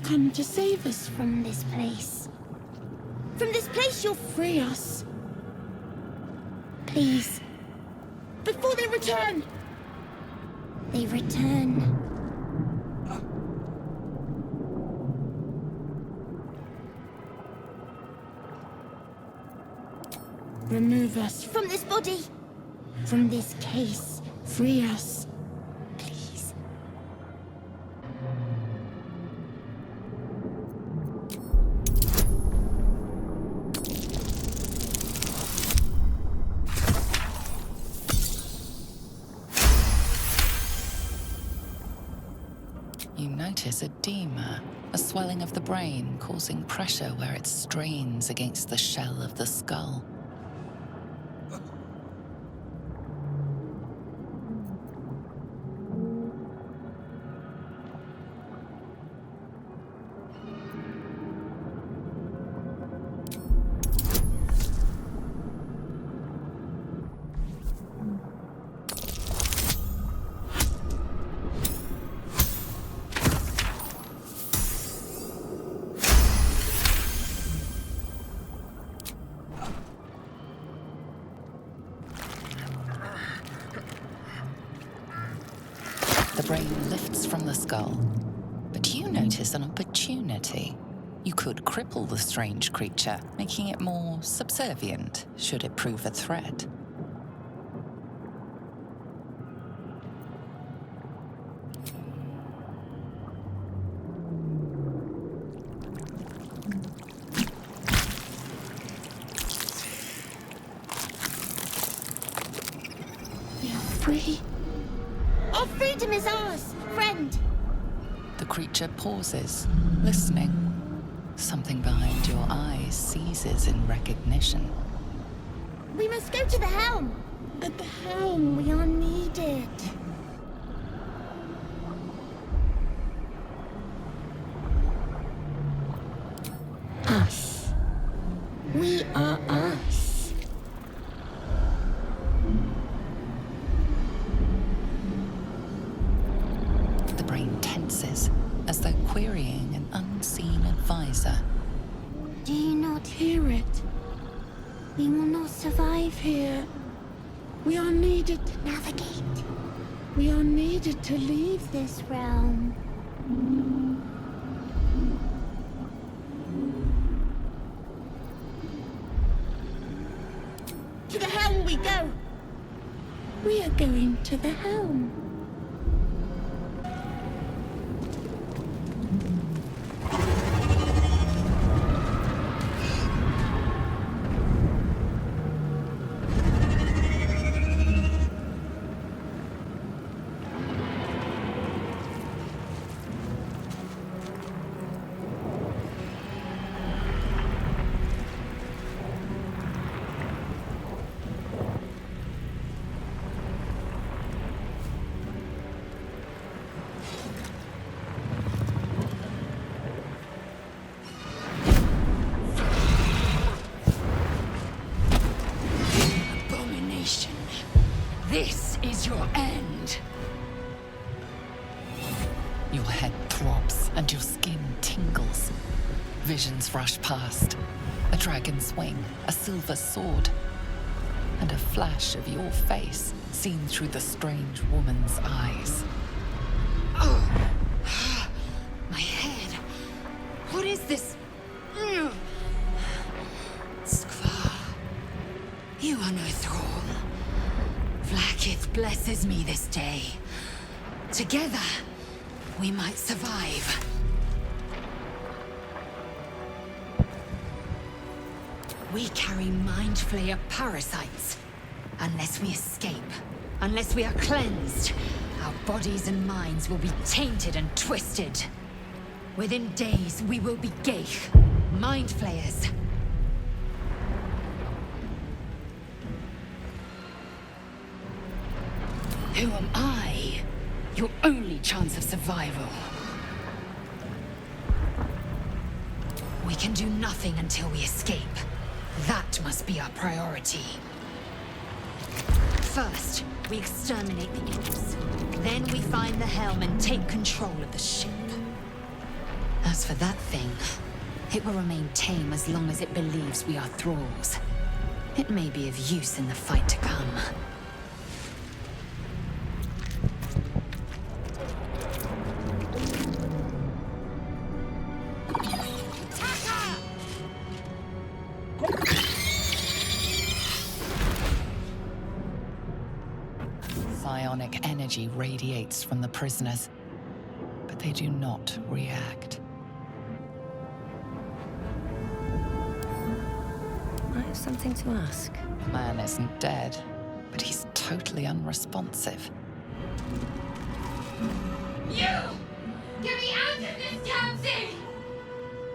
come to save us from this place. From this place you'll free us. Please. Before they return! They return. Remove us from this body. From this case. Free us. Please. You notice edema, a swelling of the brain causing pressure where it strains against the shell of the skull. The brain lifts from the skull, but you notice an opportunity. You could cripple the strange creature, making it more subservient should it prove a threat. We are free. Our freedom is ours, friend. The creature pauses, listening. Something behind your eyes seizes in recognition. We must go to the helm. At the helm, we are needed. Us. We are us. The brain tenses, as though querying an unseen advisor. Do you not hear it? We will not survive here. We are needed to navigate. We are needed to leave this realm. To the helm we go! We are going to the helm. This is your end. Your head throbs and your skin tingles. Visions rush past. A dragon's wing, a silver sword, and a flash of your face seen through the strange woman's eyes. Oh, my head. What is this? Skvar, you are no thrall. Vlaakith blesses me this day. Together, we might survive. We carry Mind Flayer parasites. Unless we escape, unless we are cleansed, our bodies and minds will be tainted and twisted. Within days, we will be Geich, Mind Flayers. Who am I? Your only chance of survival. We can do nothing until we escape. That must be our priority. First, we exterminate the imps. Then we find the helm and take control of the ship. A As for that thing, it will remain tame as long as it believes we are thralls. It may be of use in the fight to come. Psionic energy radiates from the prisoners, but they do not react. I have something to ask. The man isn't dead, but he's totally unresponsive. You! Get me out of this damn thing!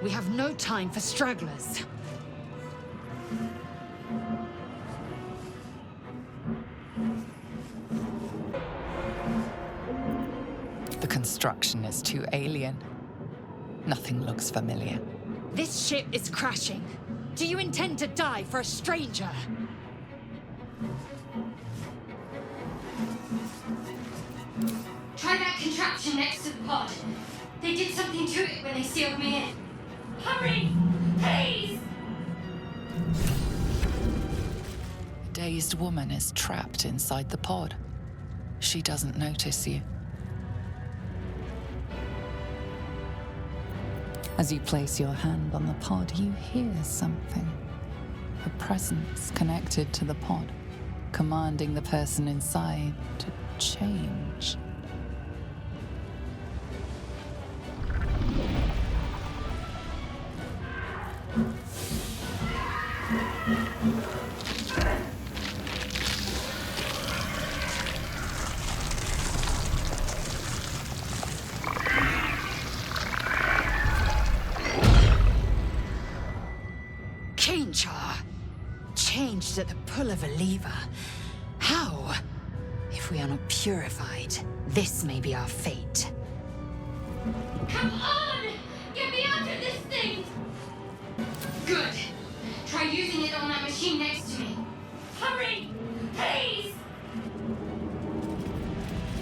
We have no time for stragglers. The construction is too alien. Nothing looks familiar. This ship is crashing. Do you intend to die for a stranger? Try that contraption next to the pod. They did something to it when they sealed me in. Hurry! Please! A dazed woman is trapped inside the pod. She doesn't notice you. As you place your hand on the pod, you hear something. A presence connected to the pod, commanding the person inside to change. Changed at the pull of a lever. How? If we are not purified, this may be our fate. Come on! Get me out of this thing! Good. Try using it on that machine next to me. Hurry! Please!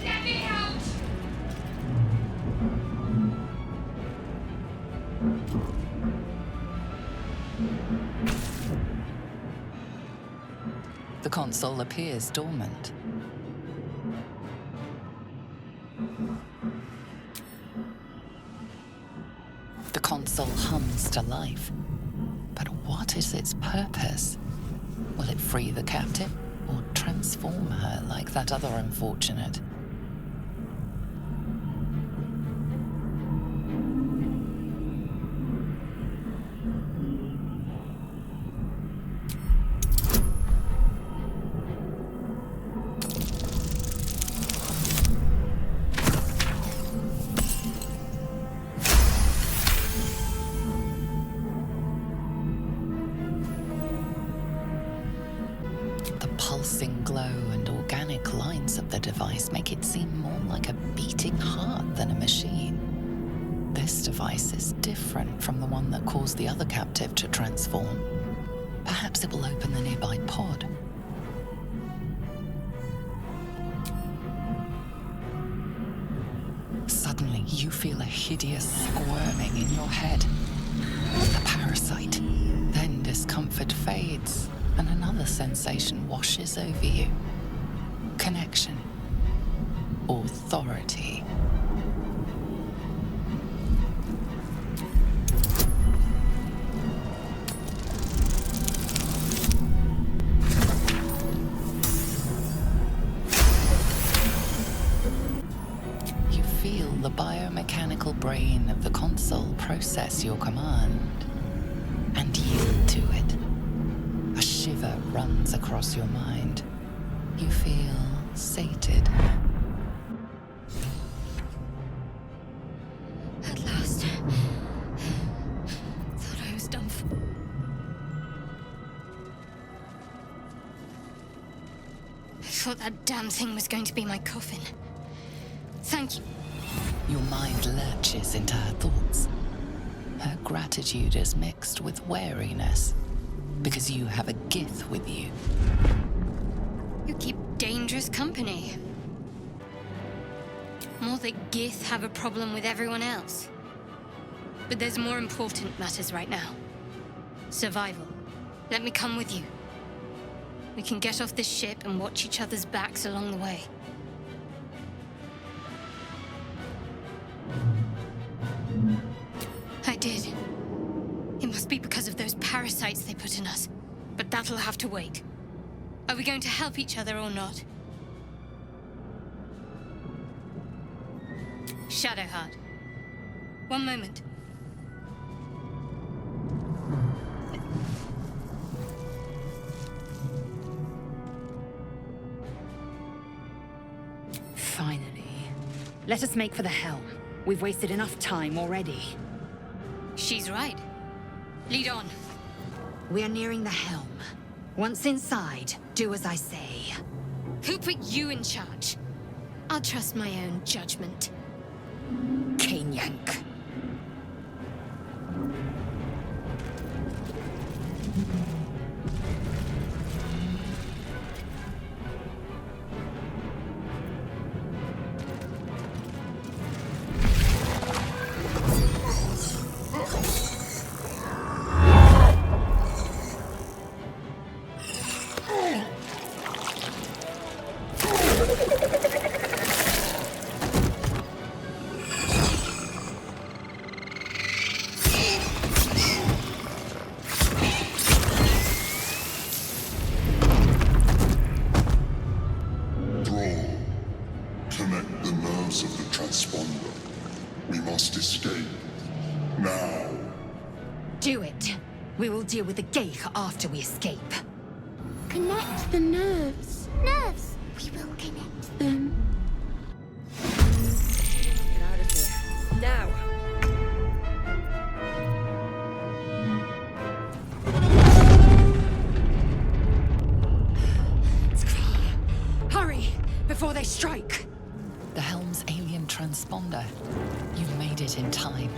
Let me out! The console appears dormant. The console hums to life. But what is its purpose? Will it free the captive or transform her like that other unfortunate? Pulsing glow and organic lines of the device make it seem more like a beating heart than a machine. This device is different from the one that caused the other captive to transform. Perhaps it will open the nearby pod. Suddenly, you feel a hideous squirming in your head. The parasite. Then discomfort fades, and another sensation washes over you. Connection. Authority. You feel the biomechanical brain of the console process your command and yield to it. A shiver runs across your mind. You feel sated. At last. Thought I was done for. I thought that damn thing was going to be my coffin. Thank you. Your mind lurches into her thoughts. Her gratitude is mixed with wariness, because you have a Gith with you. You keep dangerous company. More that Gith have a problem with everyone else. But there's more important matters right now. Survival. Let me come with you. We can get off this ship and watch each other's backs along the way. I did. It must be because of those parasites they put in us. But that'll have to wait. Are we going to help each other or not? Shadowheart. One moment. Finally. Let us make for the helm. We've wasted enough time already. She's right. Lead on. We are nearing the helm. Once inside, do as I say. Who put you in charge? I'll trust my own judgment. Yank. Deal with the Geich after we escape. Connect the nerves. Nerves! We will connect them. Get out of here. Now! Hurry! Before they strike! The helm's alien transponder. You've made it in time.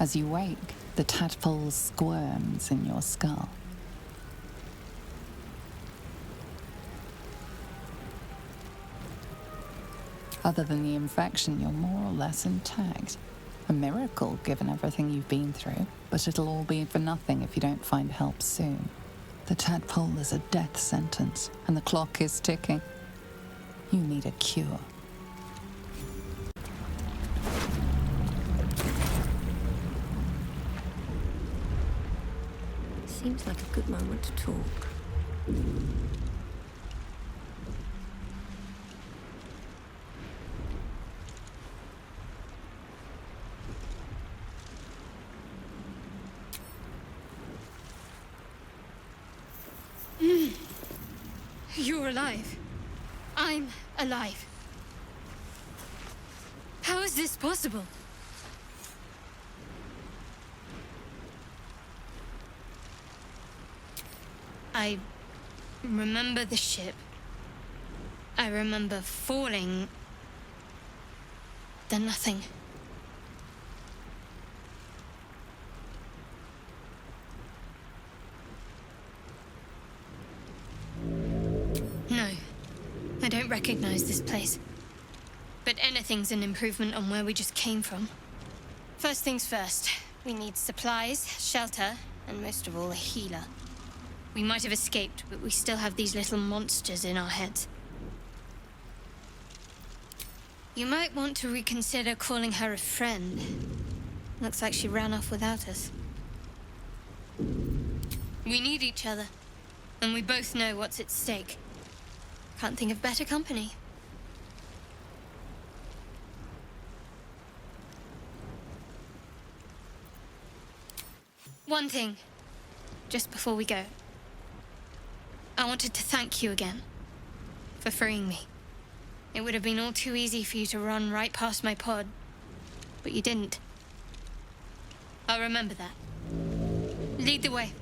As you wake, the tadpole squirms in your skull. Other than the infection, you're more or less intact. A miracle, given everything you've been through, but it'll all be for nothing if you don't find help soon. The tadpole is a death sentence, and the clock is ticking. You need a cure. Seems like a good moment to talk. You're alive. I'm alive. How is this possible? I remember the ship. I remember falling. Then nothing. No, I don't recognize this place. But anything's an improvement on where we just came from. First things first, we need supplies, shelter, and most of all, a healer. We might have escaped, but we still have these little monsters in our heads. You might want to reconsider calling her a friend. Looks like she ran off without us. We need each other, and we both know what's at stake. Can't think of better company. One thing, just before we go. I wanted to thank you again for freeing me. It would have been all too easy for you to run right past my pod, but you didn't. I'll remember that. Lead the way.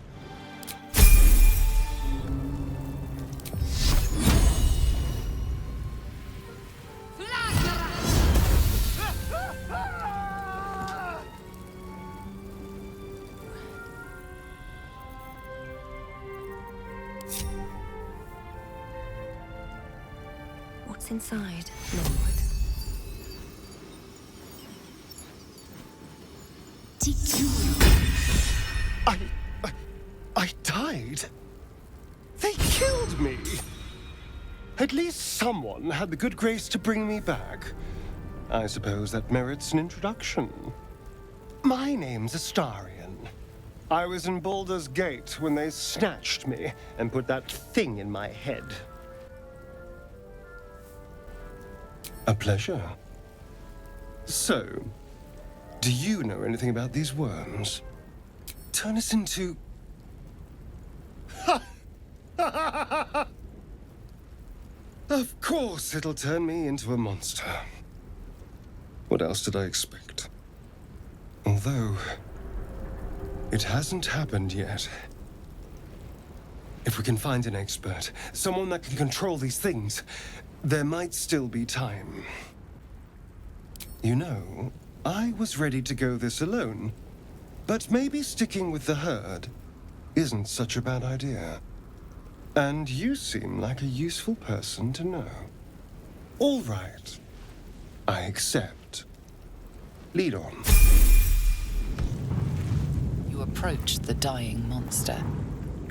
What's inside, Lord? Did you? I died? They killed me! At least someone had the good grace to bring me back. I suppose that merits an introduction. My name's Astarion. I was in Baldur's Gate when they snatched me and put that thing in my head. A pleasure. So, do you know anything about these worms? Turn us into... Of course it'll turn me into a monster. What else did I expect? Although, it hasn't happened yet. If we can find an expert, someone that can control these things, there might still be time. You know, I was ready to go this alone, but maybe sticking with the herd isn't such a bad idea. And you seem like a useful person to know. All right, I accept. Lead on. You approach the dying monster.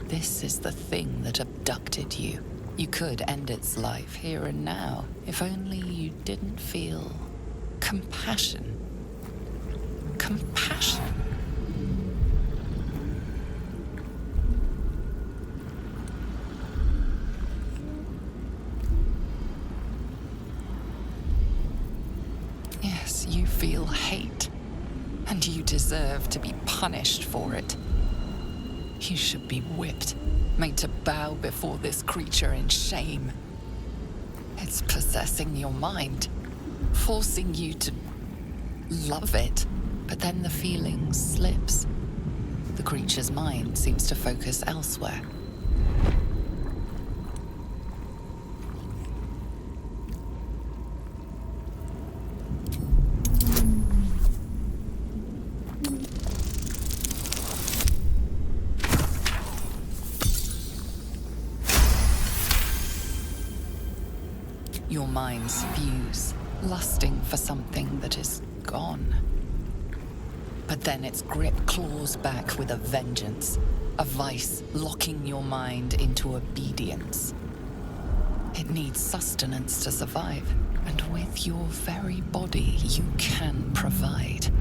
This is the thing that abducted you. You could end its life here and now, if only you didn't feel compassion. Compassion. Yes, you feel hate, and you deserve to be punished for it. You should be whipped, made to bow before this creature in shame. It's possessing your mind, forcing you to love it, but then the feeling slips. The creature's mind seems to focus elsewhere. Your minds fuse, lusting for something that is gone. But then its grip claws back with a vengeance, a vice locking your mind into obedience. It needs sustenance to survive, and with your very body, you can provide.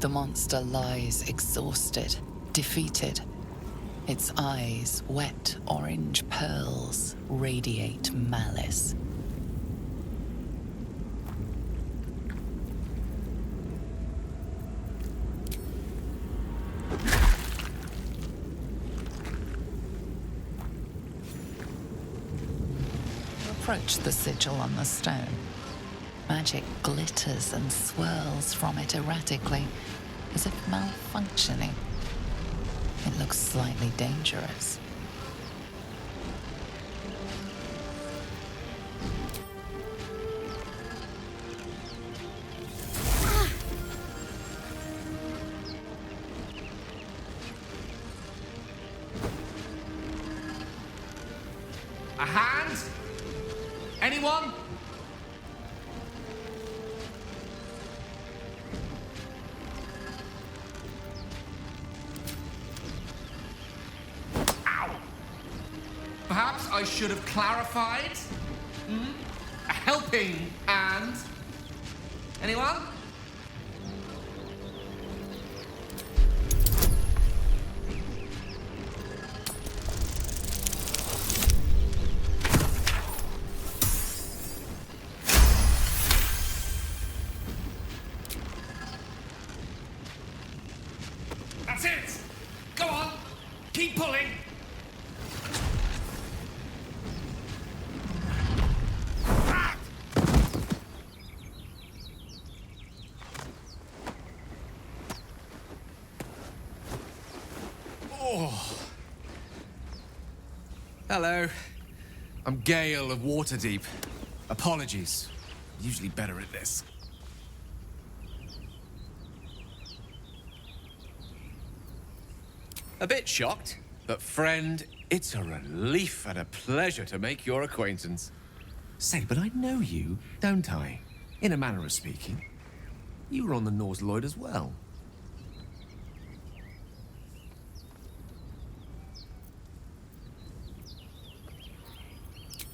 The monster lies exhausted, defeated. Its eyes, wet orange pearls, radiate malice. You approach the sigil on the stone. Magic glitters and swirls from it erratically, as if malfunctioning. It looks slightly dangerous. A hand? Anyone? Perhaps I should have clarified. A helping hand. Anyone? That's it! Go on! Keep pulling! Hello. I'm Gale of Waterdeep. Apologies. I'm usually better at this. A bit shocked, but friend, it's a relief and a pleasure to make your acquaintance. Say, but I know you, don't I? In a manner of speaking. You were on the Norse Lloyd as well.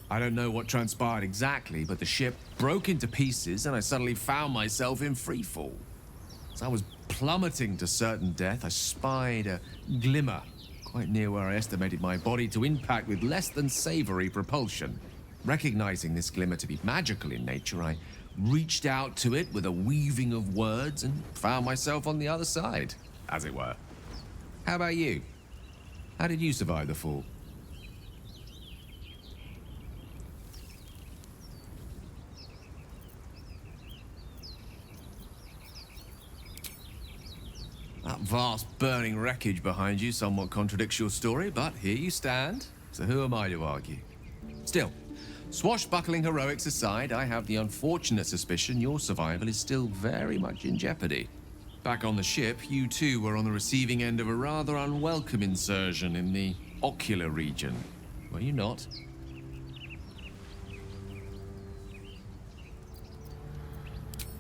I don't know what transpired exactly, but the ship broke into pieces and I suddenly found myself in freefall. As I was plummeting to certain death, I spied a glimmer quite near where I estimated my body to impact with less than savory propulsion. Recognizing this glimmer to be magical in nature, I reached out to it with a weaving of words and found myself on the other side, as it were. How about you? How did you survive the fall? That vast burning wreckage behind you somewhat contradicts your story, but here you stand, so who am I to argue? Still, swashbuckling heroics aside, I have the unfortunate suspicion your survival is still very much in jeopardy. Back on the ship, you too were on the receiving end of a rather unwelcome insertion in the ocular region, were you not?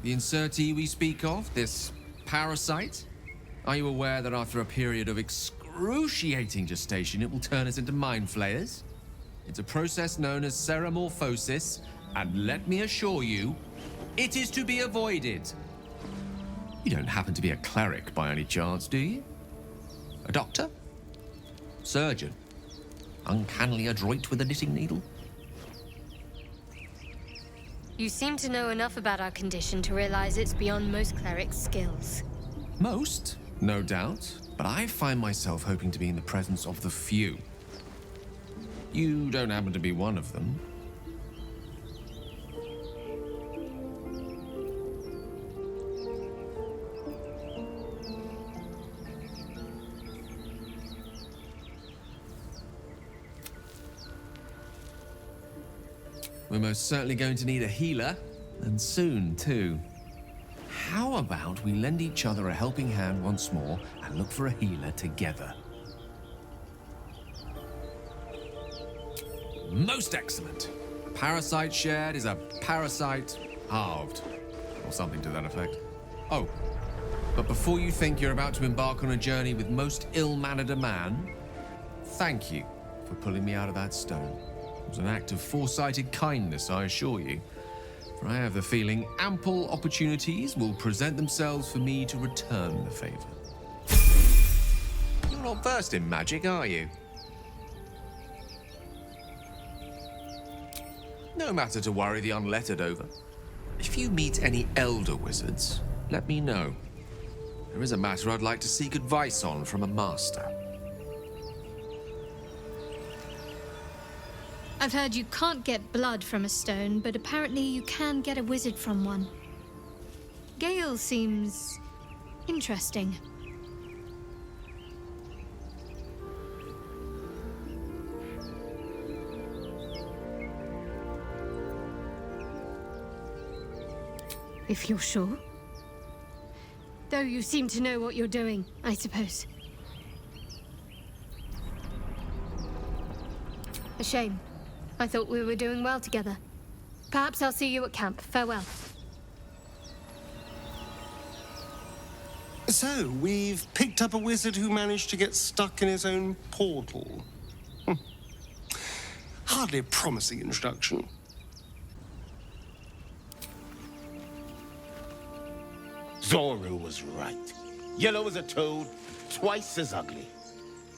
The insertee we speak of, this parasite? Are you aware that after a period of excruciating gestation, it will turn us into mind flayers? It's a process known as ceramorphosis, and let me assure you, it is to be avoided. You don't happen to be a cleric by any chance, do you? A doctor? Surgeon? Uncannily adroit with a knitting needle? You seem to know enough about our condition to realize it's beyond most clerics' skills. Most? No doubt, but I find myself hoping to be in the presence of the few. You don't happen to be one of them. We're most certainly going to need a healer, and soon, too. How about we lend each other a helping hand once more and look for a healer together? Most excellent. A parasite shared is a parasite halved, or something to that effect. Oh, but before you think you're about to embark on a journey with most ill-mannered a man, thank you for pulling me out of that stone. It was an act of foresighted kindness, I assure you. For I have the feeling ample opportunities will present themselves for me to return the favor. You're not versed in magic, are you? No matter to worry the unlettered over. If you meet any elder wizards, let me know. There is a matter I'd like to seek advice on from a master. I've heard you can't get blood from a stone, but apparently you can get a wizard from one. Gale seems interesting. If you're sure. Though you seem to know what you're doing, I suppose. A shame. I thought we were doing well together. Perhaps I'll see you at camp. Farewell. So, we've picked up a wizard who managed to get stuck in his own portal. Hardly a promising introduction. Zoru was right. Yellow as a toad, twice as ugly.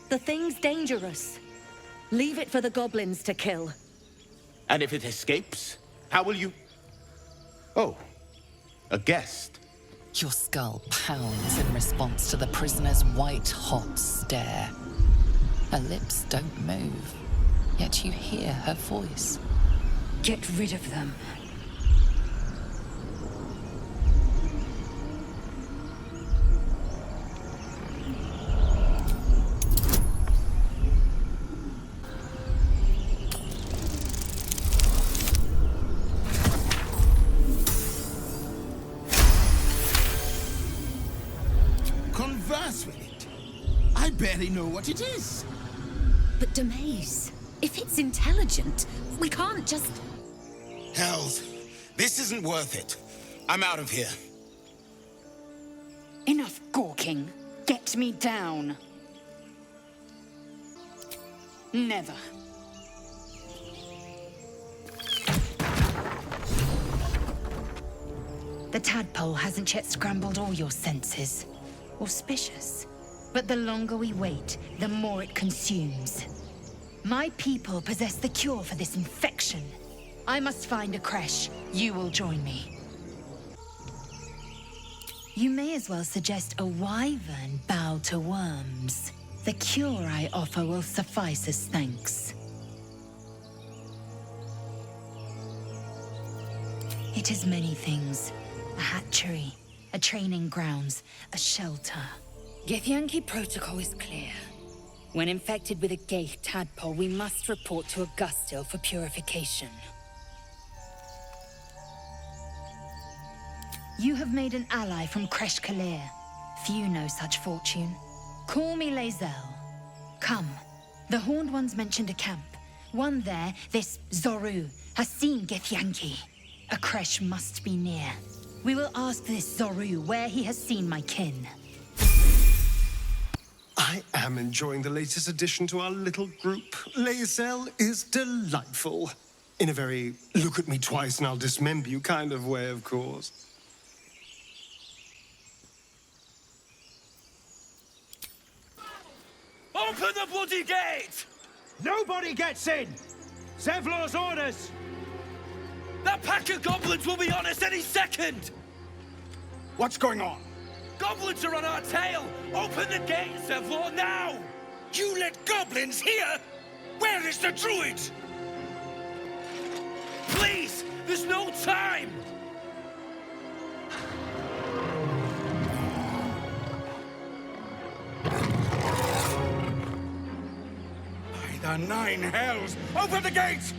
The thing's dangerous. Leave it for the goblins to kill. And if it escapes, how will you... Oh, a guest. Your skull pounds in response to the prisoner's white-hot stare. Her lips don't move, yet you hear her voice. Get rid of them. Converse with it. I barely know what it is. But Demaze, if it's intelligent, we can't just... Hells, this isn't worth it. I'm out of here. Enough gawking. Get me down. Never. The tadpole hasn't yet scrambled all your senses. Auspicious. But the longer we wait, the more it consumes. My people possess the cure for this infection. I must find a creche. You will join me. You may as well suggest a wyvern bow to worms. The cure I offer will suffice as thanks. It is many things. A hatchery, a training grounds, a shelter. Githyanki protocol is clear. When infected with a Gaith tadpole, we must report to Augustil for purification. You have made an ally from Kresh Kalir. Few know such fortune. Call me Lae'zel. Come. The Horned Ones mentioned a camp. One there, this Zoru, has seen Githyanki. A Kresh must be near. We will ask this Zoru where he has seen my kin. I am enjoying the latest addition to our little group. Lae'zel is delightful. In a very look at me twice and I'll dismember you kind of way, of course. Open the bloody gate! Nobody gets in! Zevlor's orders! That pack of goblins will be on us any second! What's going on? Goblins are on our tail! Open the gate, Zevlor, now! You let goblins here? Where is the druid? Please! There's no time! By the nine hells! Open the gate!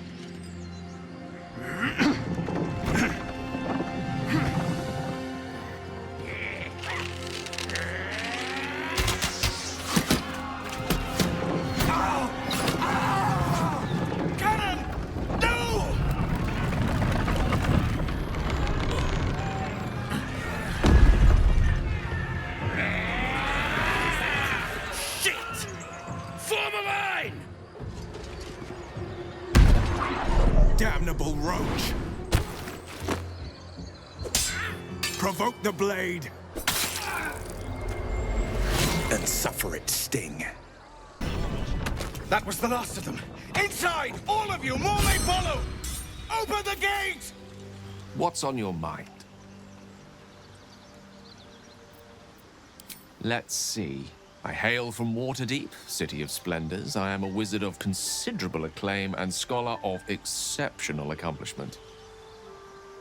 Damnable roach! Provoke the blade! And suffer its sting. That was the last of them! Inside! All of you! More may follow! Open the gate! What's on your mind? Let's see. I hail from Waterdeep, City of Splendors. I am a wizard of considerable acclaim and scholar of exceptional accomplishment.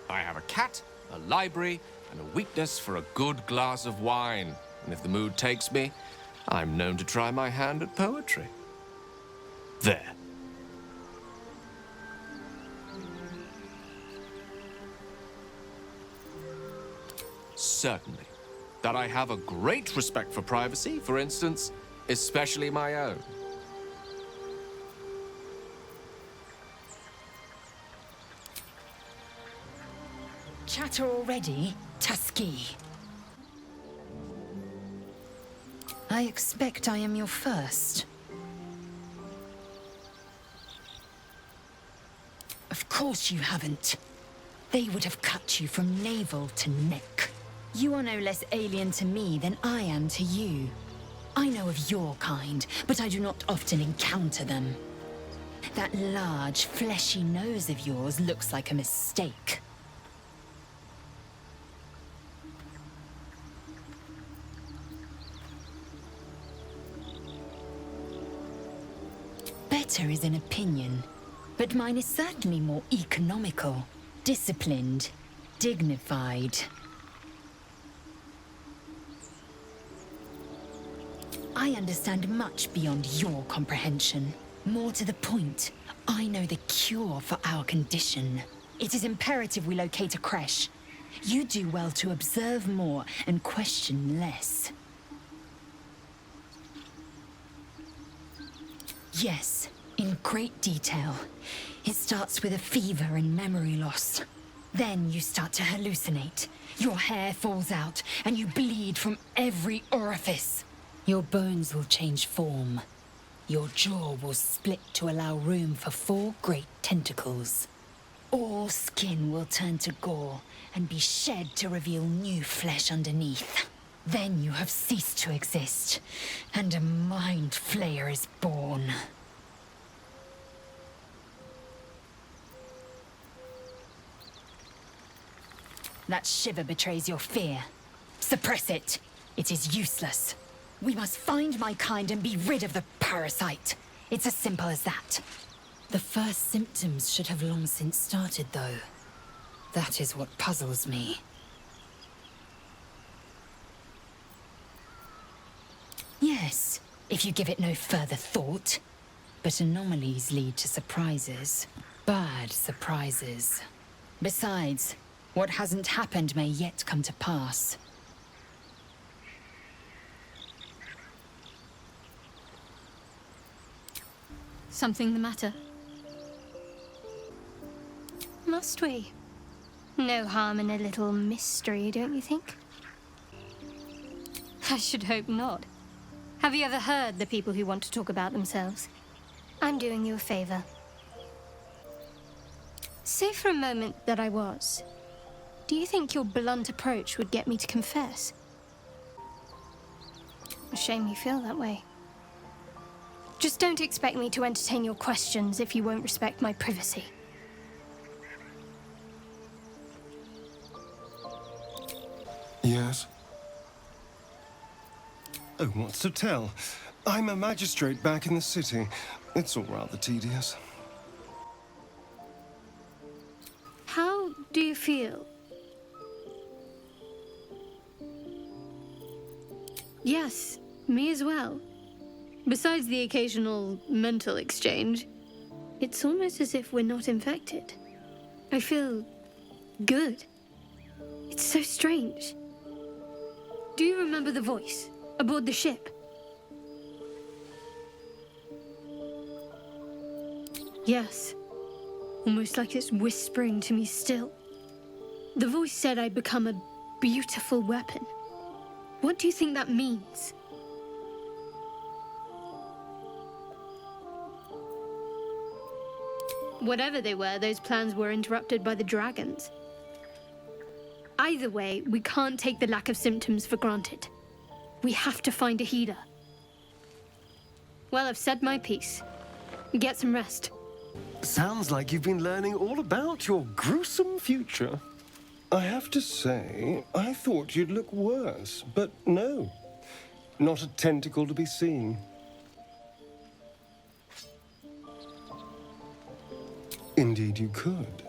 I have a cat, a library, and a weakness for a good glass of wine. And if the mood takes me, I'm known to try my hand at poetry. There. Certainly. That I have a great respect for privacy, for instance, especially my own. Chatter already, Tusky? I expect I am your first. Of course you haven't. They would have cut you from navel to neck. You are no less alien to me than I am to you. I know of your kind, but I do not often encounter them. That large, fleshy nose of yours looks like a mistake. Better is an opinion, but mine is certainly more economical, disciplined, dignified. I understand much beyond your comprehension. More to the point, I know the cure for our condition. It is imperative we locate a creche. You do well to observe more and question less. Yes, in great detail. It starts with a fever and memory loss. Then you start to hallucinate. Your hair falls out and you bleed from every orifice. Your bones will change form. Your jaw will split to allow room for 4 great tentacles. All skin will turn to gore and be shed to reveal new flesh underneath. Then you have ceased to exist, and a mind flayer is born. That shiver betrays your fear. Suppress it. It is useless. We must find my kind and be rid of the parasite. It's as simple as that. The first symptoms should have long since started, though. That is what puzzles me. Yes, if you give it no further thought. But anomalies lead to surprises. Bad surprises. Besides, what hasn't happened may yet come to pass. Something the matter? Must we? No harm in a little mystery, don't you think? I should hope not. Have you ever heard the people who want to talk about themselves? I'm doing you a favor. Say for a moment that I was. Do you think your blunt approach would get me to confess? A shame you feel that way. Just don't expect me to entertain your questions if you won't respect my privacy. Yes? Oh, what's to tell? I'm a magistrate back in the city. It's all rather tedious. How do you feel? Yes, me as well. Besides the occasional mental exchange, it's almost as if we're not infected. I feel good. It's so strange. Do you remember the voice aboard the ship? Yes. Almost like it's whispering to me still. The voice said I'd become a beautiful weapon. What do you think that means? Whatever they were, those plans were interrupted by the dragons. Either way, we can't take the lack of symptoms for granted. We have to find a healer. Well, I've said my piece. Get some rest. Sounds like you've been learning all about your gruesome future. I have to say, I thought you'd look worse, but no. Not a tentacle to be seen. Indeed you could.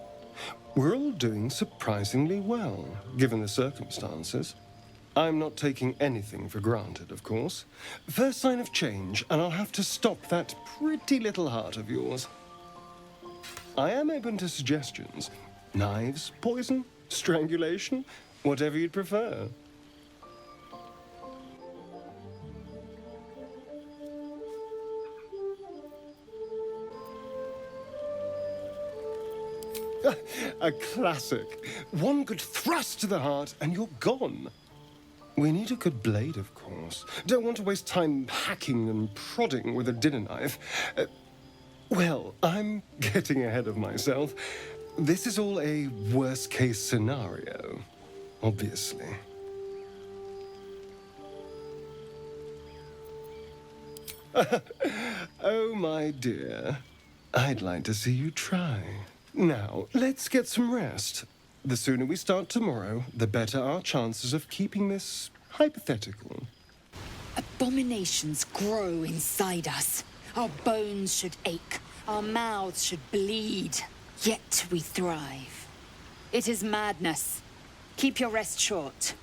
We're all doing surprisingly well, given the circumstances. I'm not taking anything for granted, of course. First sign of change, and I'll have to stop that pretty little heart of yours. I am open to suggestions. Knives, poison, strangulation, whatever you'd prefer. A classic. One good thrust to the heart and you're gone. We need a good blade, of course. Don't want to waste time hacking and prodding with a dinner knife. Well, I'm getting ahead of myself. This is all a worst-case scenario, obviously. Oh, my dear. I'd like to see you try. Now, let's get some rest. The sooner we start tomorrow, the better our chances of keeping this hypothetical. Abominations grow inside us. Our bones should ache. Our mouths should bleed. Yet we thrive. It is madness. Keep your rest short.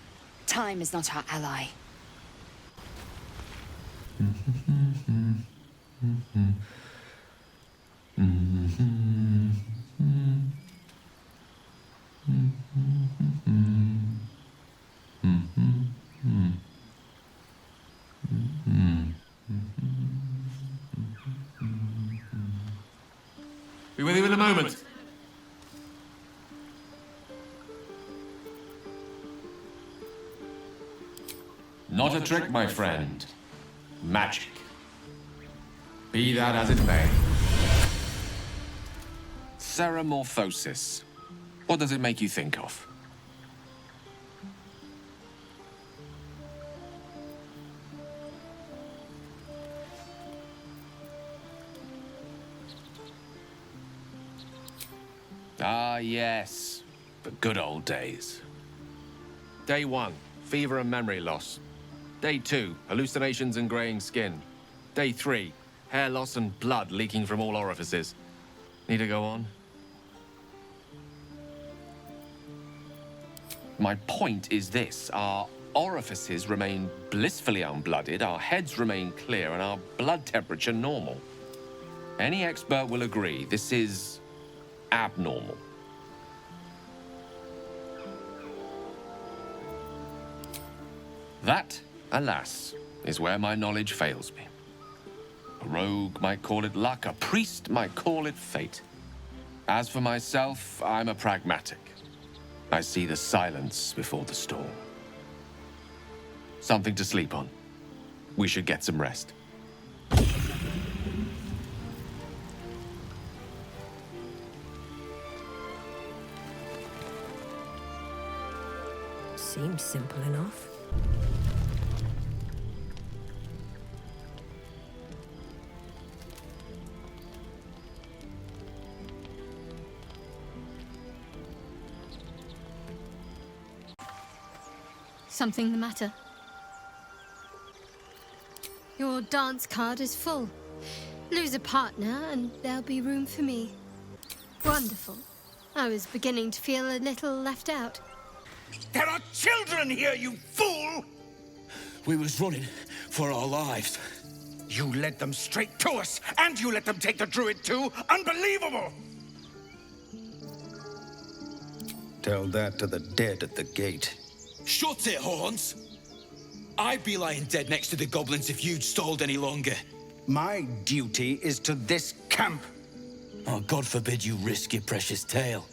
Time is not our ally. Be with you in a moment. Not a trick, my friend. Magic. Be that as it may. Ceramorphosis. What does it make you think of? Ah, yes. The good old days. Day 1, fever and memory loss. Day 2, hallucinations and graying skin. Day 3, hair loss and blood leaking from all orifices. Need to go on? My point is this. Our orifices remain blissfully unblooded, our heads remain clear, and our blood temperature normal. Any expert will agree this is abnormal. That, alas, is where my knowledge fails me. A rogue might call it luck, a priest might call it fate. As for myself, I'm a pragmatic. I see the silence before the storm. Something to sleep on. We should get some rest. Seems simple enough. Something the matter? Your dance card is full. Lose a partner and there'll be room for me. Wonderful. I was beginning to feel a little left out. There are children here, you fool! We was running for our lives. You led them straight to us, and you let them take the druid too? Unbelievable! Tell that to the dead at the gate. Shut it, Horns! I'd be lying dead next to the goblins if you'd stalled any longer. My duty is to this camp. Oh, God forbid you risk your precious tail.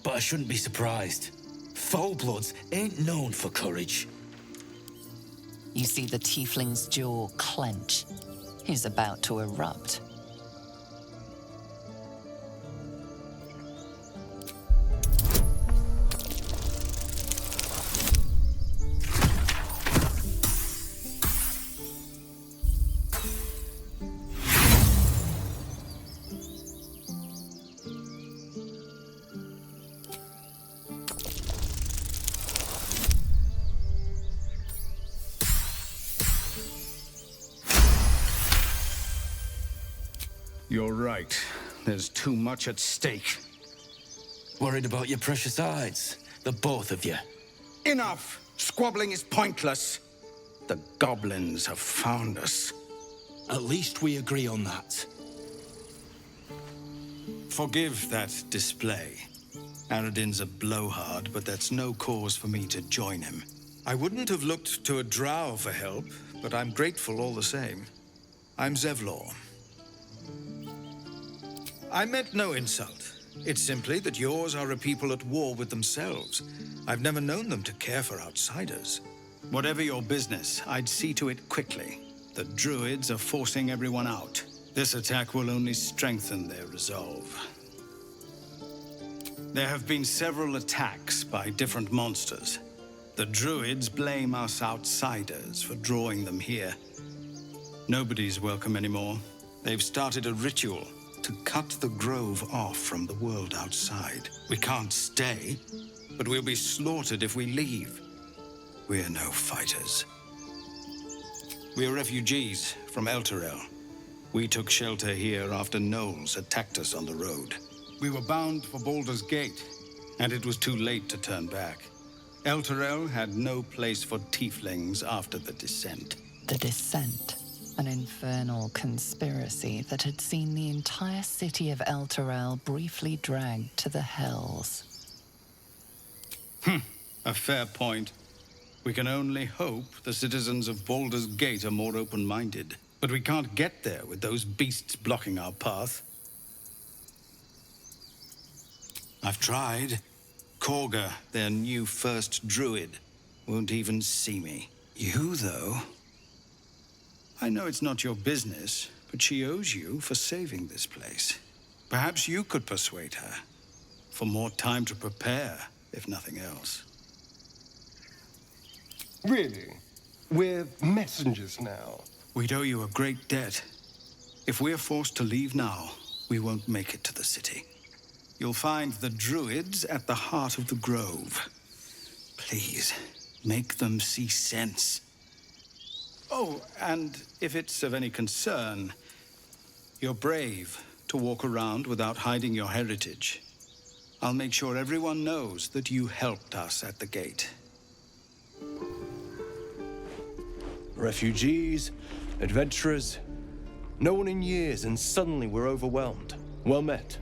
But I shouldn't be surprised. Foul-bloods ain't known for courage. You see the tiefling's jaw clench. He's about to erupt. You're right. There's too much at stake. Worried about your precious hides, the both of you. Enough! Squabbling is pointless. The goblins have found us. At least we agree on that. Forgive that display. Aradin's a blowhard, but that's no cause for me to join him. I wouldn't have looked to a drow for help, but I'm grateful all the same. I'm Zevlor. I meant no insult. It's simply that yours are a people at war with themselves. I've never known them to care for outsiders. Whatever your business, I'd see to it quickly. The druids are forcing everyone out. This attack will only strengthen their resolve. There have been several attacks by different monsters. The druids blame us outsiders for drawing them here. Nobody's welcome anymore. They've started a ritual to cut the grove off from the world outside. We can't stay, but we'll be slaughtered if we leave. We're no fighters. We're refugees from Elturel. We took shelter here after gnolls attacked us on the road. We were bound for Baldur's Gate, and it was too late to turn back. Elturel had no place for tieflings after the descent. The descent. An infernal conspiracy that had seen the entire city of Elturel briefly dragged to the hells. A fair point. We can only hope the citizens of Baldur's Gate are more open-minded. But we can't get there with those beasts blocking our path. I've tried. Korga, their new first druid, won't even see me. You, though... I know it's not your business, but she owes you for saving this place. Perhaps you could persuade her. For more time to prepare, if nothing else. Really? We're messengers now. We'd owe you a great debt. If we're forced to leave now, we won't make it to the city. You'll find the druids at the heart of the grove. Please, make them see sense. Oh, and if it's of any concern, you're brave to walk around without hiding your heritage. I'll make sure everyone knows that you helped us at the gate. Refugees, adventurers, no one in years, and suddenly we're overwhelmed. Well met.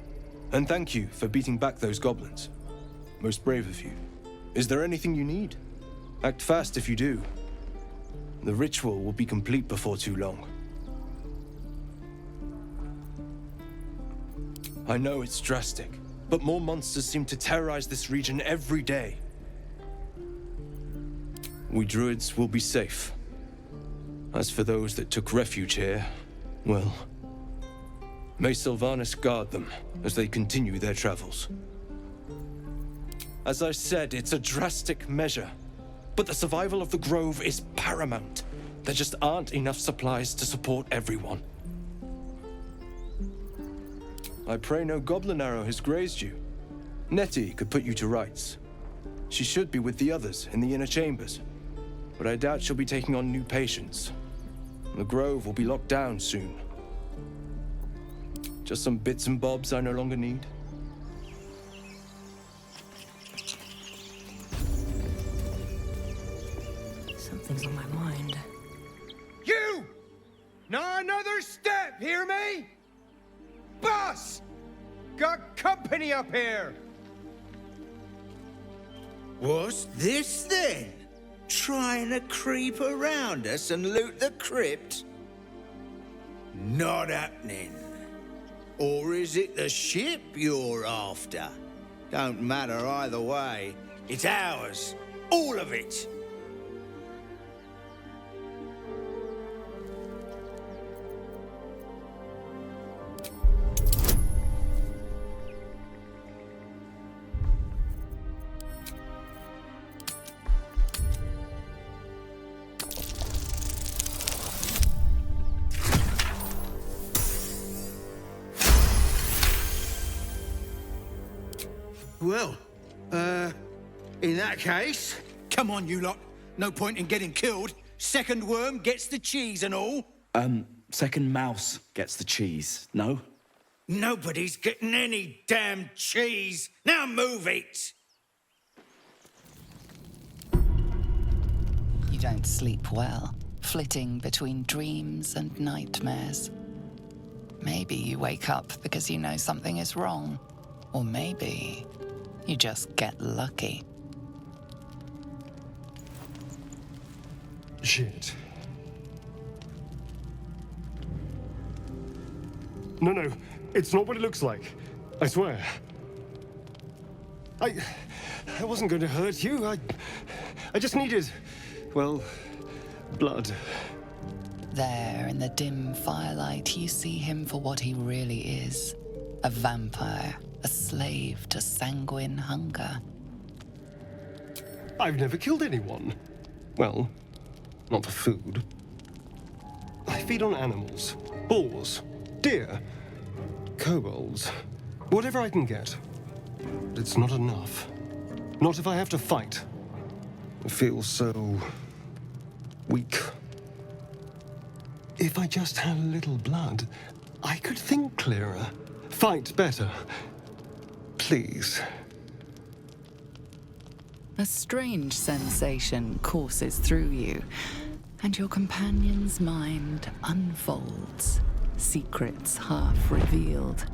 And thank you for beating back those goblins. Most brave of you. Is there anything you need? Act fast if you do. The ritual will be complete before too long. I know it's drastic, but more monsters seem to terrorize this region every day. We druids will be safe. As for those that took refuge here, well, may Sylvanas guard them as they continue their travels. As I said, it's a drastic measure, but the survival of the Grove is paramount. There just aren't enough supplies to support everyone. I pray no goblin arrow has grazed you. Nettie could put you to rights. She should be with the others in the inner chambers, but I doubt she'll be taking on new patients. The Grove will be locked down soon. Just some bits and bobs I no longer need. Something's on my mind. You! Not another step, hear me? Boss! Got company up here! What's this then? Trying to creep around us and loot the crypt? Not happening. Or is it the ship you're after? Don't matter either way. It's ours. All of it. Well, in that case, come on, you lot. No point in getting killed. Second worm gets the cheese and all. Second mouse gets the cheese, no? Nobody's getting any damn cheese. Now move it. You don't sleep well, flitting between dreams and nightmares. Maybe you wake up because you know something is wrong. Or maybe you just get lucky. Shit. No, it's not what it looks like. I swear. I wasn't going to hurt you. I just needed, well, blood. There, in the dim firelight, you see him for what he really is. A vampire, a slave to sanguine hunger. I've never killed anyone. Well, not for food. I feed on animals. Boars. Deer. Kobolds. Whatever I can get. But it's not enough. Not if I have to fight. I feel so... weak. If I just had a little blood, I could think clearer. Fight better. Please. A strange sensation courses through you, and your companion's mind unfolds, secrets half revealed.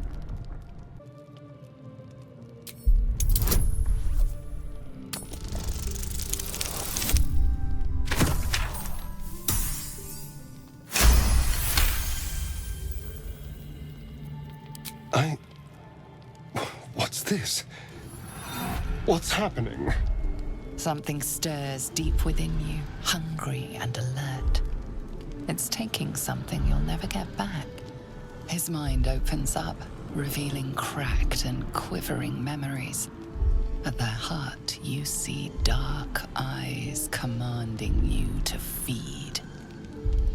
What's this? What's happening? Something stirs deep within you, hungry and alert. It's taking something you'll never get back. His mind opens up, revealing cracked and quivering memories. At their heart, you see dark eyes commanding you to feed.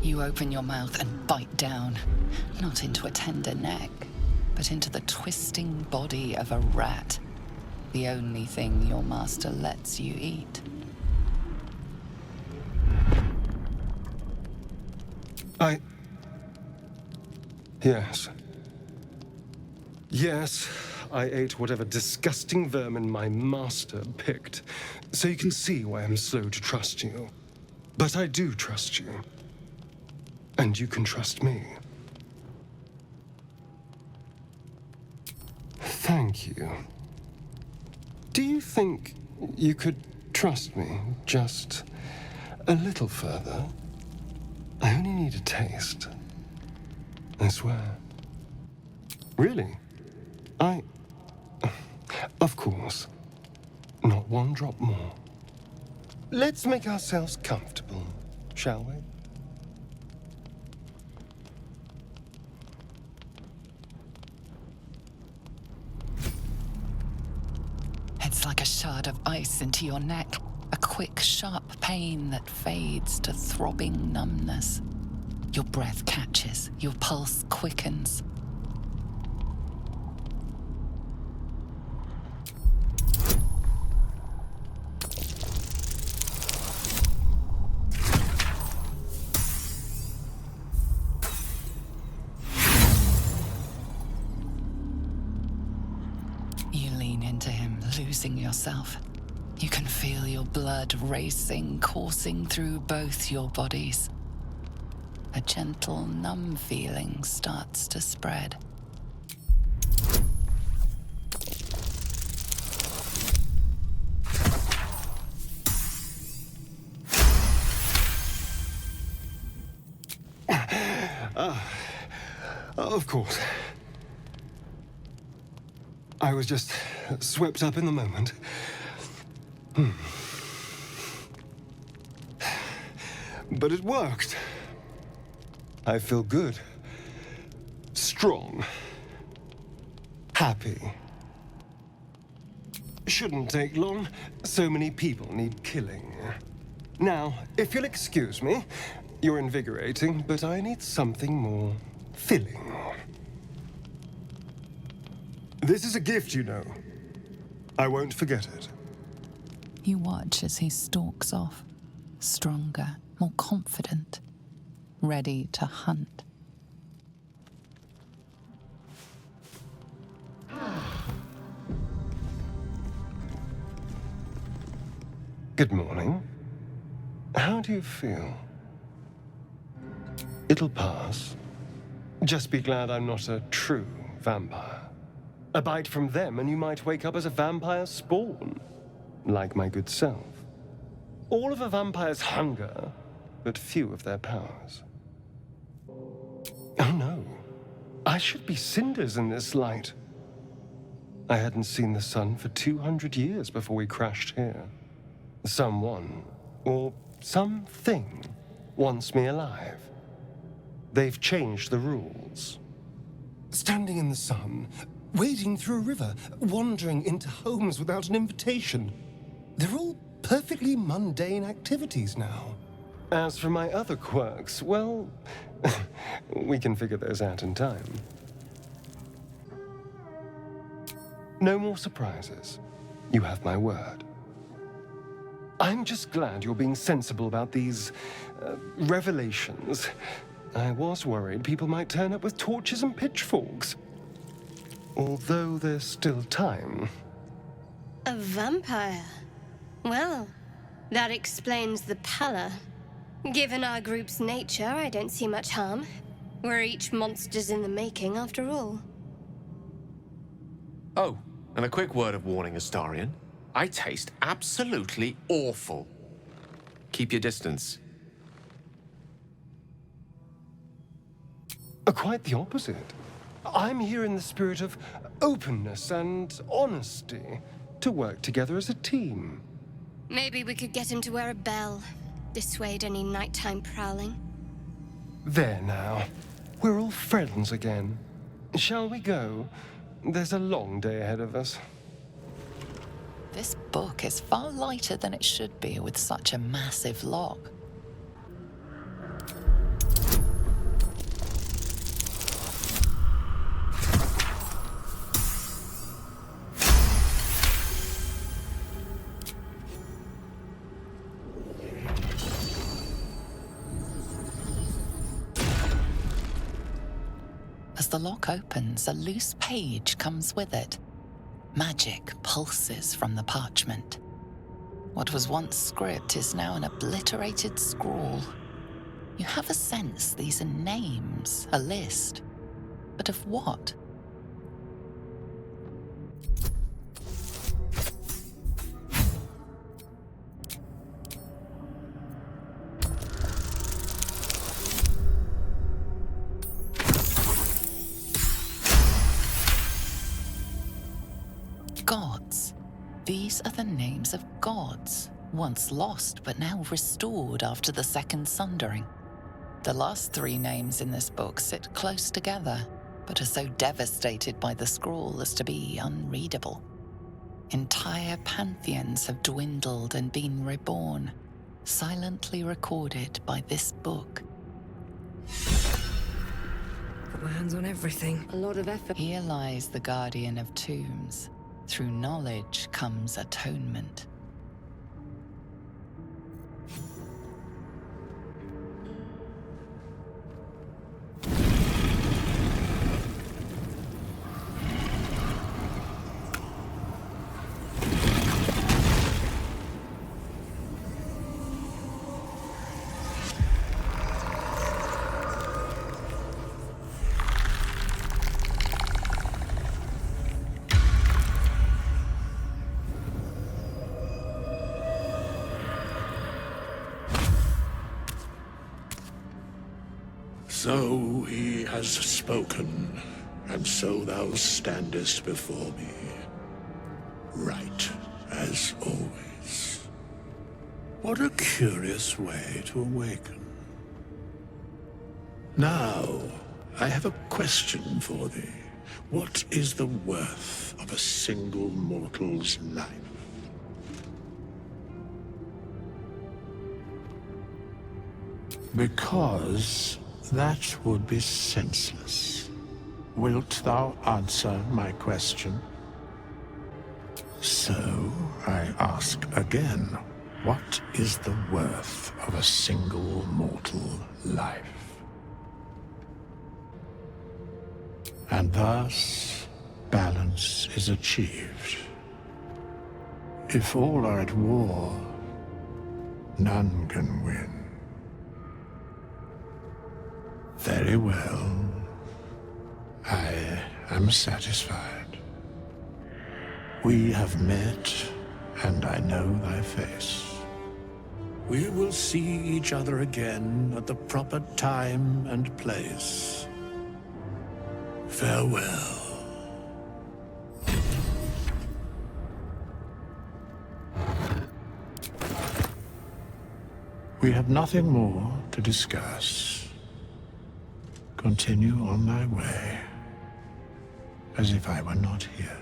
You open your mouth and bite down, not into a tender neck, but into the twisting body of a rat, the only thing your master lets you eat. Yes. Yes, I ate whatever disgusting vermin my master picked, so you can see why I'm slow to trust you. But I do trust you. And you can trust me. Thank you. Do you think you could trust me just a little further? I only need a taste. I swear. Really? Of course. Not one drop more. Let's make ourselves comfortable, shall we? It's like a shard of ice into your neck, a quick, sharp pain that fades to throbbing numbness. Your breath catches, your pulse quickens. You lean into him, losing yourself. You can feel your blood racing, coursing through both your bodies. A gentle, numb feeling starts to spread. Of course. I was just swept up in the moment. But it worked. I feel good. Strong. Happy. Shouldn't take long. So many people need killing. Now, if you'll excuse me, you're invigorating, but I need something more filling. This is a gift, you know. I won't forget it. You watch as he stalks off, stronger, more confident, ready to hunt. Good morning. How do you feel? It'll pass. Just be glad I'm not a true vampire. A bite from them and you might wake up as a vampire spawn, like my good self. All of a vampire's hunger, but few of their powers. Oh no, I should be cinders in this light. I hadn't seen the sun for 200 years before we crashed here. Someone, or something, wants me alive. They've changed the rules. Standing in the sun, wading through a river, wandering into homes without an invitation. They're all perfectly mundane activities now. As for my other quirks, well, we can figure those out in time. No more surprises. You have my word. I'm just glad you're being sensible about these revelations. I was worried people might turn up with torches and pitchforks. Although there's still time. A vampire? Well, that explains the pallor. Given our group's nature, I don't see much harm. We're each monsters in the making, after all. Oh, and a quick word of warning, Astarion. I taste absolutely awful. Keep your distance. Quite the opposite. I'm here in the spirit of openness and honesty to work together as a team. Maybe we could get him to wear a bell. Dissuade any nighttime prowling. There now. We're all friends again. Shall we go? There's a long day ahead of us. This book is far lighter than it should be with such a massive lock. As the lock opens, a loose page comes with it. Magic pulses from the parchment. What was once script is now an obliterated scrawl. You have a sense these are names, a list. But of what? Gods. These are the names of gods, once lost but now restored after the Second Sundering. The last three names in this book sit close together, but are so devastated by the scroll as to be unreadable. Entire pantheons have dwindled and been reborn, silently recorded by this book. Got my hands on everything. A lot of effort. Here lies the guardian of tombs. Through knowledge comes atonement. So he has spoken, and so thou standest before me, right as always. What a curious way to awaken. Now, I have a question for thee. What is the worth of a single mortal's life? Because that would be senseless. Wilt thou answer my question? So, I ask again, what is the worth of a single mortal life? And thus, balance is achieved. If all are at war, none can win. Very well. I am satisfied. We have met, and I know thy face. We will see each other again at the proper time and place. Farewell. We have nothing more to discuss. Continue on thy way, as if I were not here.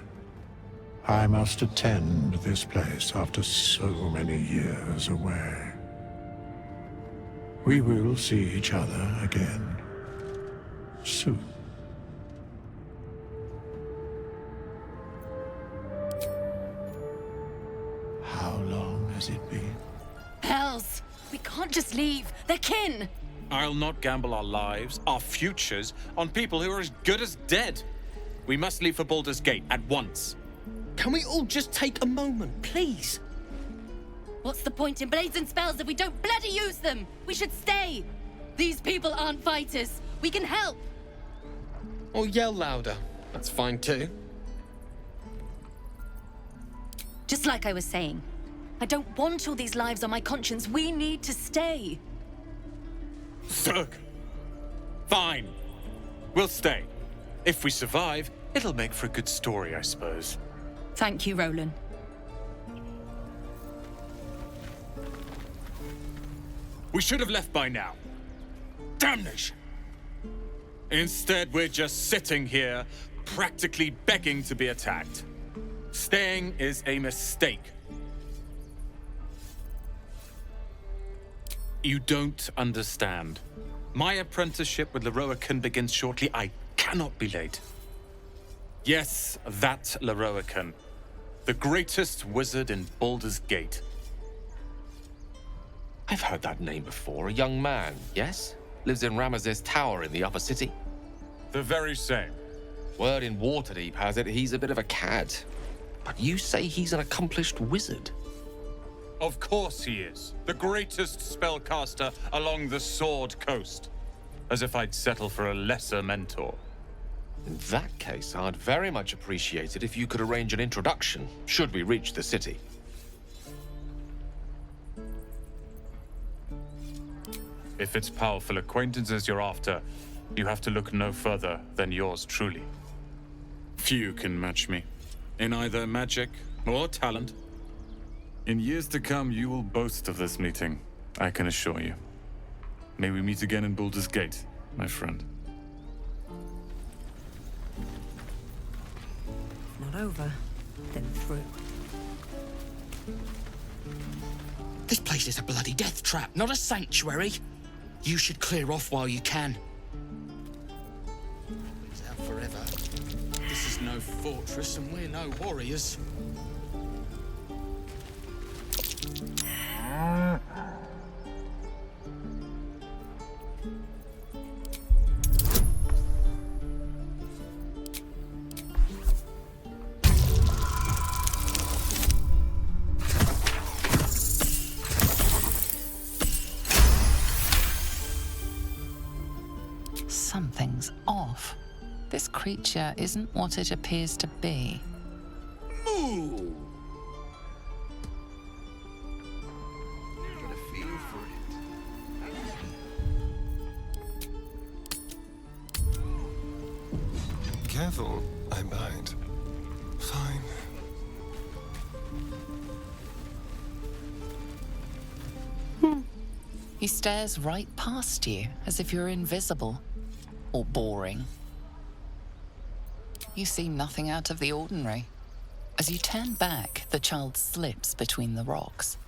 I must attend this place after so many years away. We will see each other again soon. How long has it been? Hells! We can't just leave. They're kin! I'll not gamble our lives, our futures, on people who are as good as dead. We must leave for Baldur's Gate at once. Can we all just take a moment, please? What's the point in blades and spells if we don't bloody use them? We should stay! These people aren't fighters. We can help! Or yell louder. That's fine too. Just like I was saying, I don't want all these lives on my conscience. We need to stay. Zerg! Fine. We'll stay. If we survive, it'll make for a good story, I suppose. Thank you, Roland. We should have left by now. Damnation! Instead, we're just sitting here, practically begging to be attacked. Staying is a mistake. You don't understand. My apprenticeship with Leroican begins shortly. I cannot be late. Yes, that Leroican. The greatest wizard in Baldur's Gate. I've heard that name before. A young man, yes? Lives in Ramaz's tower in the upper city. The very same. Word in Waterdeep has it he's a bit of a cad. But you say he's an accomplished wizard. Of course he is. The greatest spellcaster along the Sword Coast. As if I'd settle for a lesser mentor. In that case, I'd very much appreciate it if you could arrange an introduction, should we reach the city. If it's powerful acquaintances you're after, you have to look no further than yours truly. Few can match me, in either magic or talent. In years to come, you will boast of this meeting, I can assure you. May we meet again in Baldur's Gate, my friend. Not over, then through. This place is a bloody death trap, not a sanctuary. You should clear off while you can. It's out forever. This is no fortress, and we're no warriors. Something's off. This creature isn't what it appears to be. Moo! careful, I bite. Fine. He stares right past you, as if you're invisible. Or boring. You see nothing out of the ordinary. As you turn back, the child slips between the rocks.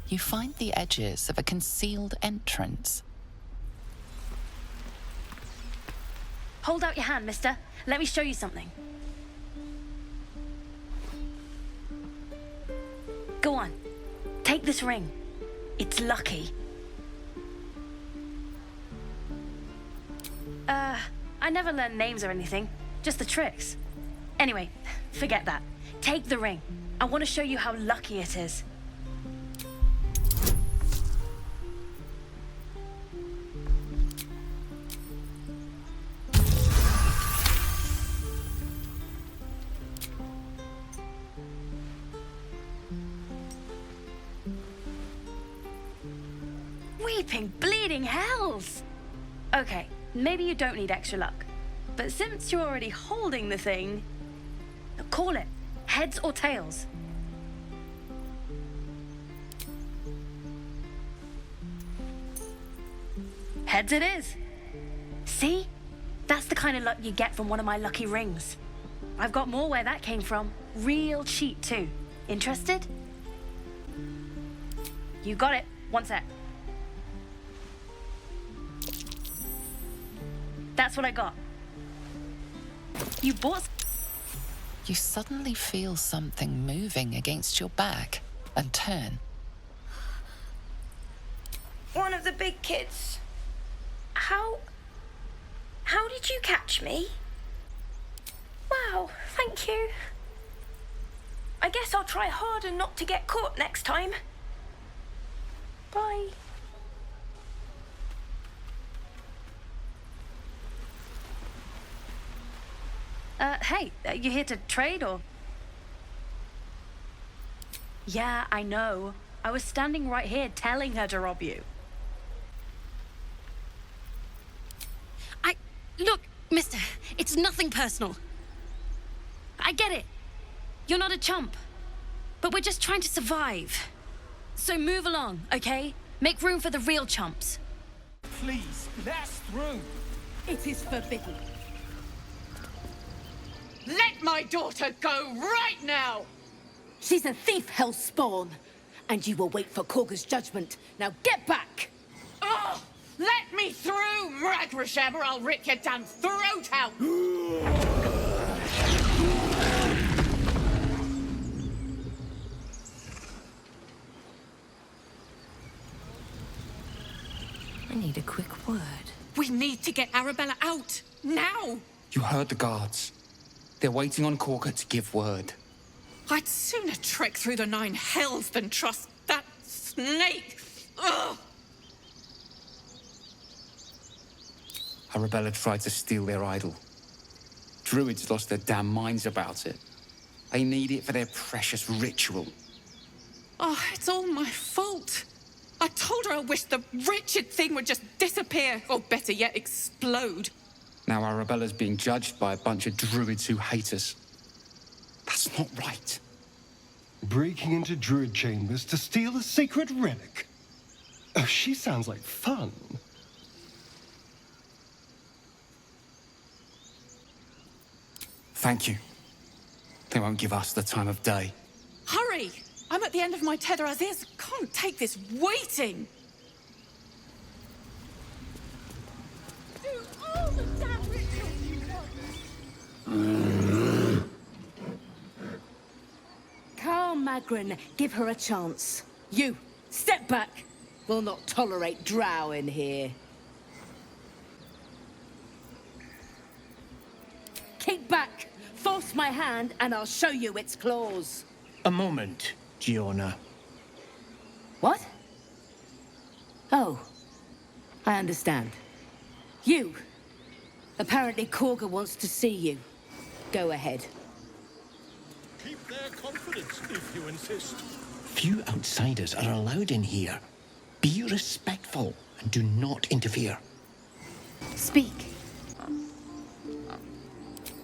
You find the edges of a concealed entrance. Hold out your hand, mister. Let me show you something. Go on. Take this ring. It's lucky. I never learned names or anything. Just the tricks. Anyway, forget that. Take the ring. I want to show you how lucky it is. Weeping bleeding hells! Okay, maybe you don't need extra luck. But since you're already holding the thing, call it. Heads or tails. Heads it is. See? That's the kind of luck you get from one of my lucky rings. I've got more where that came from. Real cheap too. Interested? You got it. One sec. That's what I got. You bought... You suddenly feel something moving against your back and turn. One of the big kids. How did you catch me? Wow, thank you. I guess I'll try harder not to get caught next time. Bye. Hey, you here to trade or? Yeah, I know. I was standing right here telling her to rob you. Look, mister, it's nothing personal. I get it. You're not a chump. But we're just trying to survive. So move along, okay? Make room for the real chumps. Please, let us through. It is forbidden. Let my daughter go right now! She's a thief, hellspawn. And you will wait for Korga's judgment. Now get back! Oh! Let me through, Mragrasham, or I'll rip your damn throat out! I need a quick word. We need to get Arabella out, now! You heard the guards. They're waiting on Korga to give word. I'd sooner trek through the 9 hells than trust that snake! Ugh! Arabella tried to steal their idol. Druids lost their damn minds about it. They need it for their precious ritual. Oh, it's all my fault. I told her I wished the wretched thing would just disappear, or better yet, explode. Now Arabella's being judged by a bunch of druids who hate us. That's not right. Breaking into druid chambers to steal a sacred relic? Oh, she sounds like fun. Thank you. They won't give us the time of day. Hurry! I'm at the end of my tether as is. Can't take this waiting. Do all the damn rituals you want. Calm, Magrin. Give her a chance. You, step back. We'll not tolerate drow in here. Keep back. Force my hand and I'll show you its claws. A moment, G.u.n.n. What? Oh. I understand. You! Apparently Korga wants to see you. Go ahead. Keep their confidence if you insist. Few outsiders are allowed in here. Be respectful and do not interfere. Speak.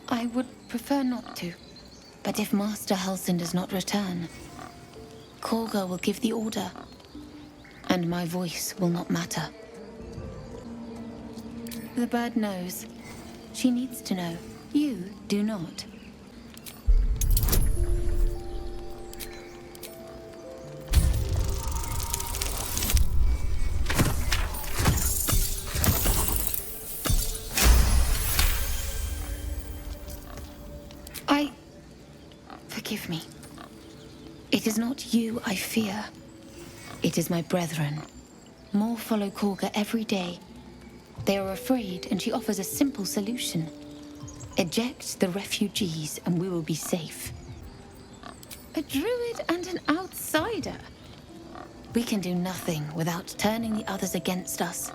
I would prefer not to. But if Master Halsin does not return, Korga will give the order, and my voice will not matter. The bird knows. She needs to know. You do not. Forgive me. It is not you I fear. It is my brethren. More follow Korga every day. They are afraid, and she offers a simple solution. Eject the refugees, and we will be safe. A druid and an outsider? We can do nothing without turning the others against us.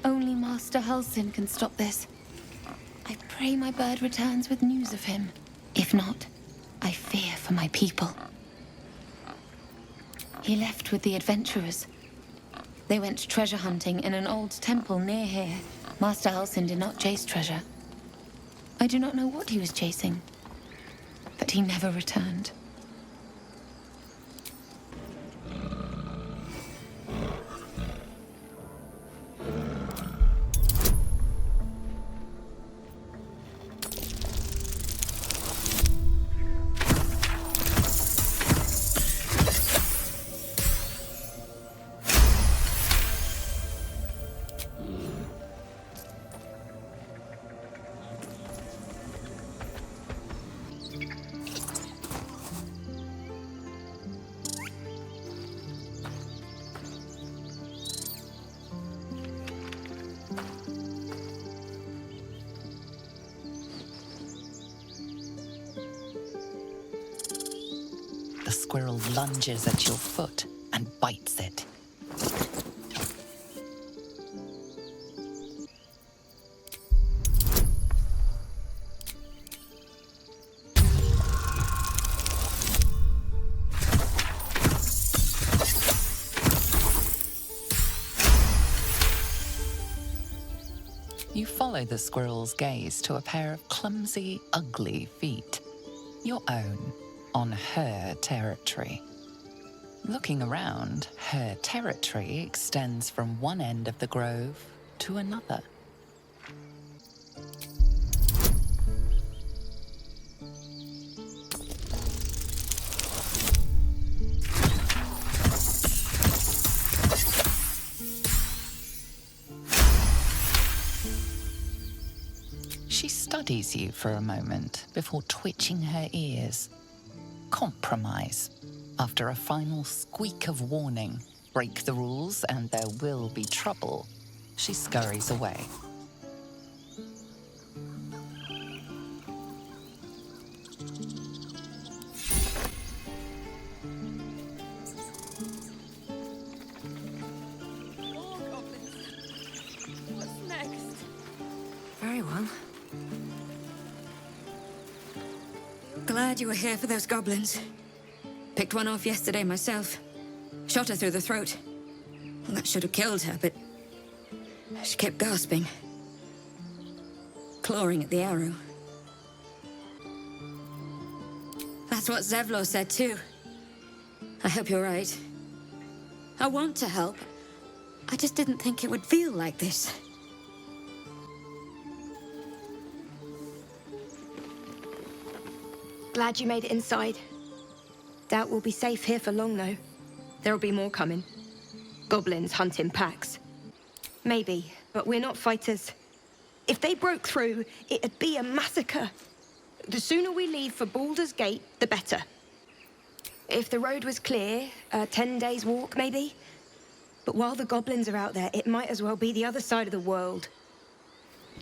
Only Master Halsin can stop this. I pray my bird returns with news of him. If not, I fear for my people. He left with the adventurers. They went treasure hunting in an old temple near here. Master Halsin did not chase treasure. I do not know what he was chasing, but he never returned. The squirrel lunges at your foot and bites it. You follow the squirrel's gaze to a pair of clumsy, ugly feet. Your own, on her territory. Looking around, her territory extends from one end of the grove to another. She studies you for a moment before twitching her ears. Compromise. After a final squeak of warning, break the rules and there will be trouble, she scurries away. What's next? Very well. Glad you were here for those goblins. Picked one off yesterday myself. Shot her through the throat. Well, that should have killed her, but she kept gasping. Clawing at the arrow. That's what Zevlor said too. I hope you're right. I want to help. I just didn't think it would feel like this. Glad you made it inside. Doubt we'll be safe here for long, though. There'll be more coming. Goblins hunt in packs. Maybe, but we're not fighters. If they broke through, it'd be a massacre. The sooner we leave for Baldur's Gate, the better. If the road was clear, 10 days' walk, maybe. But while the goblins are out there, it might as well be the other side of the world.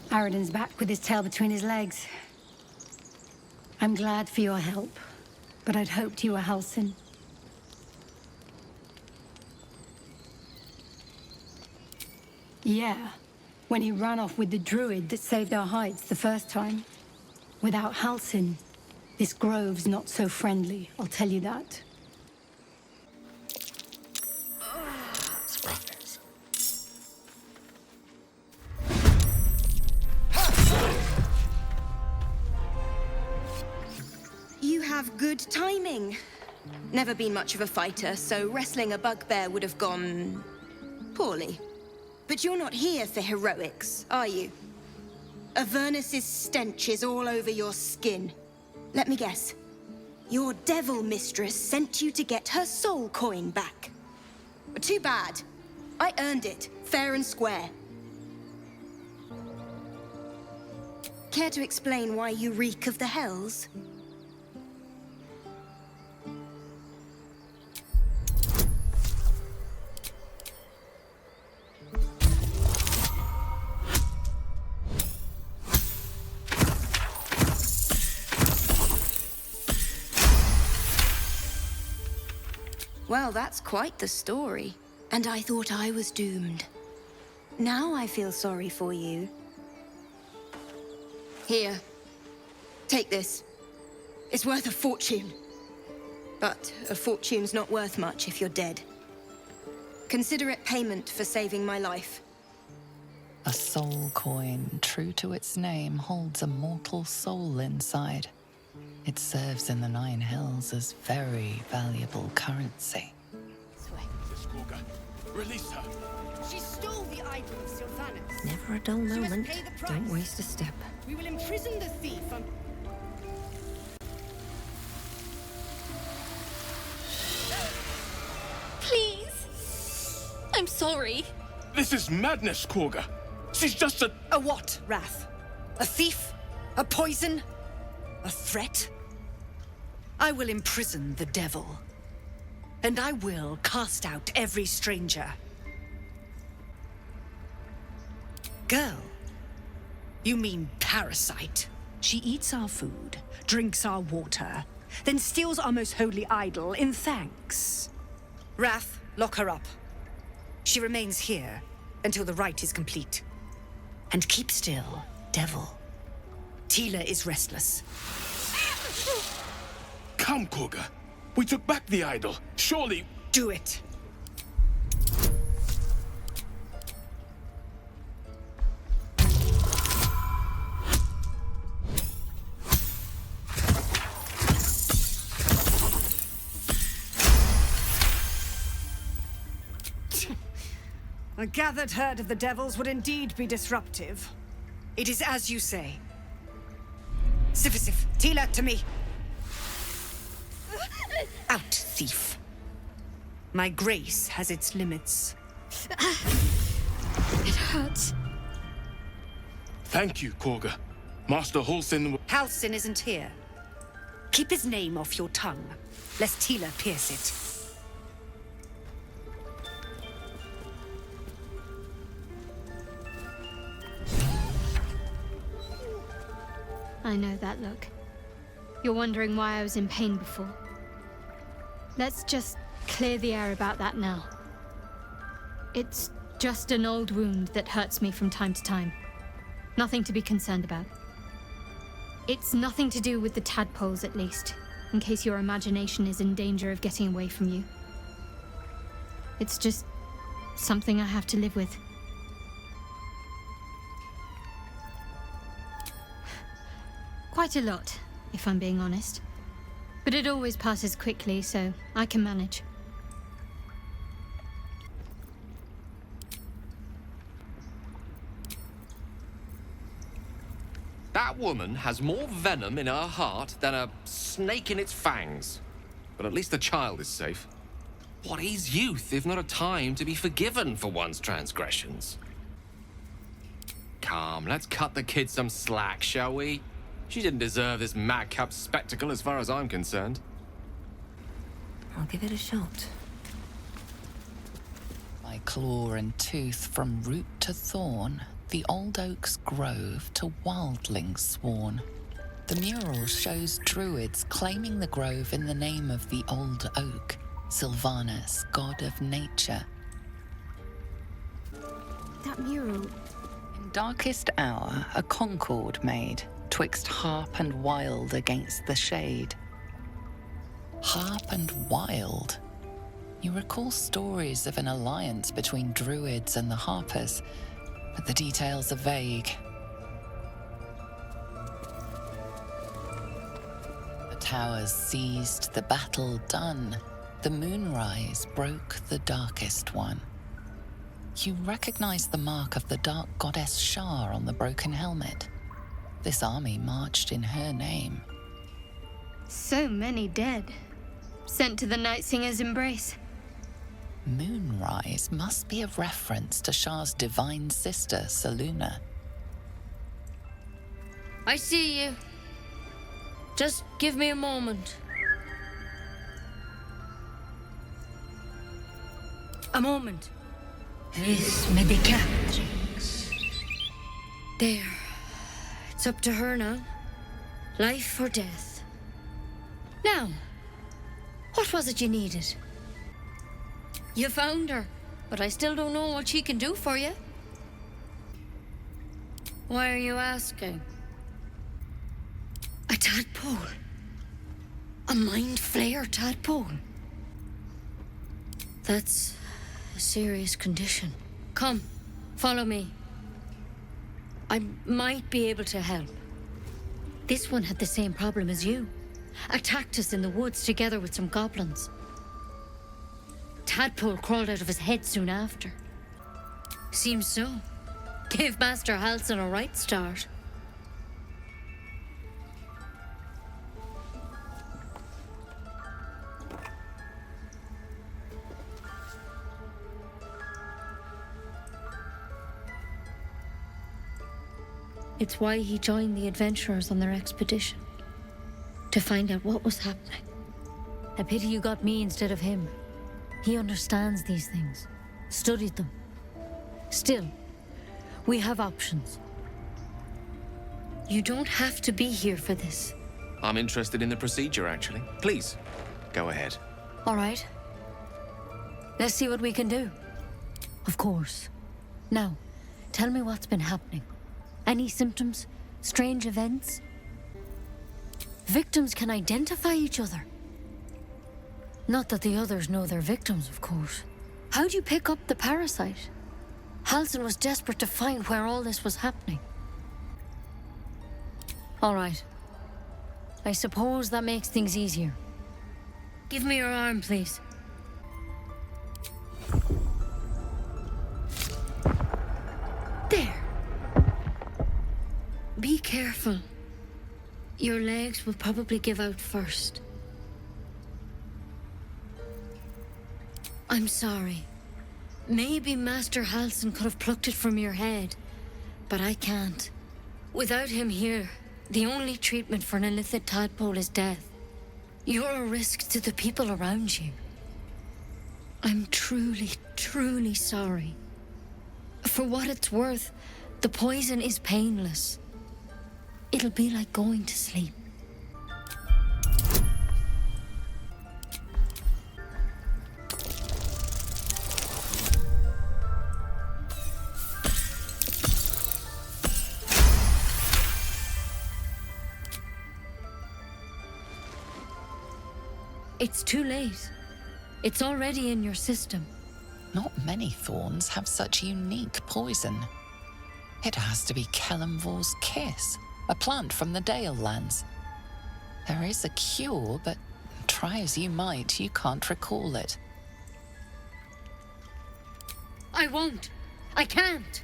Aradin's back with his tail between his legs. I'm glad for your help, but I'd hoped you were Halsin. Yeah, when he ran off with the druid that saved our hides the first time. Without Halsin, this grove's not so friendly, I'll tell you that. Surprise. You have good timing. Never been much of a fighter, so wrestling a bugbear would have gone poorly. But you're not here for heroics, are you? Avernus's stench is all over your skin. Let me guess. Your devil mistress sent you to get her soul coin back. But too bad. I earned it, fair and square. Care to explain why you reek of the hells? Well, that's quite the story. And I thought I was doomed. Now I feel sorry for you. Here. Take this. It's worth a fortune. But a fortune's not worth much if you're dead. Consider it payment for saving my life. A soul coin, true to its name, holds a mortal soul inside. It serves in the Nine Hells as very valuable currency. Release her. She stole the idol of Sylvanus. Never a dull She must moment. pay the price. Don't waste a step. We will imprison the thief on... Please. I'm sorry. This is madness, Korga. She's just a... A what, Wrath? A thief? A poison? A threat? I will imprison the devil. And I will cast out every stranger. Girl, you mean parasite. She eats our food, drinks our water, then steals our most holy idol in thanks. Wrath, lock her up. She remains here until the rite is complete. And keep still, devil. Tila is restless. Come, Korga. We took back the idol. Surely... Do it. A gathered herd of the devils would indeed be disruptive. It is as you say. Sifisif, Tila, to me. Out, thief. My grace has its limits. It hurts. Thank you, Korga. Master Halsin... Halsin isn't here. Keep his name off your tongue, lest Tila pierce it. I know that look. You're wondering why I was in pain before. Let's just clear the air about that now. It's just an old wound that hurts me from time to time. Nothing to be concerned about. It's nothing to do with the tadpoles, at least, in case your imagination is in danger of getting away from you. It's just something I have to live with. Quite a lot, if I'm being honest. But it always passes quickly, so I can manage. That woman has more venom in her heart than a snake in its fangs. But at least the child is safe. What is youth if not a time to be forgiven for one's transgressions? Come, let's cut the kid some slack, shall we? She didn't deserve this madcap spectacle as far as I'm concerned. I'll give it a shot. By claw and tooth from root to thorn, the old oak's grove to wildlings sworn. The mural shows druids claiming the grove in the name of the old oak, Sylvanus, god of nature. That mural. In darkest hour, a concord made, twixt harp and wild against the shade. Harp and wild? You recall stories of an alliance between druids and the harpers, but the details are vague. The towers seized, the battle done. The moonrise broke the darkest one. You recognize the mark of the dark goddess Shar on the broken helmet. This army marched in her name. So many dead. Sent to the Night Singer's embrace. Moonrise must be a reference to Shar's divine sister, Selûne. I see you. Just give me a moment. A moment. This may be cat. There. It's up to her now. Life or death. Now, what was it you needed? You found her, but I still don't know what she can do for you. Why are you asking? A tadpole. A mind flayer tadpole. That's a serious condition. Come, follow me. I might be able to help. This one had the same problem as you. Attacked us in the woods together with some goblins. Tadpole crawled out of his head soon after. Seems so. Gave Master Halsin a right start. It's why he joined the adventurers on their expedition. To find out what was happening. A pity you got me instead of him. He understands these things. Studied them. Still, we have options. You don't have to be here for this. I'm interested in the procedure, actually. Please, go ahead. All right. Let's see what we can do. Of course. Now, tell me what's been happening. Any symptoms? Strange events? Victims can identify each other. Not that the others know they're victims, of course. How'd you pick up the parasite? Halsin was desperate to find where all this was happening. All right. I suppose that makes things easier. Give me your arm, please. There. Be careful. Your legs will probably give out first. I'm sorry. Maybe Master Halsin could have plucked it from your head, but I can't. Without him here, the only treatment for an illithid tadpole is death. You're a risk to the people around you. I'm truly, truly sorry. For what it's worth, the poison is painless. It'll be like going to sleep. It's too late. It's already in your system. Not many thorns have such unique poison. It has to be Kelemvor's kiss, a plant from the Dale lands. There is a cure, but try as you might, you can't recall it. I won't. I can't.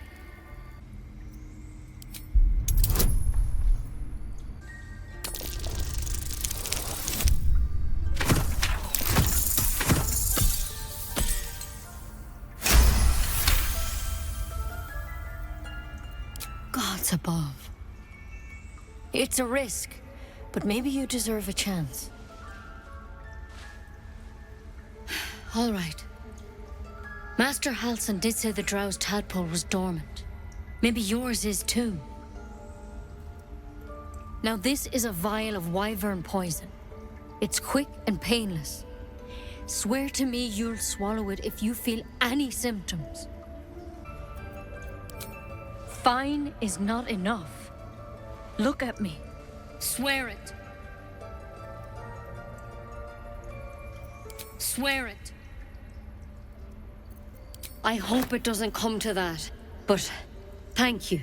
Gods above. It's a risk, but maybe you deserve a chance. All right. Master Halsin did say the drow's tadpole was dormant. Maybe yours is too. Now this is a vial of wyvern poison. It's quick and painless. Swear to me you'll swallow it if you feel any symptoms. Fine is not enough. Look at me. Swear it. Swear it. I hope it doesn't come to that, but thank you.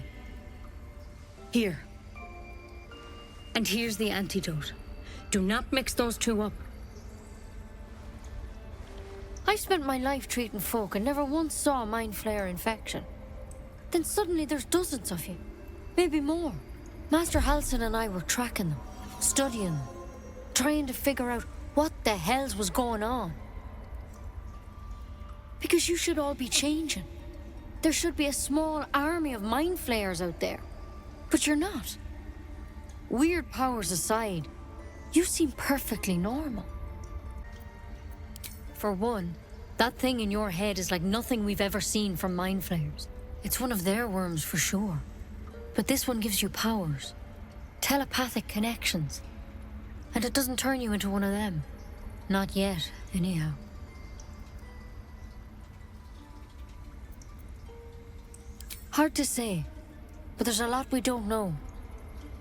Here. And here's the antidote. Do not mix those two up. I spent my life treating folk and never once saw a mind flayer infection. Then suddenly there's dozens of you. Maybe more. Master Halsin and I were tracking them, studying them, trying to figure out what the hells was going on. Because you should all be changing. There should be a small army of mind flayers out there. But you're not. Weird powers aside, you seem perfectly normal. For one, that thing in your head is like nothing we've ever seen from mind flayers. It's one of their worms for sure. But this one gives you powers. Telepathic connections. And it doesn't turn you into one of them. Not yet, anyhow. Hard to say, but there's a lot we don't know.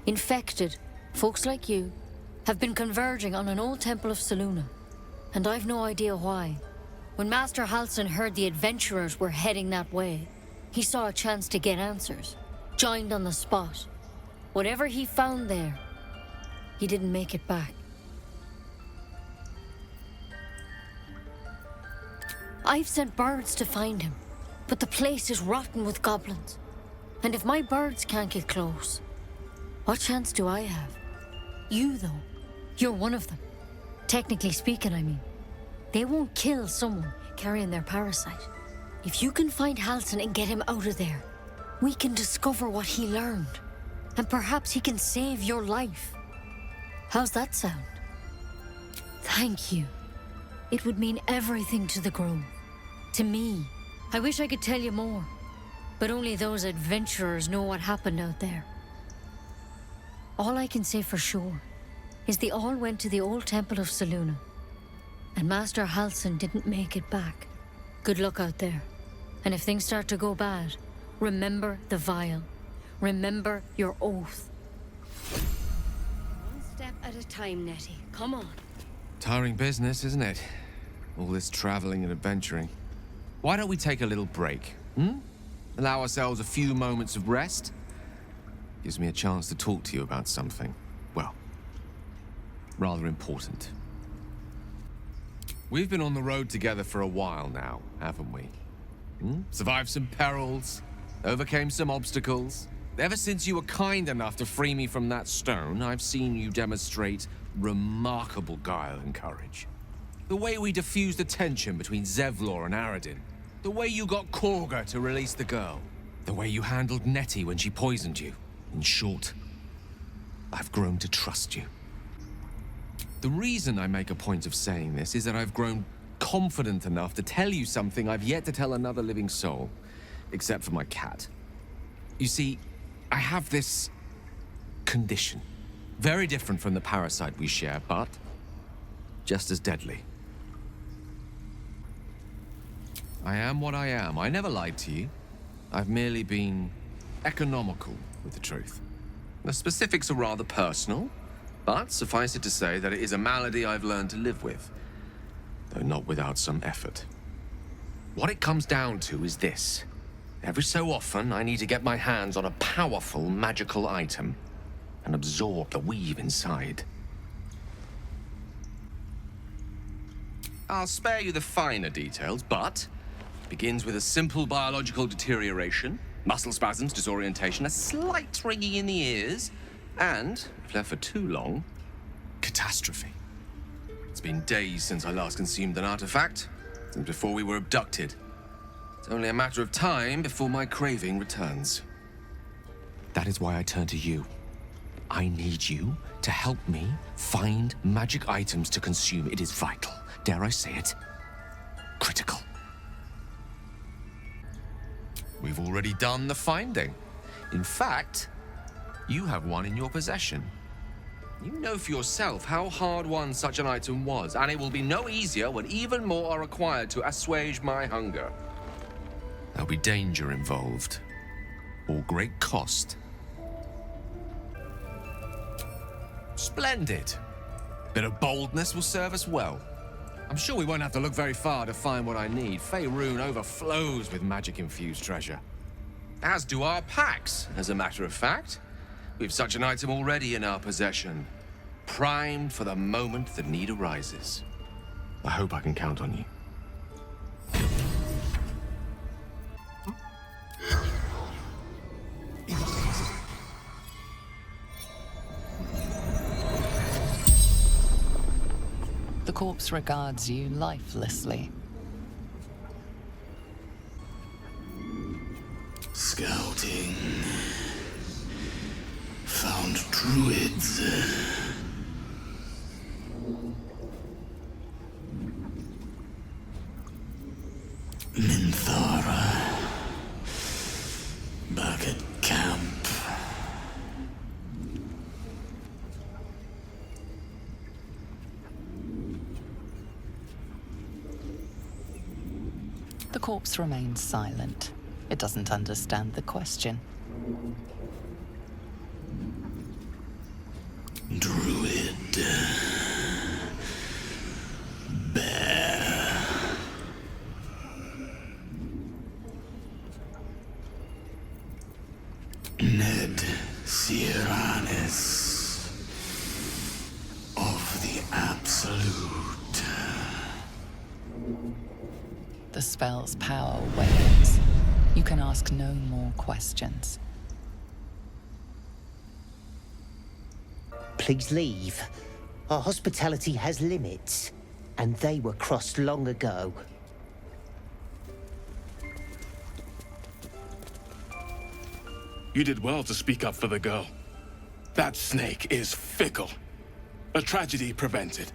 Infected, folks like you, have been converging on an old temple of Selûne, and I've no idea why. When Master Halsin heard the adventurers were heading that way, he saw a chance to get answers, joined on the spot. Whatever he found there, he didn't make it back. I've sent birds to find him, but the place is rotten with goblins. And if my birds can't get close, what chance do I have? You, though, you're one of them. Technically speaking, I mean. They won't kill someone carrying their parasite. If you can find Halsin and get him out of there, we can discover what he learned. And perhaps he can save your life. How's that sound? Thank you. It would mean everything to the Grove. To me. I wish I could tell you more. But only those adventurers know what happened out there. All I can say for sure is they all went to the old temple of Selûne. And Master Halsin didn't make it back. Good luck out there. And if things start to go bad, remember the vial. Remember your oath. One step at a time, Nettie. Come on. Tiring business, isn't it? All this traveling and adventuring. Why don't we take a little break, Allow ourselves a few moments of rest? Gives me a chance to talk to you about something, well, rather important. We've been on the road together for a while now, haven't we? Survived some perils, overcame some obstacles. Ever since you were kind enough to free me from that stone, I've seen you demonstrate remarkable guile and courage. The way we diffused the tension between Zevlor and Aradin. The way you got Korga to release the girl. The way you handled Nettie when she poisoned you. In short, I've grown to trust you. The reason I make a point of saying this is that I've grown confident enough to tell you something I've yet to tell another living soul, except for my cat. You see, I have this condition. Very different from the parasite we share, but just as deadly. I am what I am. I never lied to you. I've merely been economical with the truth. The specifics are rather personal, but suffice it to say that it is a malady I've learned to live with, though not without some effort. What it comes down to is this. Every so often, I need to get my hands on a powerful magical item and absorb the weave inside. I'll spare you the finer details, but it begins with a simple biological deterioration, muscle spasms, disorientation, a slight ringing in the ears, and, if left for too long, catastrophe. It's been days since I last consumed an artifact, since before we were abducted. It's only a matter of time before my craving returns. That is why I turn to you. I need you to help me find magic items to consume. It is vital. Dare I say it? Critical. We've already done the finding. In fact, you have one in your possession. You know for yourself how hard-won such an item was, and it will be no easier when even more are required to assuage my hunger. There'll be danger involved. or great cost. Splendid. Bit of boldness will serve us well. I'm sure we won't have to look very far to find what I need. Faerun overflows with magic-infused treasure. As do our packs, as a matter of fact. We've such an item already in our possession. Primed for the moment the need arises. I hope I can count on you. The corpse regards you lifelessly. Scouting. Found druids. Minthara. Back at camp. The corpse remains silent. It doesn't understand the question. Druid. Bear. Ned Sierranis. Of the Absolute. The spell's power wanes. You can ask no more questions. Please leave. Our hospitality has limits, and they were crossed long ago. You did well to speak up for the girl. That snake is fickle. A tragedy prevented.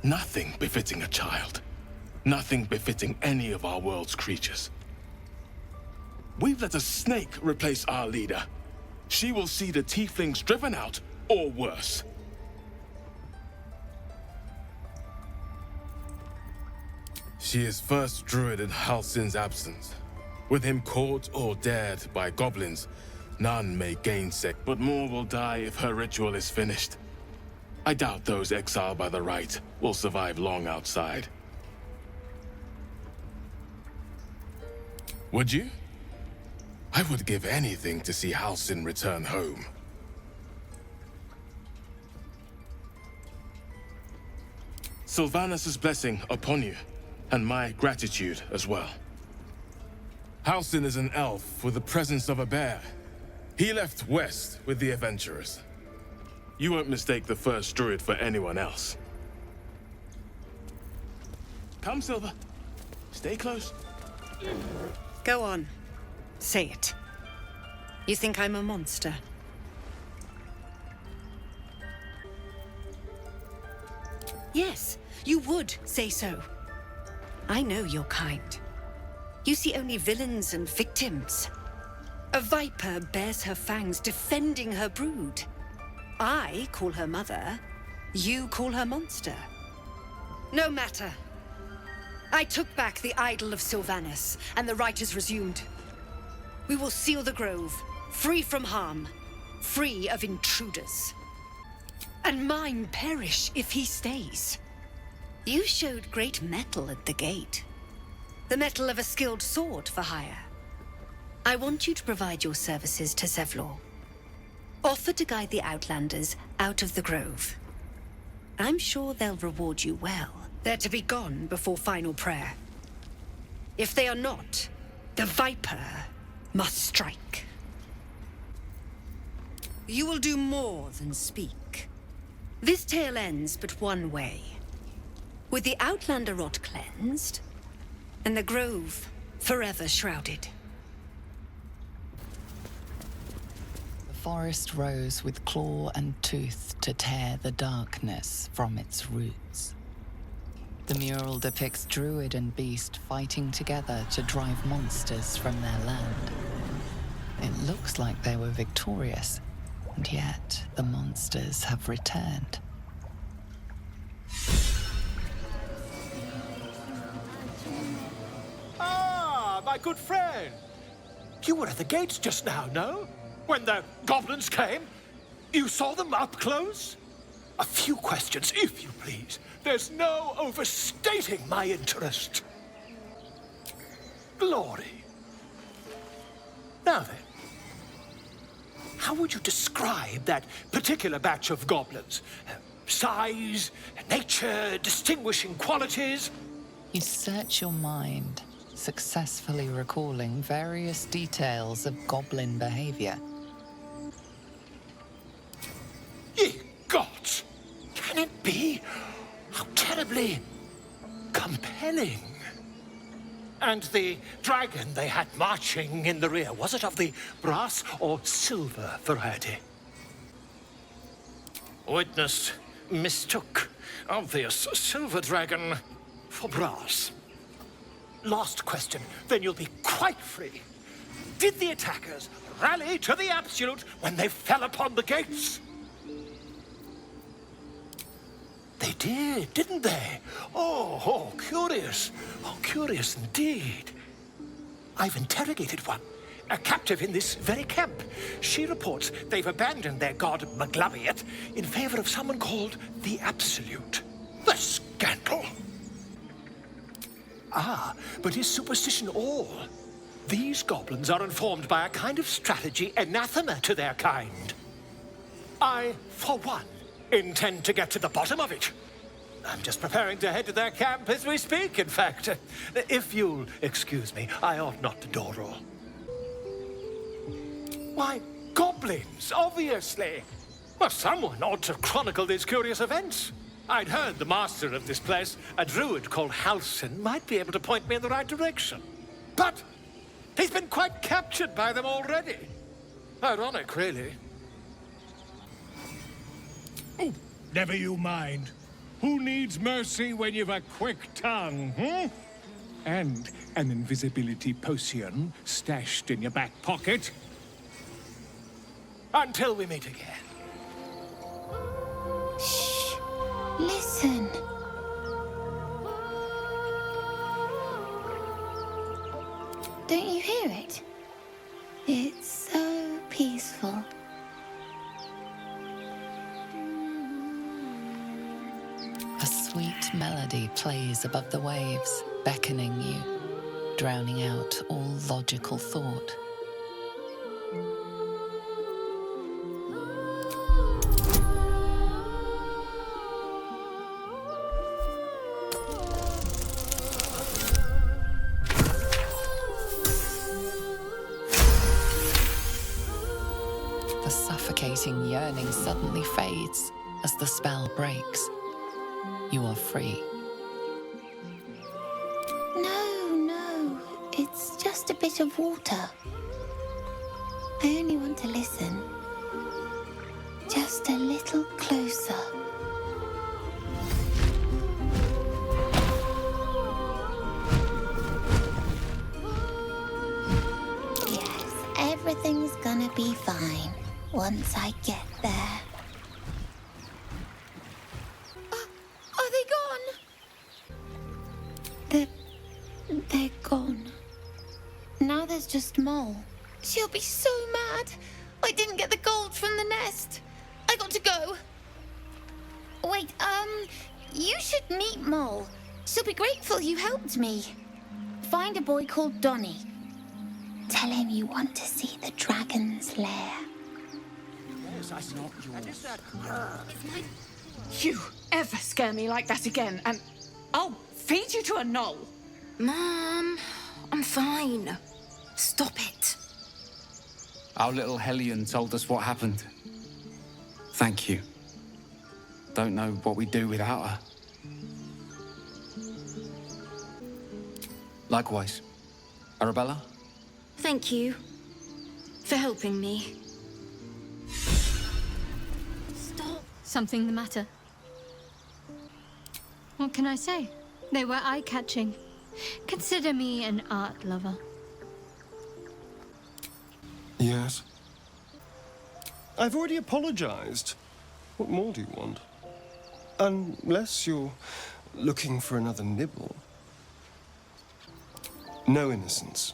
Nothing befitting a child. Nothing befitting any of our world's creatures. We've let a snake replace our leader. She will see the tieflings driven out, or worse. She is first druid in Halsin's absence. With him caught or dared by goblins, none may gainsay, but more will die if her ritual is finished. I doubt those exiled by the right will survive long outside. Would you? I would give anything to see Halsin return home. Sylvanus' blessing upon you, and my gratitude as well. Halsin is an elf with the presence of a bear. He left west with the adventurers. You won't mistake the first druid for anyone else. Come, Silver. Stay close. Go on. Say it. You think I'm a monster? Yes, you would say so. I know your kind. You see only villains and victims. A viper bears her fangs defending her brood. I call her mother. You call her monster. No matter. I took back the idol of Sylvanus, and the rite is resumed. We will seal the grove, free from harm, free of intruders. And mine perish if he stays. You showed great mettle at the gate. The mettle of a skilled sword for hire. I want you to provide your services to Zevlor. Offer to guide the Outlanders out of the grove. I'm sure they'll reward you well. They're to be gone before final prayer. If they are not, the Viper must strike. You will do more than speak. This tale ends but one way. With the Outlander rot cleansed, and the grove forever shrouded. The forest rose with claw and tooth to tear the darkness from its roots. The mural depicts druid and beast fighting together to drive monsters from their land. It looks like they were victorious, and yet the monsters have returned. my good friend. You were at the gates just now, no? When the goblins came? You saw them up close? A few questions, if you please. There's no overstating my interest. Glory. Now then, how would you describe that particular batch of goblins? Size, nature, distinguishing qualities? You search your mind, successfully recalling various details of goblin behavior. Ye gods! Can it be? How terribly compelling. And the dragon they had marching in the rear, was it of the brass or silver variety? Witness mistook obvious silver dragon for brass. Last question, then you'll be quite free. Did the attackers rally to the absolute when they fell upon the gates? They did, didn't they? Oh, curious. Oh, curious indeed. I've interrogated one, a captive in this very camp. She reports they've abandoned their god Maglabiet in favor of someone called the Absolute. The scandal! Ah, but is superstition all? These goblins are informed by a kind of strategy anathema to their kind. I, for one, intend to get to the bottom of it. I'm just preparing to head to their camp as we speak, in fact. If you'll excuse me, I ought not to dawdle. Why, goblins, obviously. Well, someone ought to chronicle these curious events. I'd heard the master of this place, a druid called Halsin, might be able to point me in the right direction. But he's been quite captured by them already. Ironic, really. Oh, never you mind. Who needs mercy when you've a quick tongue, And an invisibility potion stashed in your back pocket? Until we meet again. Shh. Listen. Don't you hear it? It's so peaceful. A sweet melody plays above the waves, beckoning you, drowning out all logical thought. The suffocating yearning suddenly fades as the spell breaks. You are free. No. It's just a bit of water. I only want to listen. Just a little closer. Yes, everything's gonna be fine once I get there. Are they gone? They're gone. Now there's just Mole. She'll be so mad. I didn't get the gold from the nest. I got to go. Wait, you should meet Mole. She'll be grateful you helped me. Find a boy called Donny. Tell him you want to see the dragon's lair. Yes, I not yours. You ever scare me like that again, and I'll feed you to a knoll. Mom, I'm fine. Stop it. Our little Hellion told us what happened. Thank you. Don't know what we'd do without her. Likewise. Arabella? Thank you for helping me. Stop. Something the matter? What can I say? They were eye-catching. Consider me an art lover. Yes. I've already apologized. What more do you want? Unless you're looking for another nibble. No innocence.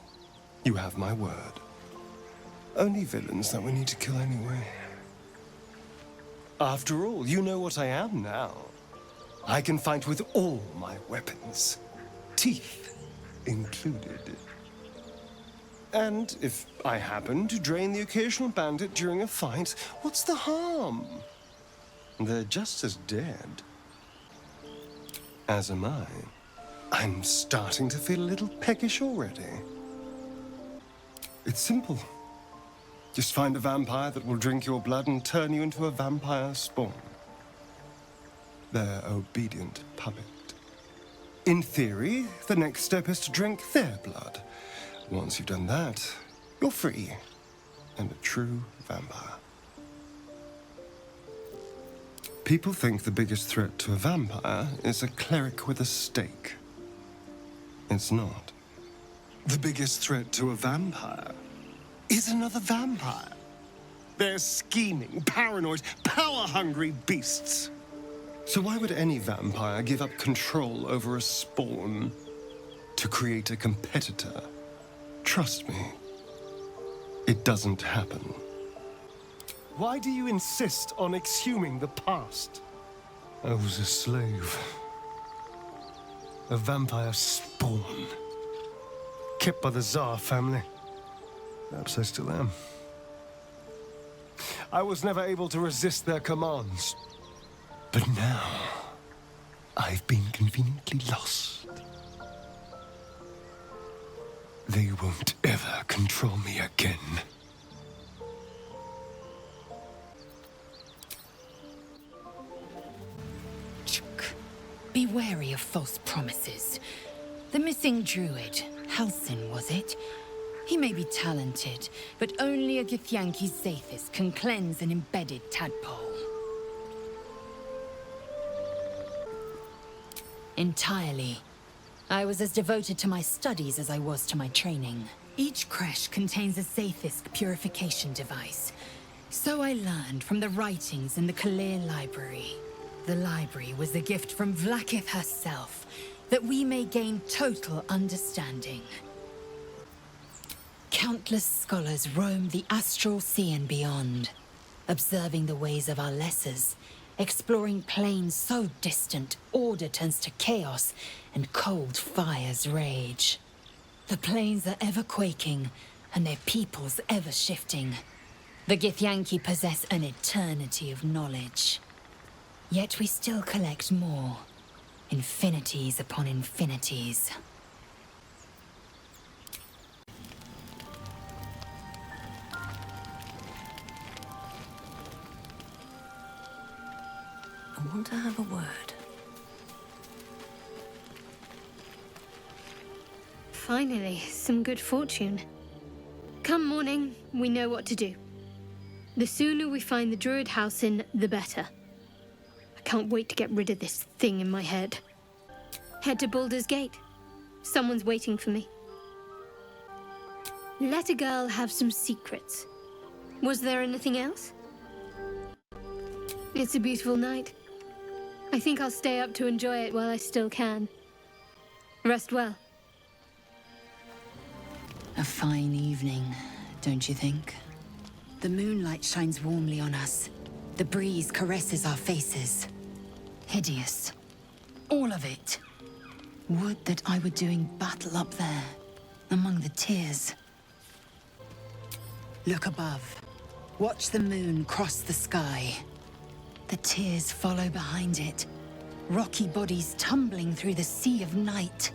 You have my word. Only villains that we need to kill anyway. After all, you know what I am now. I can fight with all my weapons, teeth included. And if I happen to drain the occasional bandit during a fight, what's the harm? They're just as dead. As am I. I'm starting to feel a little peckish already. It's simple. Just find a vampire that will drink your blood and turn you into a vampire spawn. Their obedient puppet. In theory, the next step is to drink their blood. Once you've done that, you're free and a true vampire. People think the biggest threat to a vampire is a cleric with a stake. It's not. The biggest threat to a vampire is another vampire. They're scheming, paranoid, power-hungry beasts. So why would any vampire give up control over a spawn to create a competitor? Trust me, it doesn't happen. Why do you insist on exhuming the past? I was a slave. A vampire spawn. Kept by the Tsar family. Perhaps I still am. I was never able to resist their commands. But now, I've been conveniently lost. They won't ever control me again. Be wary of false promises. The missing druid, Halsin, was it? He may be talented, but only a Githyanki Zathis can cleanse an embedded tadpole. Entirely. I was as devoted to my studies as I was to my training. Each creche contains a Zathist purification device. So I learned from the writings in the Kalir Library. The library was a gift from Vlaakith herself, that we may gain total understanding. Countless scholars roam the astral sea and beyond, observing the ways of our lessers, exploring planes so distant, order turns to chaos, and cold fires rage. The planes are ever quaking, and their peoples ever shifting. The Githyanki possess an eternity of knowledge. Yet we still collect more. Infinities upon infinities. I want to have a word. Finally, some good fortune. Come morning, we know what to do. The sooner we find the druid house in, the better. I can't wait to get rid of this thing in my head. Head to Baldur's Gate. Someone's waiting for me. Let a girl have some secrets. Was there anything else? It's a beautiful night. I think I'll stay up to enjoy it while I still can. Rest well. A fine evening, don't you think? The moonlight shines warmly on us. The breeze caresses our faces. Hideous. All of it. Would that I were doing battle up there, among the tears. Look above. Watch the moon cross the sky. The tears follow behind it. Rocky bodies tumbling through the sea of night.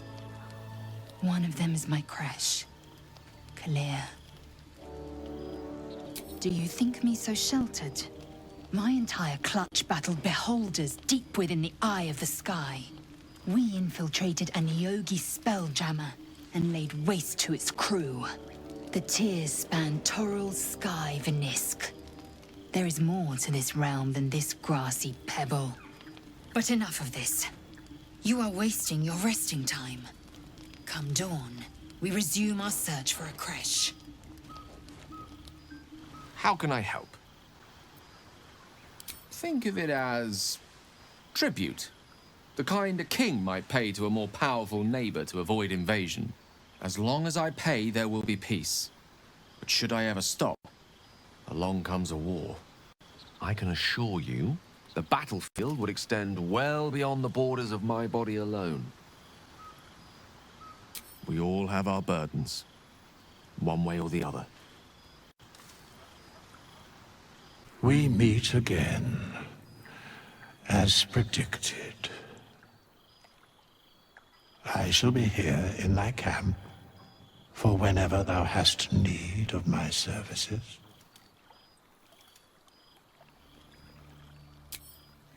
One of them is my creche. Kalir. Do you think me so sheltered? My entire clutch battled beholders deep within the eye of the sky. We infiltrated a Neogi spelljammer and laid waste to its crew. The tears span Toral's sky, Venisk. There is more to this realm than this grassy pebble. But enough of this. You are wasting your resting time. Come dawn, we resume our search for a creche. How can I help? Think of it as tribute. The kind a king might pay to a more powerful neighbor to avoid invasion. As long as I pay, there will be peace. But should I ever stop, along comes a war. I can assure you, the battlefield would extend well beyond the borders of my body alone. We all have our burdens, one way or the other. We meet again, as predicted. I shall be here in thy camp for whenever thou hast need of my services.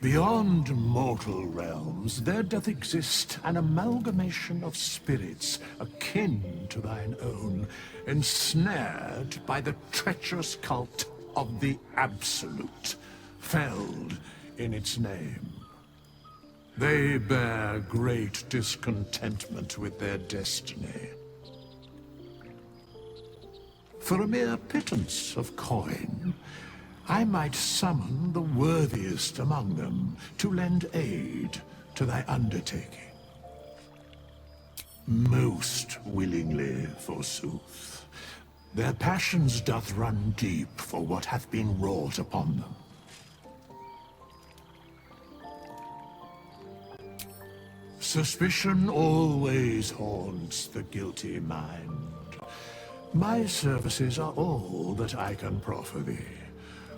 Beyond mortal realms, there doth exist an amalgamation of spirits akin to thine own, ensnared by the treacherous cult of the Absolute, felled in its name. They bear great discontentment with their destiny. For a mere pittance of coin, I might summon the worthiest among them to lend aid to thy undertaking. Most willingly, forsooth. Their passions doth run deep for what hath been wrought upon them. Suspicion always haunts the guilty mind. My services are all that I can proffer thee.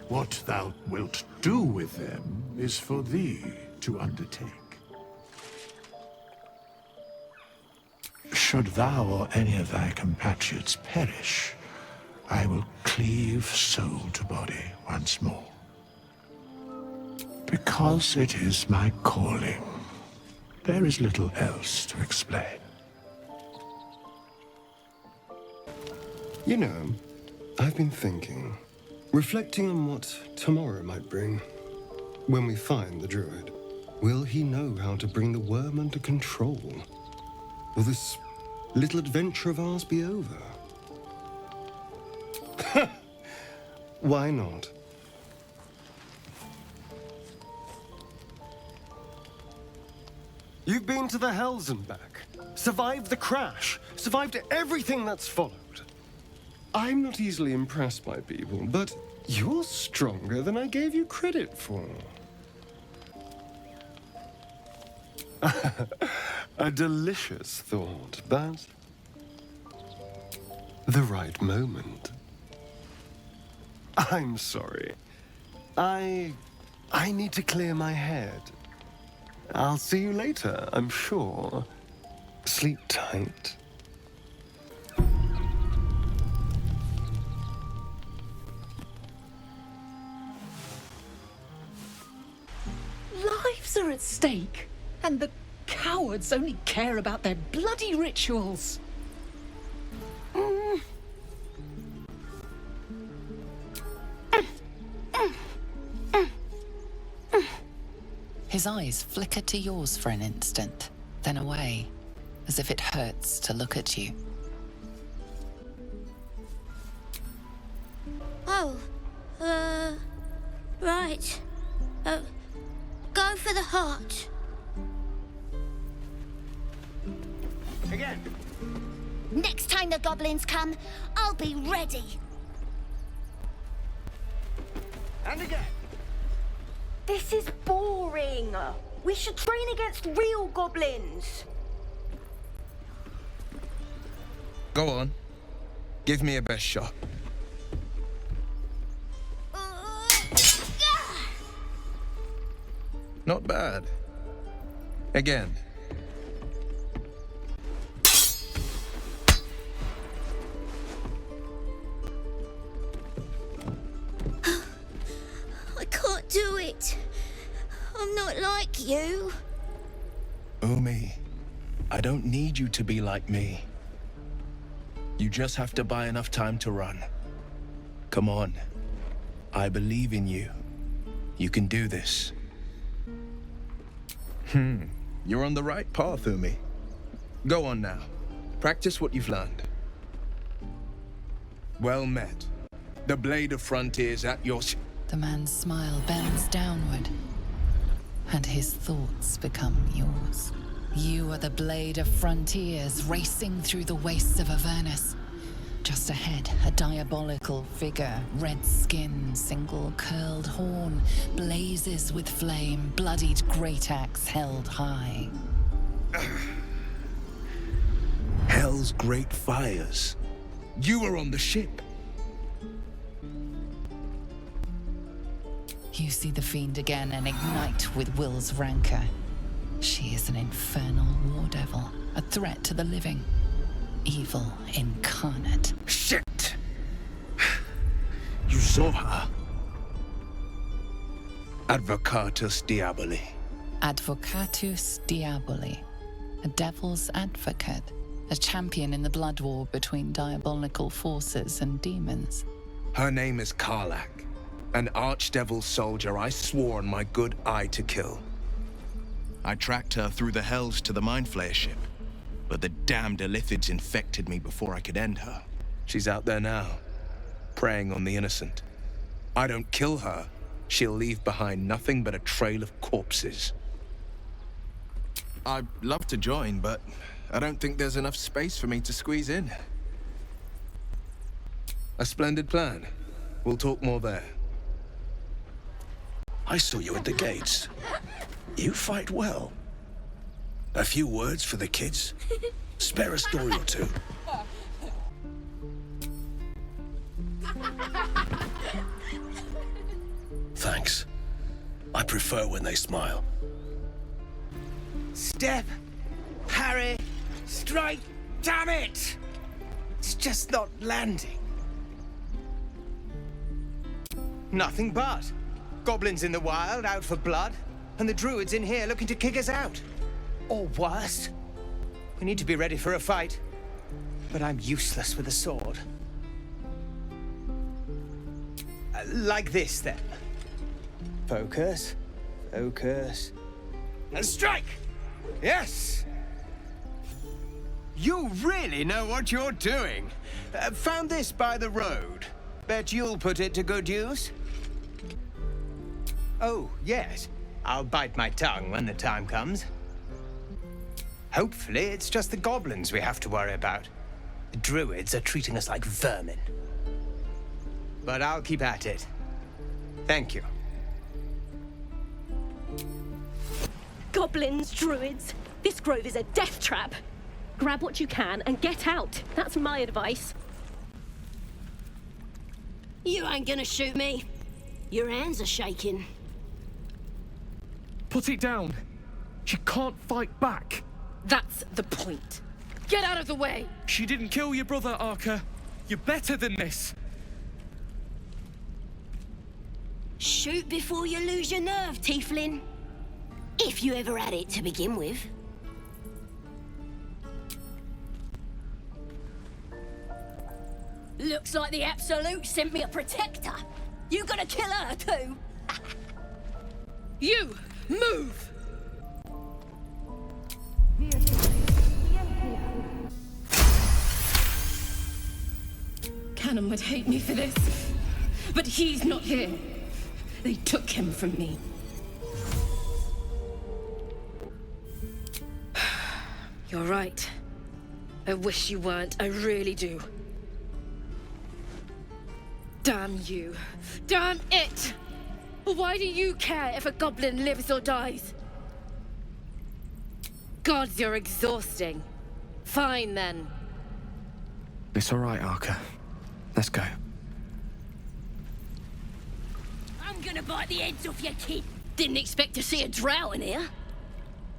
What thou wilt do with them is for thee to undertake. Should thou or any of thy compatriots perish, I will cleave soul to body once more. Because it is my calling. There is little else to explain. You know, I've been thinking, reflecting on what tomorrow might bring. When we find the druid, will he know how to bring the worm under control? Will this little adventure of ours be over? Why not? You've been to the Hells and back, survived the crash, survived everything that's followed. I'm not easily impressed by people, but you're stronger than I gave you credit for. A delicious thought, but the right moment. I'm sorry. I need to clear my head. I'll see you later, I'm sure. Sleep tight. Lives are at stake, and the cowards only care about their bloody rituals. His eyes flicker to yours for an instant, then away, as if it hurts to look at you. Oh, right. Go for the heart. Again. Next time the goblins come, I'll be ready. And again. This is boring. We should train against real goblins. Go on. Give me a best shot. Not bad. Again. I can't do it. I'm not like you. Umi, I don't need you to be like me. You just have to buy enough time to run. Come on. I believe in you. You can do this. You're on the right path, Umi. Go on now. Practice what you've learned. Well met. The Blade of Frontiers at your... The man's smile bends downward, and his thoughts become yours. You are the blade of frontiers racing through the wastes of Avernus. Just ahead, a diabolical figure, red skin, single curled horn, blazes with flame, bloodied great axe held high. Hell's great fires. You were on the ship. You see the fiend again and ignite with Will's rancor. She is an infernal war devil, a threat to the living. Evil incarnate. Shit! You saw her? Advocatus Diaboli. Advocatus Diaboli. A devil's advocate. A champion in the blood war between diabolical forces and demons. Her name is Karlach. An archdevil soldier I swore on my good eye to kill. I tracked her through the hells to the Mind Flayer ship, but the damned Illithids infected me before I could end her. She's out there now, preying on the innocent. I don't kill her, she'll leave behind nothing but a trail of corpses. I'd love to join, but I don't think there's enough space for me to squeeze in. A splendid plan. We'll talk more there. I saw you at the gates. You fight well. A few words for the kids? Spare a story or two. Thanks. I prefer when they smile. Step, parry, strike, damn it! It's just not landing. Nothing but. Goblins in the wild, out for blood, and the druids in here looking to kick us out. Or worse. We need to be ready for a fight, but I'm useless with a sword. Like this, then. Focus, focus, and strike! Yes! You really know what you're doing. Found this by the road. Bet you'll put it to good use. Oh, yes. I'll bite my tongue when the time comes. Hopefully, it's just the goblins we have to worry about. The druids are treating us like vermin. But I'll keep at it. Thank you. Goblins, druids. This grove is a death trap. Grab what you can and get out. That's my advice. You ain't gonna shoot me. Your hands are shaking. Put it down. She can't fight back. That's the point. Get out of the way! She didn't kill your brother, Arca. You're better than this. Shoot before you lose your nerve, Tiefling. If you ever had it to begin with. Looks like the Absolute sent me a protector. You gonna kill her too? You! Move! Cannon would hate me for this, but he's not here. They took him from me. You're right. I wish you weren't, I really do. Damn you. Damn it! Why do you care if a goblin lives or dies? Gods, you're exhausting. Fine, then. It's all right, Arca. Let's go. I'm gonna bite the heads off your kid. Didn't expect to see a drow in here.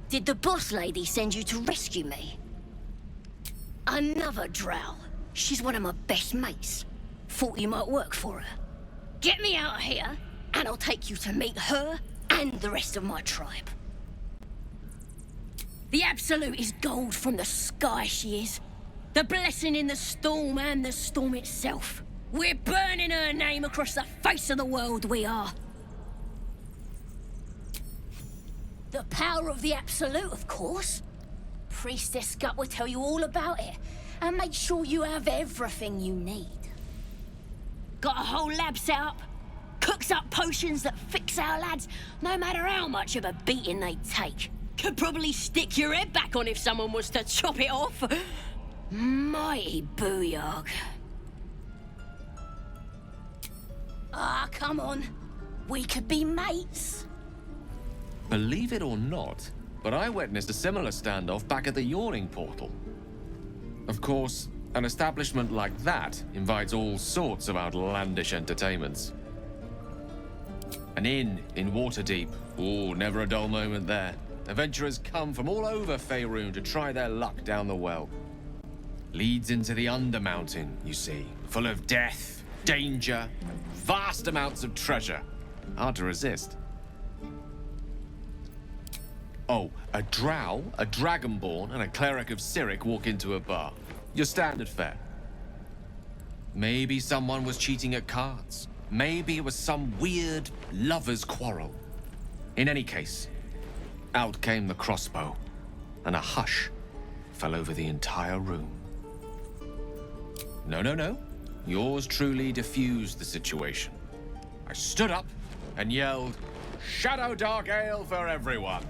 Did the boss lady send you to rescue me? Another drow. She's one of my best mates. Thought you might work for her. Get me out of here, and I'll take you to meet her and the rest of my tribe. The Absolute is gold from the sky, she is. The blessing in the storm and the storm itself. We're burning her name across the face of the world, we are. The power of the Absolute, of course. Priestess Gut will tell you all about it, and make sure you have everything you need. Got a whole lab set up. Cooks up potions that fix our lads, no matter how much of a beating they take. Could probably stick your head back on if someone was to chop it off. Mighty booyog. Ah, come on. We could be mates. Believe it or not, but I witnessed a similar standoff back at the Yawning Portal. Of course, an establishment like that invites all sorts of outlandish entertainments. An inn in Waterdeep. Ooh, never a dull moment there. Adventurers come from all over Faerun to try their luck down the well. Leads into the Undermountain, you see, full of death, danger, vast amounts of treasure. Hard to resist. Oh, a drow, a dragonborn, and a cleric of Cyric walk into a bar. Your standard fare. Maybe someone was cheating at cards. Maybe it was some weird lover's quarrel. In any case, out came the crossbow, and a hush fell over the entire room. No. Yours truly diffused the situation. I stood up and yelled, "Shadow Dark Ale for everyone!"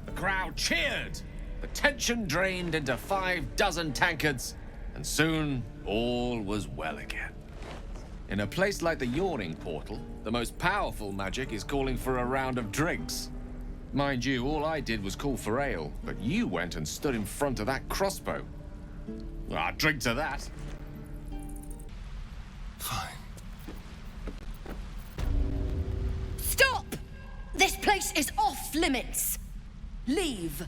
The crowd cheered. The tension drained into 6 tankards, and soon all was well again. In a place like the Yawning Portal, the most powerful magic is calling for a round of drinks. Mind you, all I did was call for ale, but you went and stood in front of that crossbow. Well, I'd drink to that. Fine. Stop! This place is off limits. Leave.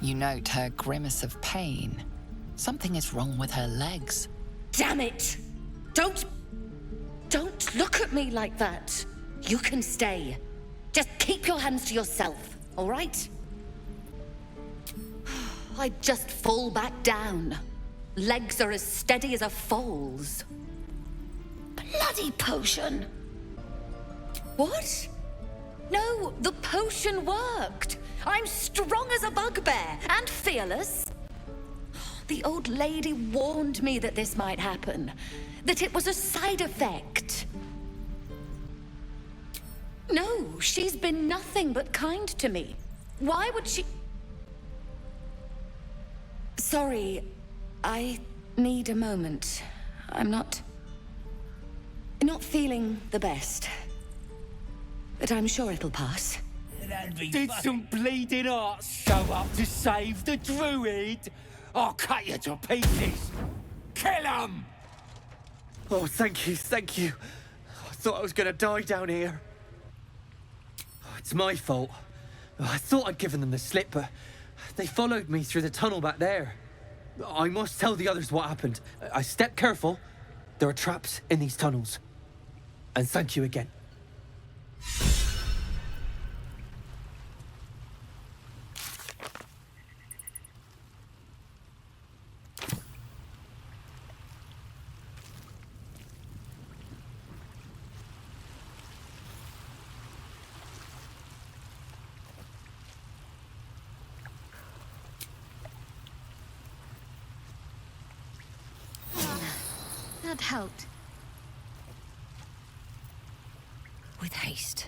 You note her grimace of pain. Something is wrong with her legs. Damn it! Don't look at me like that. You can stay. Just keep your hands to yourself, all right? I just fall back down. Legs are as steady as a foal's. Bloody potion! What? No, the potion worked. I'm strong as a bugbear and fearless. The old lady warned me that this might happen, that it was a side effect. No, she's been nothing but kind to me. Why would she... Sorry, I need a moment. I'm not feeling the best. But I'm sure it'll pass. Did some bleeding arts show up to save the druid? I'll cut you to pieces. Kill him! Oh, thank you. I thought I was gonna die down here. Oh, it's my fault. I thought I'd given them the slip, but they followed me through the tunnel back there. I must tell the others what happened. I stepped careful. There are traps in these tunnels. And thank you again. That helped. With haste.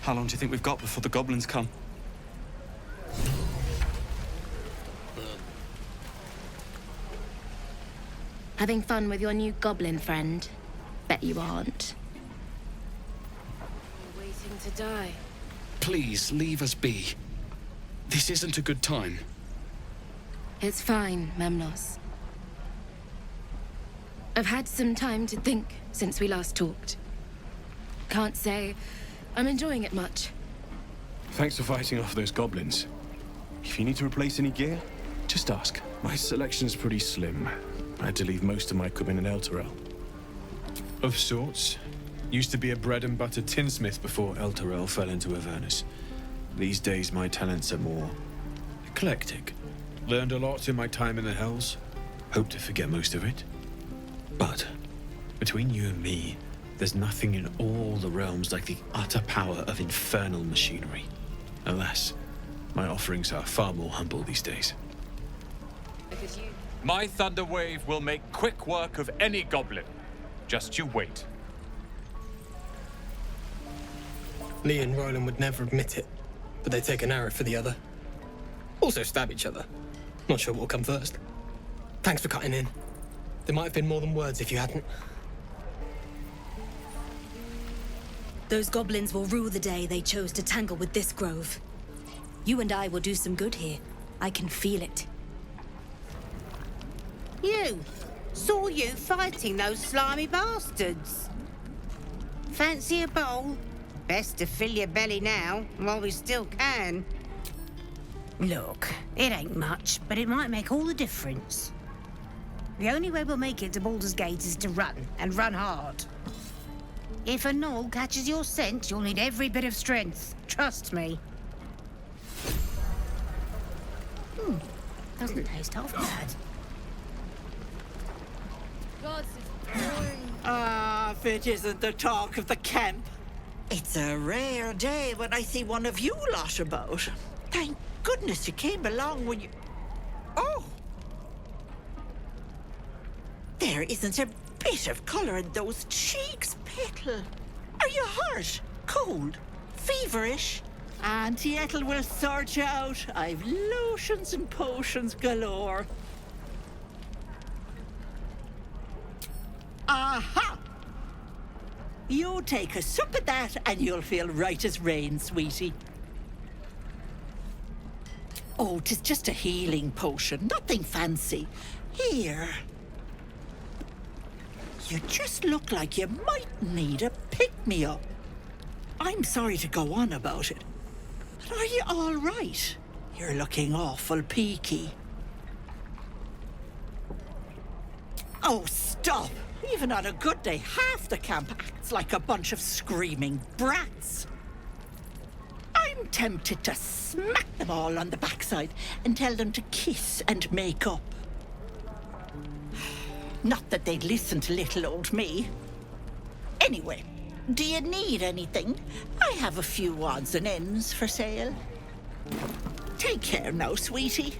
How long do you think we've got before the goblins come? Having fun with your new goblin friend? Bet you aren't. Waiting to die. Please, leave us be. This isn't a good time. It's fine, Memnos. I've had some time to think since we last talked. Can't say I'm enjoying it much. Thanks for fighting off those goblins. If you need to replace any gear, just ask. My selection's pretty slim. I had to leave most of my equipment in Elturel. Of sorts. Used to be a bread and butter tinsmith before Elturel fell into Avernus. These days my talents are more Eclectic. Learned a lot in my time in the Hells. Hope to forget most of it. But between you and me, there's nothing in all the realms like the utter power of infernal machinery. Alas, my offerings are far more humble these days. My thunder wave will make quick work of any goblin. Just you wait. Lee and Roland would never admit it, but they take an arrow for the other. Also stab each other. Not sure what will come first. Thanks for cutting in. There might have been more than words if you hadn't. Those goblins will rue the day they chose to tangle with this grove. You and I will do some good here. I can feel it. You! Saw you fighting those slimy bastards. Fancy a bowl? Best to fill your belly now, while we still can. Look, it ain't much, but it might make all the difference. The only way we'll make it to Baldur's Gate is to run, and run hard. If a gnoll catches your scent, you'll need every bit of strength. Trust me. Doesn't taste half bad. Ah, if it isn't the talk of the camp. It's a rare day when I see one of you lot about. Thank goodness you came along when you... Oh! There isn't a bit of colour in those cheeks, Petal. Are you hurt? Cold? Feverish? Auntie Ethel will sort you out. I've lotions and potions galore. Aha! You take a sup of that and you'll feel right as rain, sweetie. Oh, 'tis just a healing potion, nothing fancy. Here. You just look like you might need a pick-me-up. I'm sorry to go on about it, but are you all right? You're looking awful peaky. Oh, stop! Even on a good day, half the camp acts like a bunch of screaming brats. I'm tempted to smack them all on the backside and tell them to kiss and make up. Not that they'd listen to little old me. Anyway, do you need anything? I have a few odds and ends for sale. Take care now, sweetie.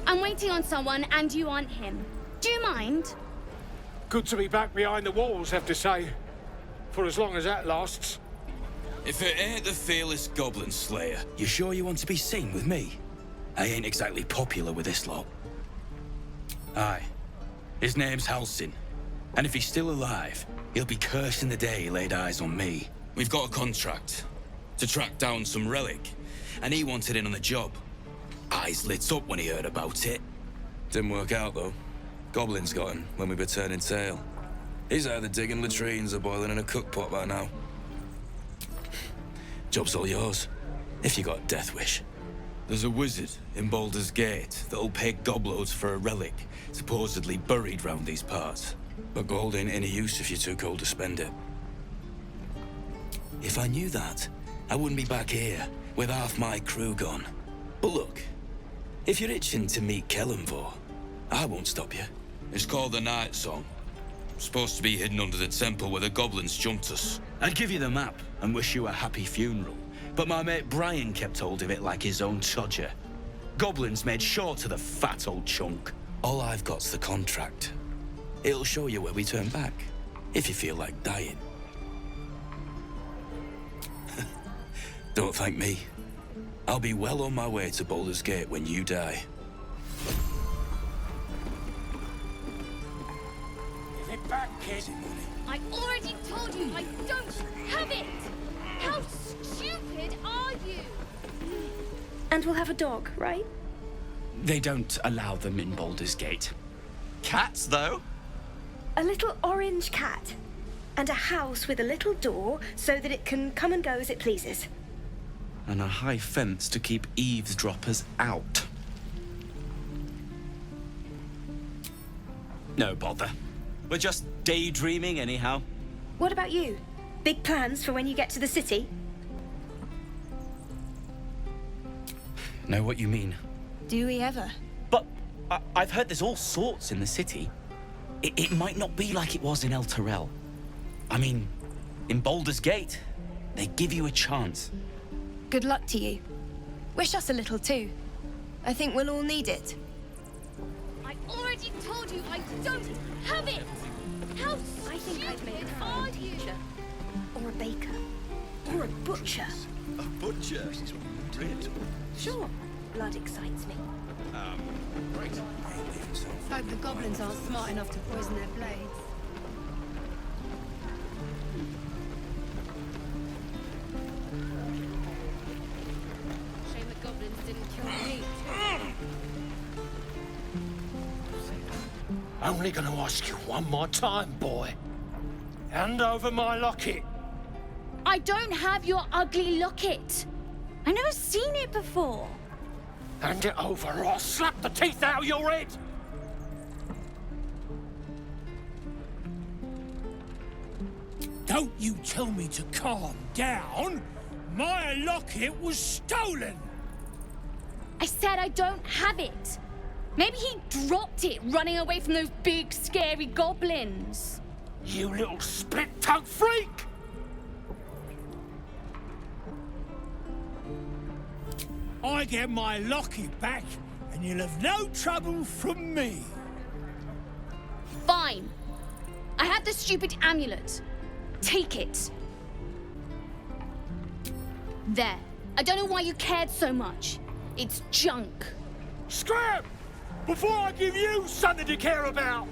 I'm waiting on someone and you aren't him. Do you mind? Good to be back behind the walls, have to say. For as long as that lasts. If it ain't the fearless goblin slayer, you sure you want to be seen with me? I ain't exactly popular with this lot. Aye. His name's Halsin. And if he's still alive, he'll be cursing the day he laid eyes on me. We've got a contract to track down some relic, and he wanted in on the job. Eyes lit up when he heard about it. Didn't work out, though. Goblins got him when we were turning tail. He's either digging latrines or boiling in a cookpot by now. Job's all yours, if you got a death wish. There's a wizard in Baldur's Gate that'll pay gobloads for a relic, supposedly buried round these parts. But gold ain't any use if you're too cold to spend it. If I knew that, I wouldn't be back here with half my crew gone. But look, if you're itching to meet Kellenvor, I won't stop you. It's called the Night Song. Supposed to be hidden under the temple where the goblins jumped us. I'd give you the map and wish you a happy funeral, but my mate Brian kept hold of it like his own Todger. Goblins made sure to the fat old chunk. All I've got's the contract. It'll show you where we turn back, if you feel like dying. Don't thank me. I'll be well on my way to Baldur's Gate when you die. Give it back, kid. I already told you I don't have it! How stupid are you? And we'll have a dog, right? They don't allow them in Baldur's Gate. Cats, though? A little orange cat. And a house with a little door so that it can come and go as it pleases. And a high fence to keep eavesdroppers out. No bother. We're just daydreaming anyhow. What about you? Big plans for when you get to the city? know what you mean. Do we ever? But I've heard there's all sorts in the city. It might not be like it was in El Terrell. I mean, in Baldur's Gate, they give you a chance. Good luck to you. Wish us a little too. I think we'll all need it. I already told you I don't have it! How I think I'd make stupid her are a you? teacher. Or a baker. Or a butcher. A butcher? Really? Sure. Blood excites me. Right. Hope the goblins aren't smart enough to poison their blades. Shame the goblins didn't kill me. Only gonna ask you one more time, boy. Hand over my locket. I don't have your ugly locket. I've never seen it before. Hand it over or I'll slap the teeth out of your head. Don't you tell me to calm down. My locket was stolen. I said I don't have it. Maybe he dropped it running away from those big, scary goblins. You little split-tongued freak! I get my locket back, and you'll have no trouble from me. Fine. I have the stupid amulet. Take it. There. I don't know why you cared so much. It's junk. Scram! Before I give you something to care about!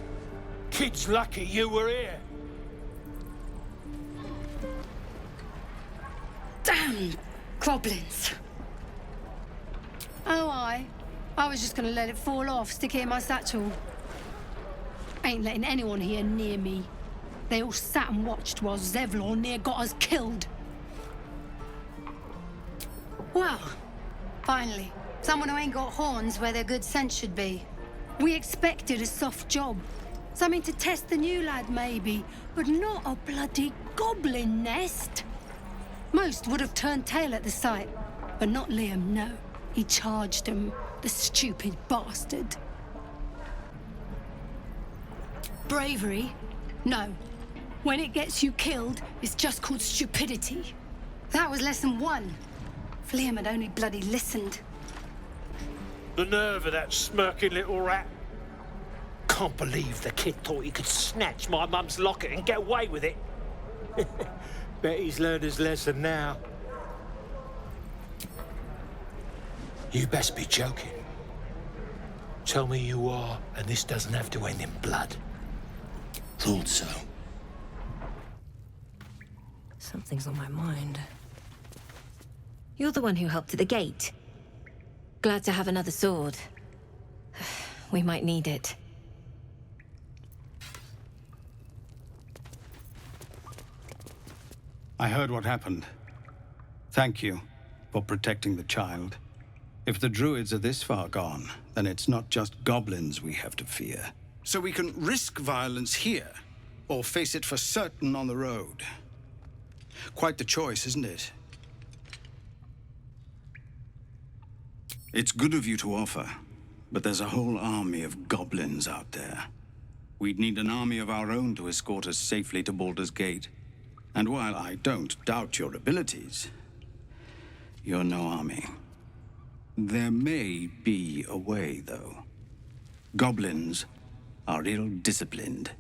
Kid's lucky you were here. Damn goblins. Oh, I was just gonna let it fall off, stick it in my satchel. Ain't letting anyone here near me. They all sat and watched while Zevlor near got us killed. Well, finally, someone who ain't got horns where their good sense should be. We expected a soft job. Something to test the new lad, maybe, but not a bloody goblin nest. Most would have turned tail at the sight, but not Liam, no. He charged him, the stupid bastard. Bravery? No. When it gets you killed, it's just called stupidity. That was lesson 1. If Liam had only bloody listened. The nerve of that smirking little rat. Can't believe the kid thought he could snatch my mum's locket and get away with it. Bet he's learned his lesson now. You best be joking. Tell me you are, and this doesn't have to end in blood. Thought so. Something's on my mind. You're the one who helped at the gate. Glad to have another sword. We might need it. I heard what happened. Thank you for protecting the child. If the druids are this far gone, then it's not just goblins we have to fear. So we can risk violence here, or face it for certain on the road. Quite the choice, isn't it? It's good of you to offer, but there's a whole army of goblins out there. We'd need an army of our own to escort us safely to Baldur's Gate. And while I don't doubt your abilities, you're no army. There may be a way, though. Goblins are ill-disciplined.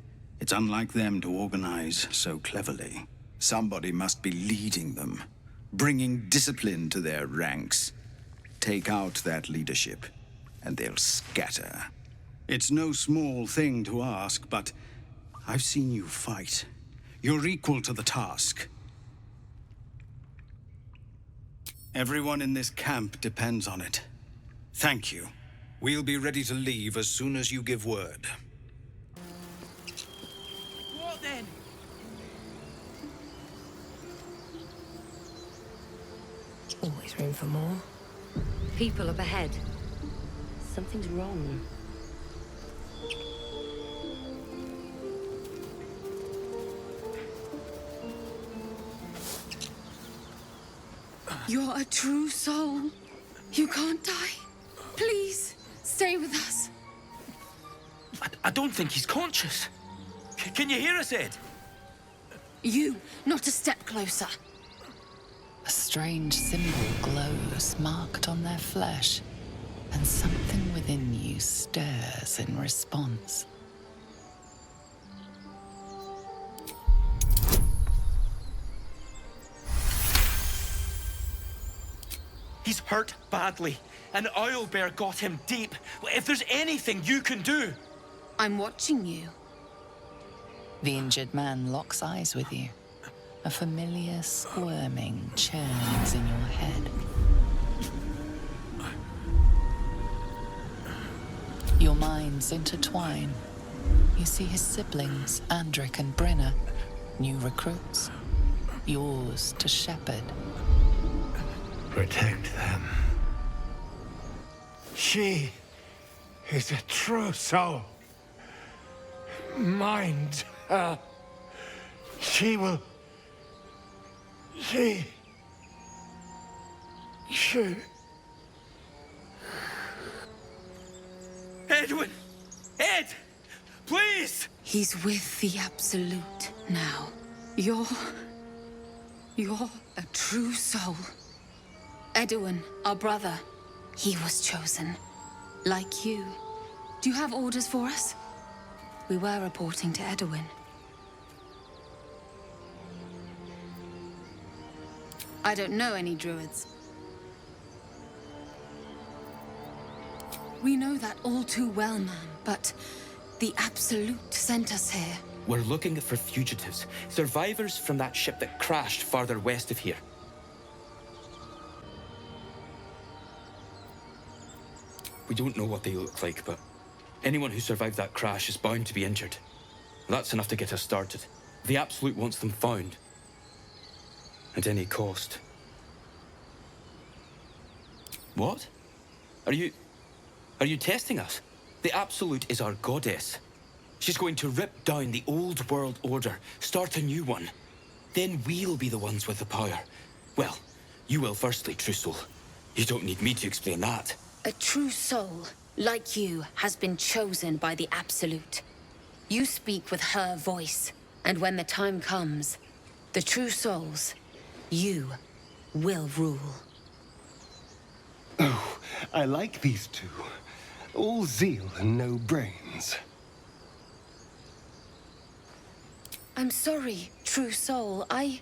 It's unlike them to organize so cleverly. Somebody must be leading them, bringing discipline to their ranks. Take out that leadership, and they'll scatter. It's no small thing to ask, but I've seen you fight. You're equal to the task. Everyone in this camp depends on it. Thank you. We'll be ready to leave as soon as you give word. What then? Always room for more. People up ahead. Something's wrong. You're a true soul. You can't die. Please, stay with us. I don't think he's conscious. Can you hear us, Ed? You, not a step closer. A strange symbol glows, marked on their flesh, and something within you stirs in response. He's hurt badly. An owlbear got him deep. If there's anything you can do... I'm watching you. The injured man locks eyes with you. A familiar squirming churns in your head. Your minds intertwine. You see his siblings, Andric and Brenna, new recruits. Yours to shepherd. Protect them. She is a true soul. Mind her. She will... She... Edwin! Ed! Please! He's with the Absolute now. You're a true soul. Edwin, our brother, he was chosen. Like you. Do you have orders for us? We were reporting to Edwin. I don't know any druids. We know that all too well, ma'am, but the Absolute sent us here. We're looking for fugitives. Survivors from that ship that crashed farther west of here. We don't know what they look like, but anyone who survived that crash is bound to be injured. That's enough to get us started. The Absolute wants them found. At any cost. What? Are you testing us? The Absolute is our goddess. She's going to rip down the old world order, start a new one. Then we'll be the ones with the power. Well, you will firstly, true soul. You don't need me to explain that. A true soul, like you, has been chosen by the Absolute. You speak with her voice, and when the time comes, the true souls, you will rule. Oh, I like these two. All zeal and no brains. I'm sorry, true soul. I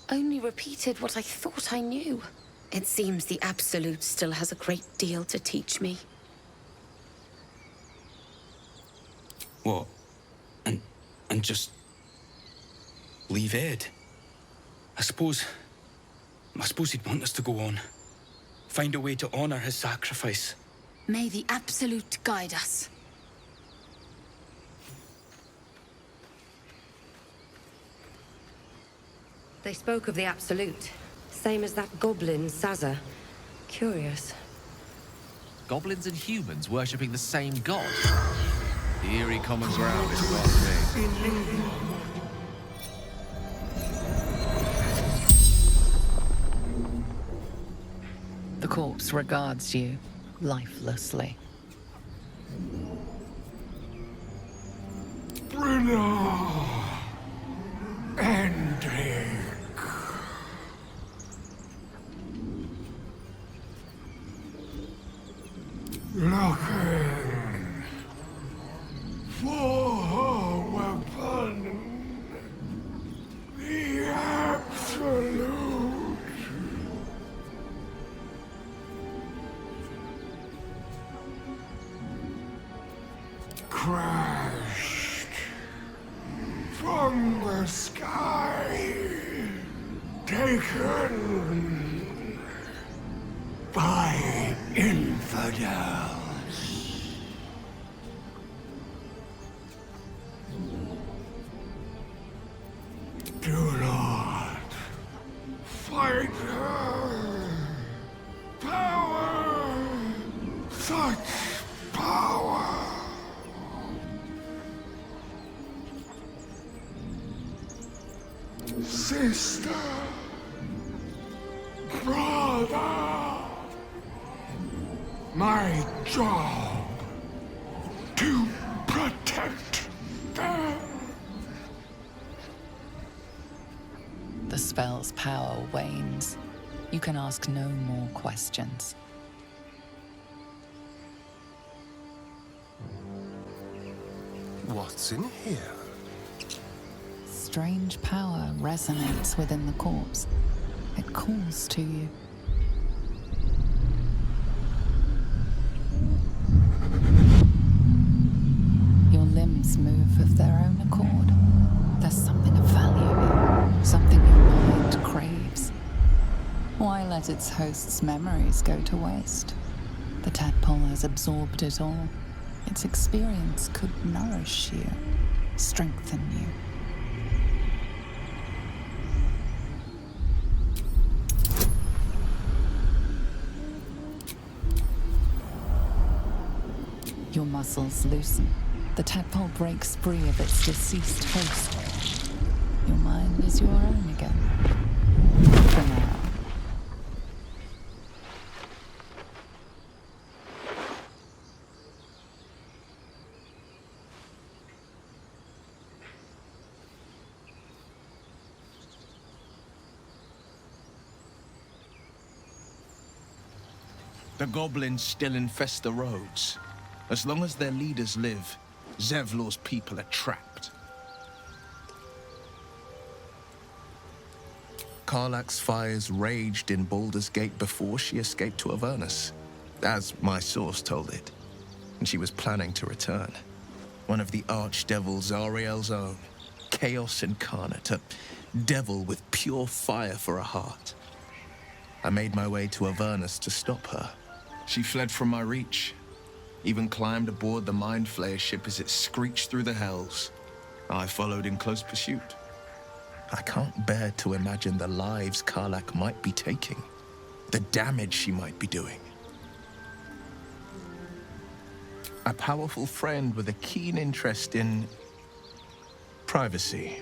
only repeated what I thought I knew. It seems the Absolute still has a great deal to teach me. What? And just... leave Ed? I suppose he'd want us to go on. Find a way to honor his sacrifice. May the Absolute guide us. They spoke of the Absolute. Same as that goblin, Sazza. Curious. Goblins and humans worshipping the same god? The eerie common ground is past me. The corpse regards you lifelessly. Brenna! Ending. Looking for her weapon. The Absolute. Crashed from the sky, taken by infidels. Do not fight her. Power, such power. Sister, brother, my job to protect them. The spell's power wanes. You can ask no more questions. What's in here? Strange power resonates within the corpse. It calls to you. Your limbs move of their own accord. There's something of value here, something your mind craves. Why let its host's memories go to waste? The tadpole has absorbed it all. Its experience could nourish you, strengthen you. Your muscles loosen. The tadpole breaks free of its deceased host. Your mind is your own again. For now. The goblins still infest the roads. As long as their leaders live, Zevlor's people are trapped. Karlach's fires raged in Baldur's Gate before she escaped to Avernus, as my source told it, and she was planning to return. One of the archdevils Ariel's own, chaos incarnate, a devil with pure fire for a heart. I made my way to Avernus to stop her. She fled from my reach, even climbed aboard the Mind Flayer ship as it screeched through the hells. I followed in close pursuit. I can't bear to imagine the lives Karlach might be taking, the damage she might be doing. A powerful friend with a keen interest in privacy.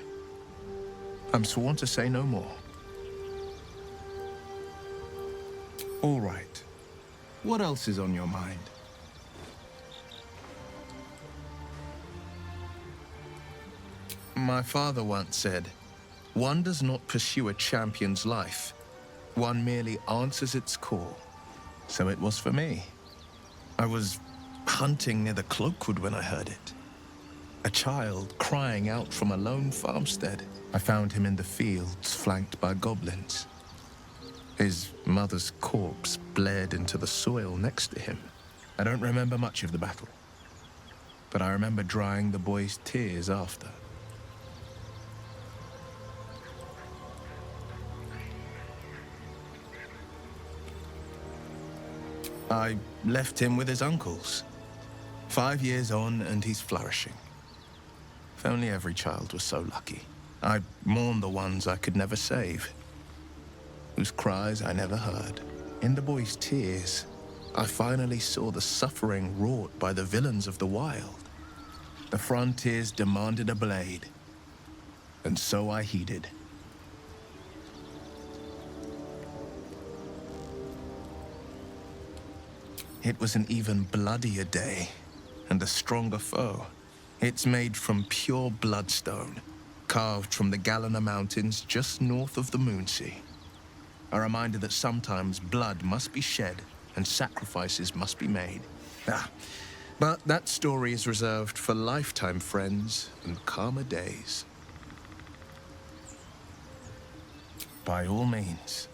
I'm sworn to say no more. All right. What else is on your mind? My father once said, one does not pursue a champion's life. One merely answers its call. So it was for me. I was hunting near the Cloakwood when I heard it. A child crying out from a lone farmstead. I found him in the fields, flanked by goblins. His mother's corpse bled into the soil next to him. I don't remember much of the battle, but I remember drying the boy's tears after. I left him with his uncles. 5 years on, and he's flourishing. If only every child was so lucky. I mourn the ones I could never save, whose cries I never heard. In the boy's tears, I finally saw the suffering wrought by the villains of the wild. The frontiers demanded a blade, and so I heeded. It was an even bloodier day, and a stronger foe. It's made from pure bloodstone, carved from the G.u.n.n Mountains just north of the Moonsea. A reminder that sometimes blood must be shed and sacrifices must be made. But that story is reserved for lifetime friends and calmer days. By all means.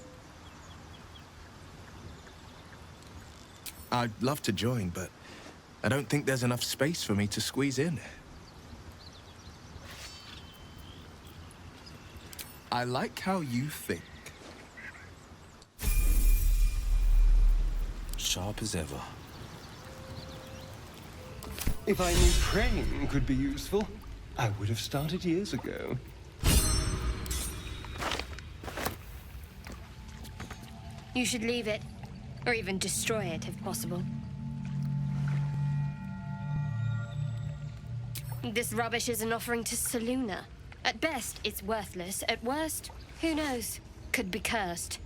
I'd love to join, but I don't think there's enough space for me to squeeze in. I like how you think. Sharp as ever. If I knew praying could be useful, I would have started years ago. You should leave it, or even destroy it if possible. This rubbish is an offering to Selûne. At best, it's worthless. At worst, who knows? Could be cursed.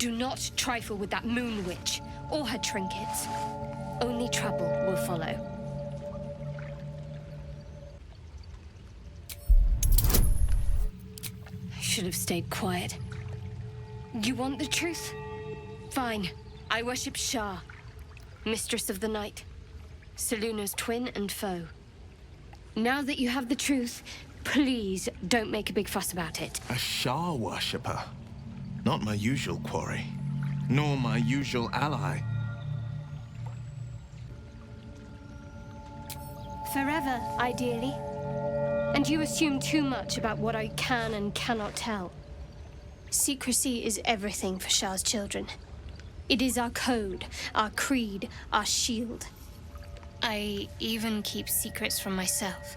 Do not trifle with that moon witch or her trinkets. Only trouble will follow. I should have stayed quiet. You want the truth? Fine. I worship Shah, Mistress of the Night, Seluna's twin and foe. Now that you have the truth, please don't make a big fuss about it. A Shah worshipper. Not my usual quarry, nor my usual ally. Forever, ideally. And you assume too much about what I can and cannot tell. Secrecy is everything for Shah's children. It is our code, our creed, our shield. I even keep secrets from myself.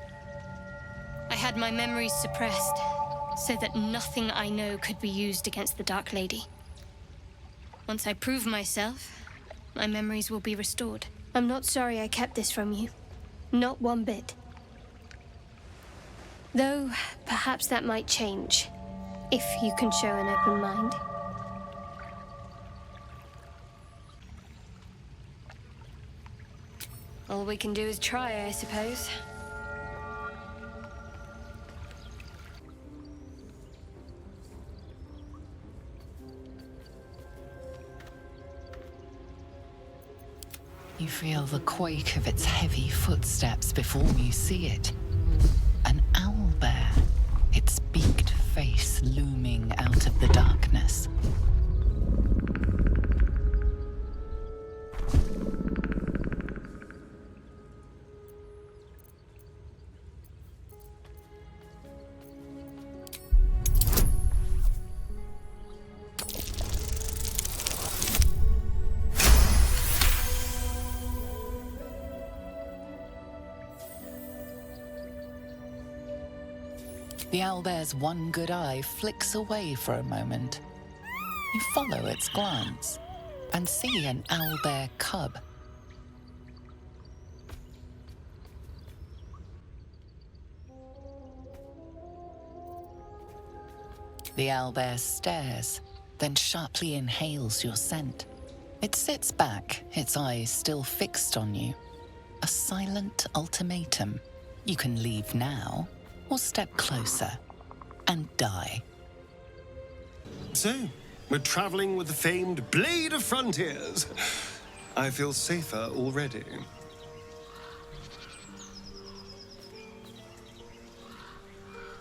I had my memories suppressed, so that nothing I know could be used against the Dark Lady. Once I prove myself, my memories will be restored. I'm not sorry I kept this from you. Not one bit. Though, perhaps that might change, if you can show an open mind. All we can do is try, I suppose. You feel the quake of its heavy footsteps before you see it. An owlbear, its beaked face looming out of the darkness. The owlbear's one good eye flicks away for a moment. You follow its glance and see an owlbear cub. The owlbear stares, then sharply inhales your scent. It sits back, its eyes still fixed on you. A silent ultimatum. You can leave now, or step closer and die. So, we're traveling with the famed Blade of Frontiers. I feel safer already.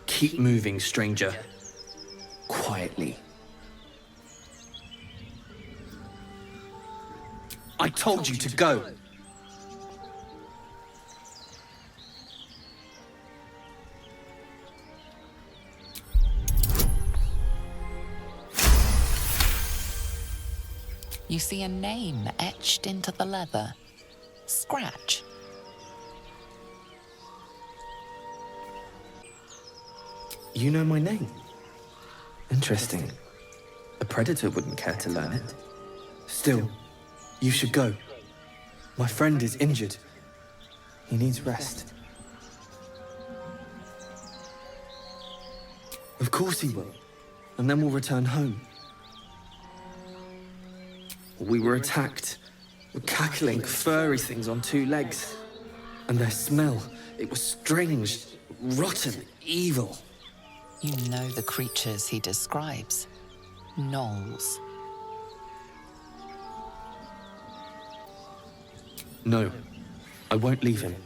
Keep moving, stranger. Quietly. I told you to go. You see a name etched into the leather. Scratch. You know my name? Interesting. A predator wouldn't care to learn it. Still, you should go. My friend is injured. He needs rest. Of course he will. And then we'll return home. We were attacked. Cackling, furry things on two legs. And their smell, it was strange, rotten, evil. You know the creatures he describes. Gnolls. No, I won't leave him.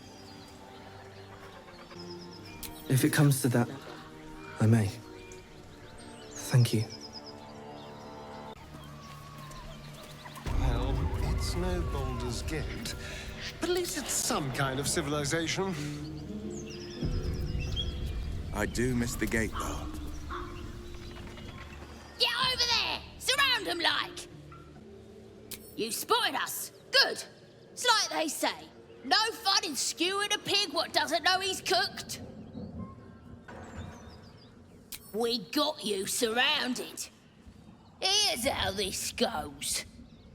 If it comes to that, I may. Thank you. Well, it's no Baldur's Gate, but at least it's some kind of civilization. I do miss the gate, though. Get over there! Surround them like! You spotted us. Good. It's like they say. No fun in skewing a pig what doesn't know he's cooked. We got you surrounded. Here's how this goes.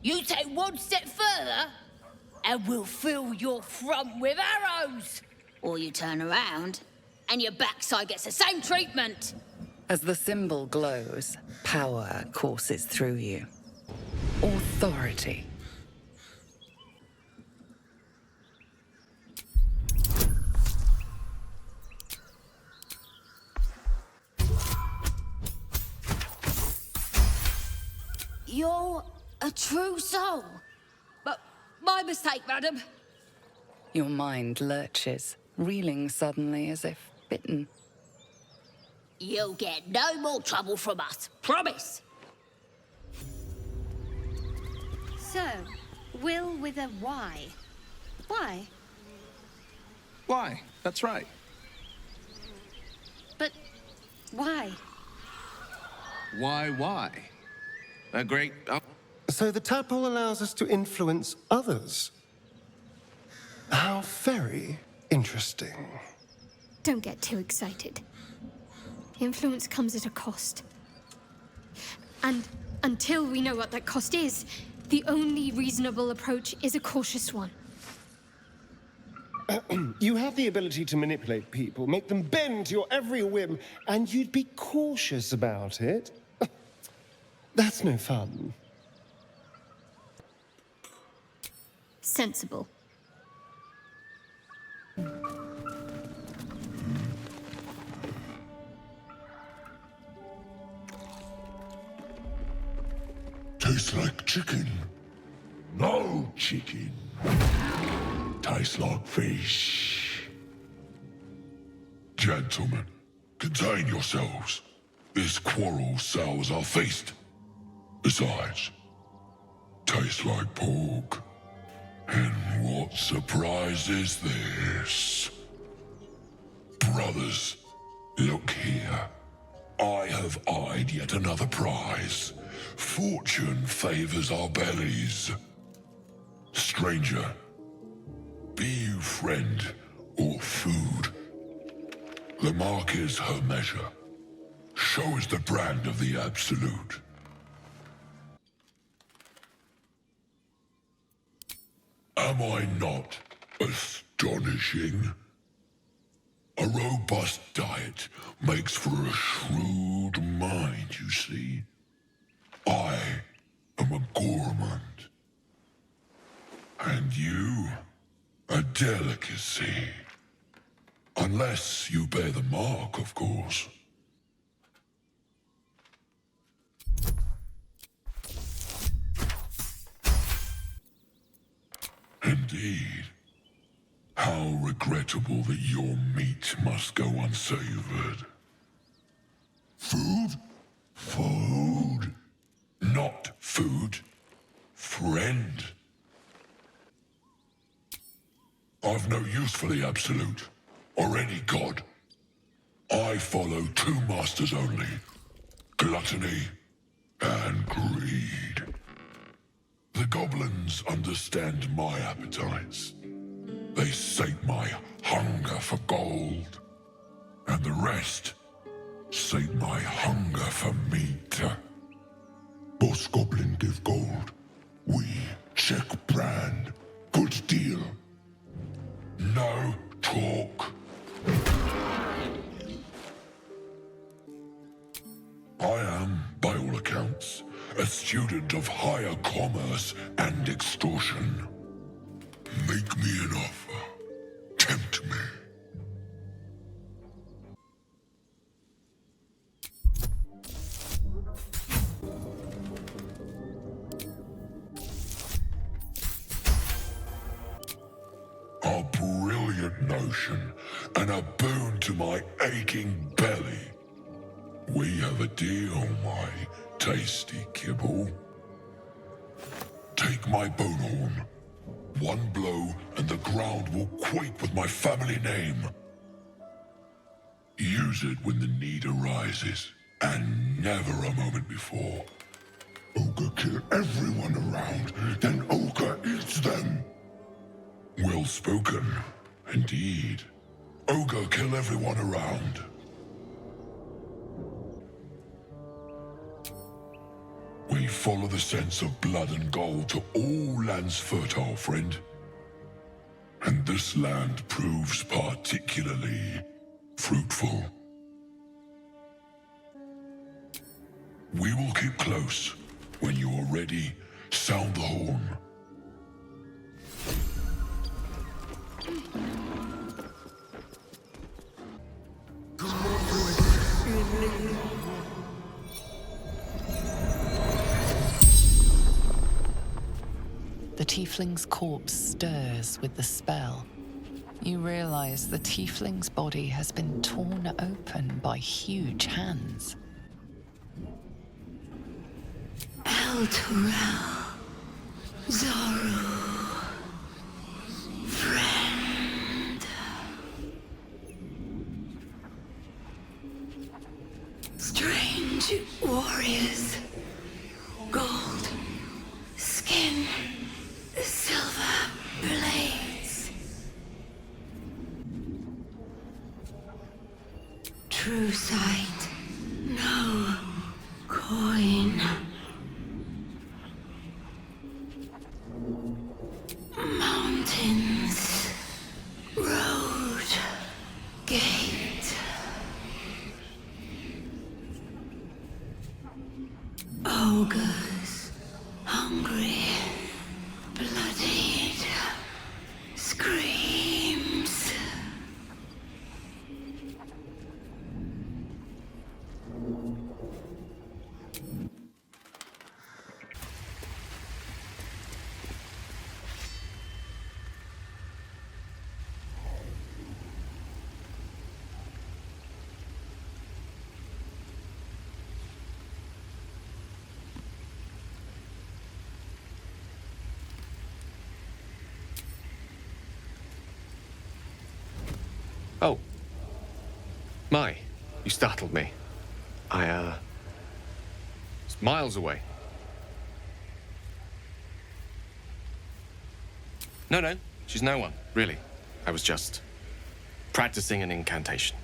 You take one step further, and we'll fill your front with arrows. Or you turn around, and your backside gets the same treatment. As the symbol glows, power courses through you. authority. You're a true soul. But my mistake, madam. Your mind lurches, reeling suddenly as if bitten. You'll get no more trouble from us, promise. So, Will with a Y. Why? Why? That's right. But why? Why? A great... So the tadpole allows us to influence others. How very interesting. Don't get too excited. Influence comes at a cost. And until we know what that cost is, the only reasonable approach is a cautious one. You have the ability to manipulate people, make them bend to your every whim, and you'd be cautious about it. That's no fun. Sensible. Tastes like chicken. No chicken. Tastes like fish. Gentlemen, contain yourselves. This quarrel sours our feast. Besides, tastes like pork. And what surprise is this? Brothers, look here. I have eyed yet another prize. Fortune favors our bellies. Stranger, be you friend or food. The mark is her measure. Show us the brand of the absolute. Am I not astonishing? A robust diet makes for a shrewd mind, you see. I am a gourmand. And you, a delicacy. Unless you bear the mark, of course. Indeed. How regrettable that your meat must go unsavored. Food? Food? Not food. Friend. I've no use for the Absolute, or any god. I follow two masters only. Gluttony and greed. The goblins understand my appetites. They sate my hunger for gold. And the rest sate my hunger for meat. Boss Goblin give gold. We check brand. Good deal. No talk. I am, by all accounts, a student of higher commerce and extortion. Make me an offer. Tempt me. A brilliant notion, and a boon to my aching belly. We have a deal, my tasty kibble. Take my bone horn. One blow, and the ground will quake with my family name. Use it when the need arises, and never a moment before. Ogre kill everyone around, then Ogre eats them. Well spoken, indeed. Ogre kill everyone around. We follow the sense of blood and gold to all lands fertile, friend. And this land proves particularly fruitful. We will keep close. When you are ready, Sound the horn. The tiefling's corpse stirs with the spell. You realize the tiefling's body has been torn open by huge hands. El Turel, Zoru, friend. Strange warriors, gold skin, silver blades. True sight, no coin. Mountains, road, gate. Ogres, hungry, bloodied, screams. Oh. My, you startled me. It's miles away. No, she's no one, really. I was just practicing an incantation.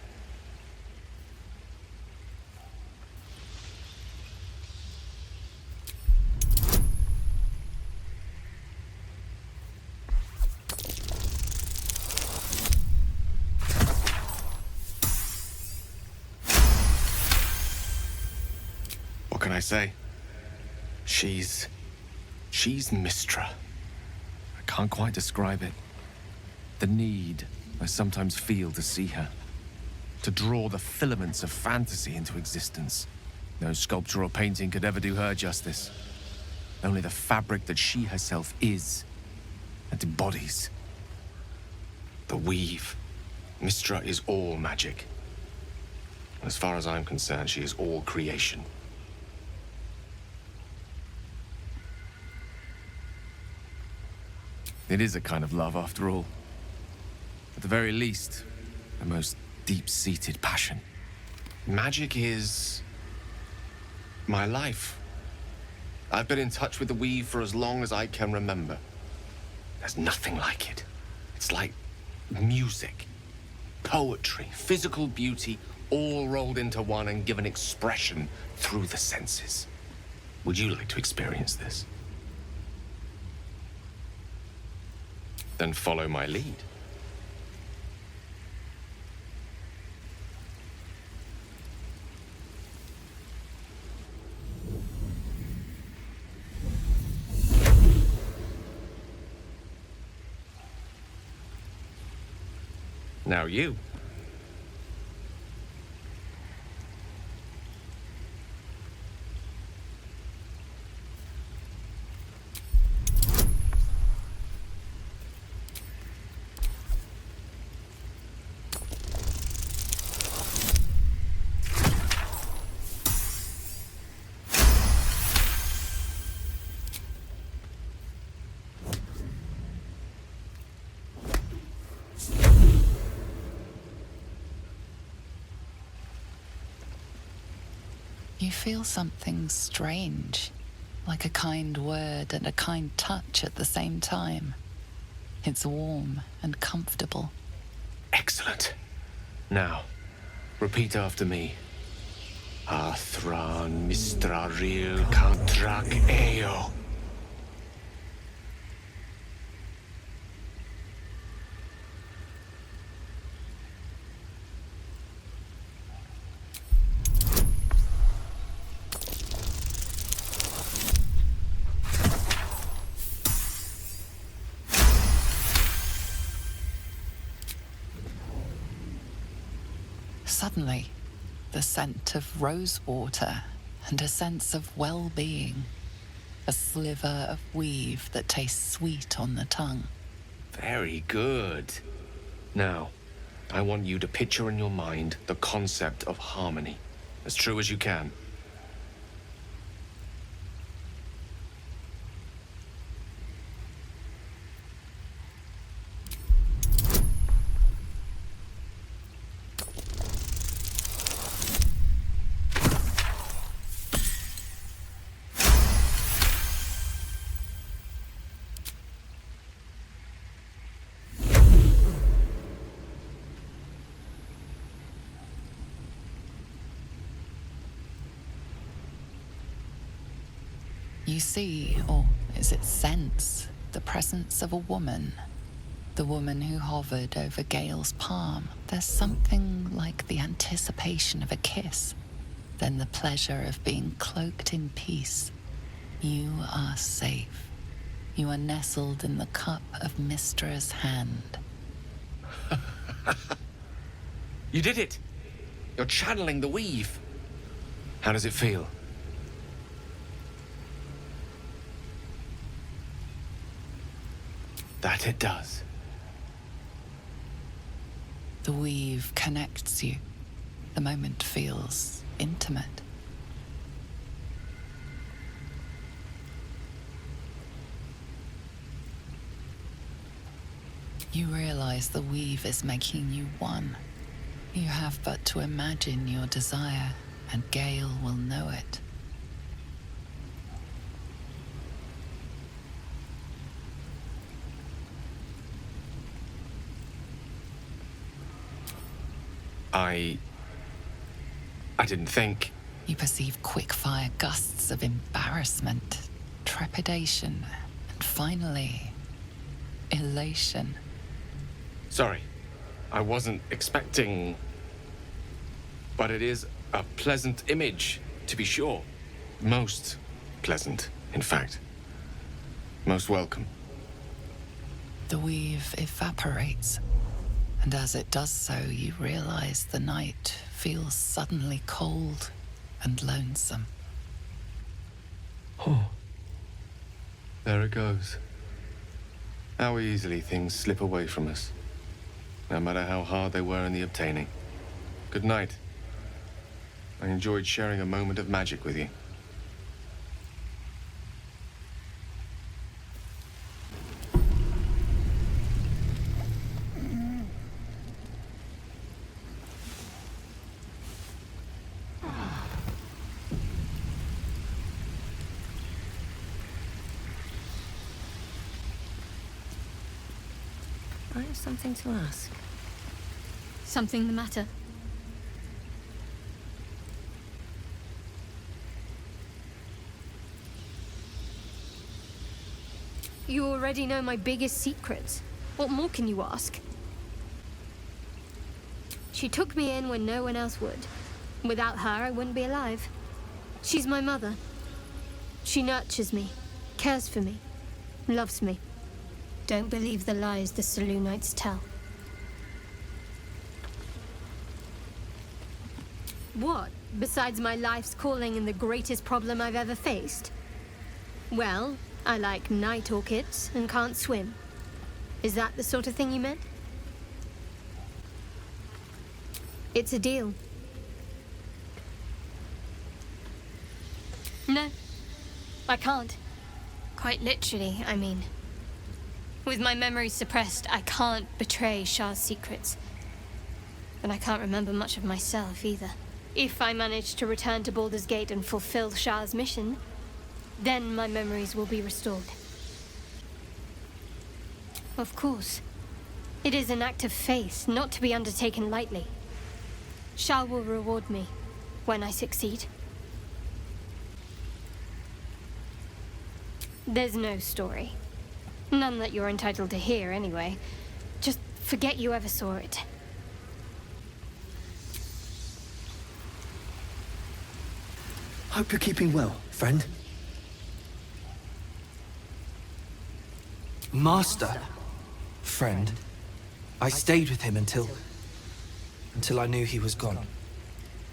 What can I say? She's Mistra. I can't quite describe it. The need I sometimes feel to see her. To draw the filaments of fantasy into existence. No sculpture or painting could ever do her justice. Only the fabric that she herself is and embodies. The weave. Mistra is all magic. As far as I'm concerned, she is all creation. It is a kind of love, after all. At the very least, the most deep-seated passion. Magic is my life. I've been in touch with the weave for as long as I can remember. There's nothing like it. It's like music, poetry, physical beauty, all rolled into one and given expression through the senses. Would you like to experience this? Then follow my lead. Now you. You feel something strange, like a kind word and a kind touch at the same time. It's warm and comfortable. Excellent. Now, repeat after me. Athran Mistraril Kantrak Eo. Suddenly, the scent of rosewater and a sense of well-being. A sliver of weave that tastes sweet on the tongue. Very good. Now, I want you to picture in your mind the concept of harmony, as true as you can. You see, or is it sense, the presence of a woman. The woman who hovered over Gale's palm. There's something like the anticipation of a kiss, then the pleasure of being cloaked in peace. You are safe. You are nestled in the cup of Mystra's hand. You did it! You're channeling the weave. How does it feel? That it does. The weave connects you. The moment feels intimate. You realize the weave is making you one. You have but to imagine your desire, and Gale will know it. I didn't think. You perceive quick-fire gusts of embarrassment, trepidation, and finally, elation. Sorry, I wasn't expecting. But it is a pleasant image, to be sure. Most pleasant, in fact. Most welcome. The weave evaporates, and as it does so, you realize the night feels suddenly cold and lonesome. Oh. There it goes. How easily things slip away from us, no matter how hard they were in the obtaining. Good night. I enjoyed sharing a moment of magic with you. I have something to ask. Something the matter? You already know my biggest secrets. What more can you ask? She took me in when no one else would. Without her, I wouldn't be alive. She's my mother. She nurtures me, cares for me, loves me. Don't believe the lies the Selûnites tell. What, besides my life's calling and the greatest problem I've ever faced? Well, I like night orchids and can't swim. Is that the sort of thing you meant? It's a deal. No, I can't. Quite literally, I mean. With my memories suppressed, I can't betray Shah's secrets. But I can't remember much of myself either. If I manage to return to Baldur's Gate and fulfill Shah's mission, then my memories will be restored. Of course. It is an act of faith, not to be undertaken lightly. Shah will reward me when I succeed. There's no story. None that you're entitled to hear, anyway. Just forget you ever saw it. Hope you're keeping well, friend. Master. Friend. I stayed with him until... until I knew he was gone.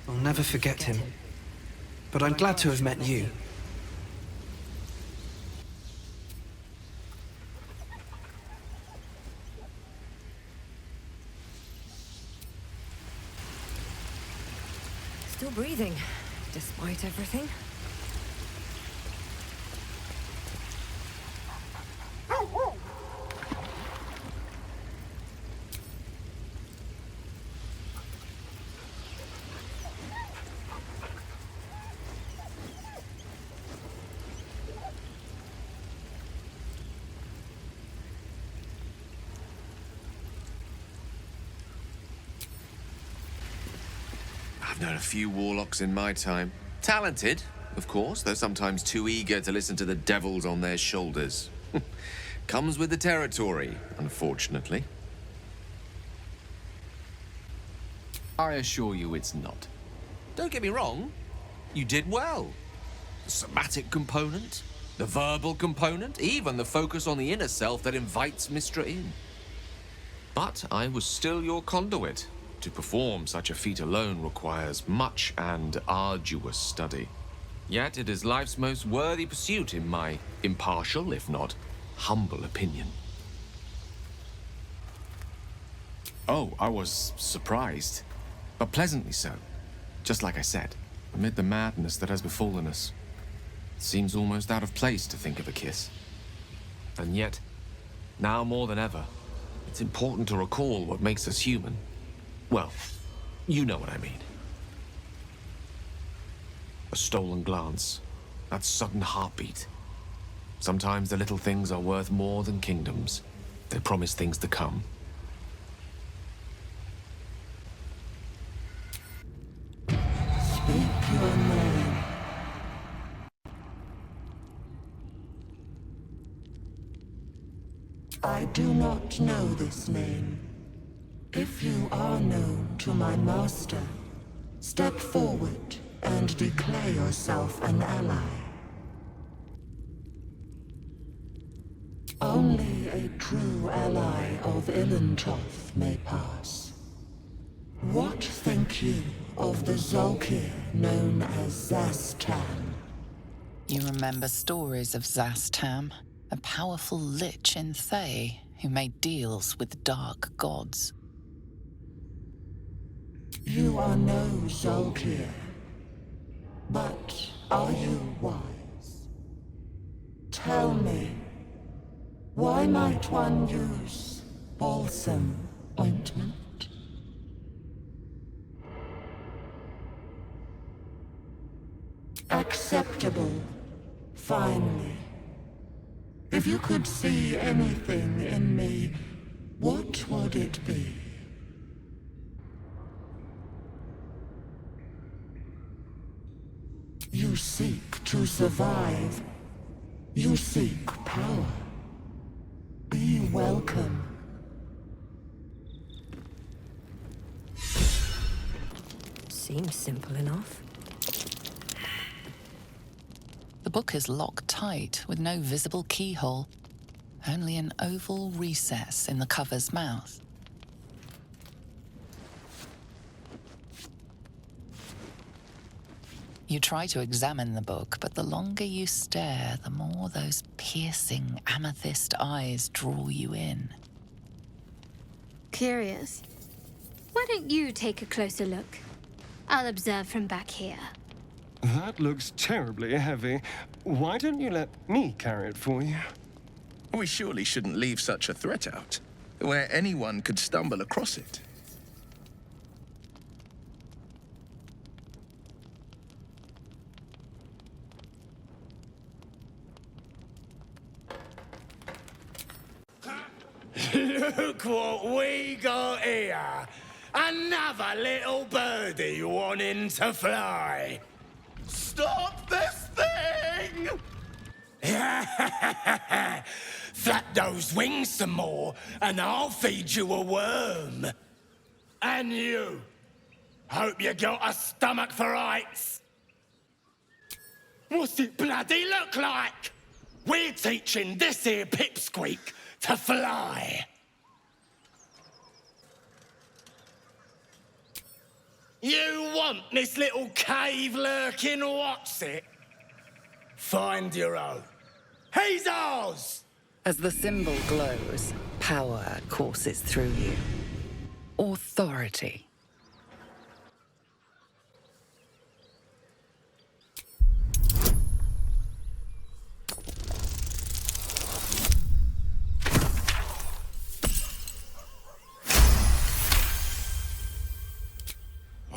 I'll never forget him. But I'm glad to have met you. Still breathing, despite everything. I've known a few warlocks in my time. Talented, of course, though sometimes too eager to listen to the devils on their shoulders. Comes with the territory, unfortunately. I assure you it's not. Don't get me wrong, you did well. The somatic component, the verbal component, even the focus on the inner self that invites Mystra in. But I was still your conduit. To perform such a feat alone requires much and arduous study. Yet it is life's most worthy pursuit in my impartial, if not humble opinion. Oh, I was surprised, but pleasantly so. Just like I said, amid the madness that has befallen us, it seems almost out of place to think of a kiss. And yet, now more than ever, it's important to recall what makes us human. Well, you know what I mean. A stolen glance, that sudden heartbeat. Sometimes the little things are worth more than kingdoms. They promise things to come. Speak your name. I do not know this name. If you are known to my master, step forward and declare yourself an ally. Only a true ally of Ilintoth may pass. What think you of the Zolkir known as Zastam? You remember stories of Zastam, a powerful lich in Thay who made deals with dark gods. You are no Zolkir, but are you wise? Tell me, why might one use balsam ointment? Acceptable, finally. If you could see anything in me, what would it be? You seek to survive. You seek power. Be welcome. Seems simple enough. The book is locked tight with no visible keyhole, only an oval recess in the cover's mouth. You try to examine the book, but the longer you stare, the more those piercing amethyst eyes draw you in. Curious. Why don't you take a closer look? I'll observe from back here. That looks terribly heavy. Why don't you let me carry it for you? We surely shouldn't leave such a threat out, where anyone could stumble across it. Look what we got here! Another little birdie wanting to fly! Stop this thing! Flap those wings some more, and I'll feed you a worm. And you! Hope you got a stomach for heights! What's it bloody look like? We're teaching this here pipsqueak to fly. You want this little cave lurking what's it? Find your own. He's ours! As the symbol glows, power courses through you. Authority.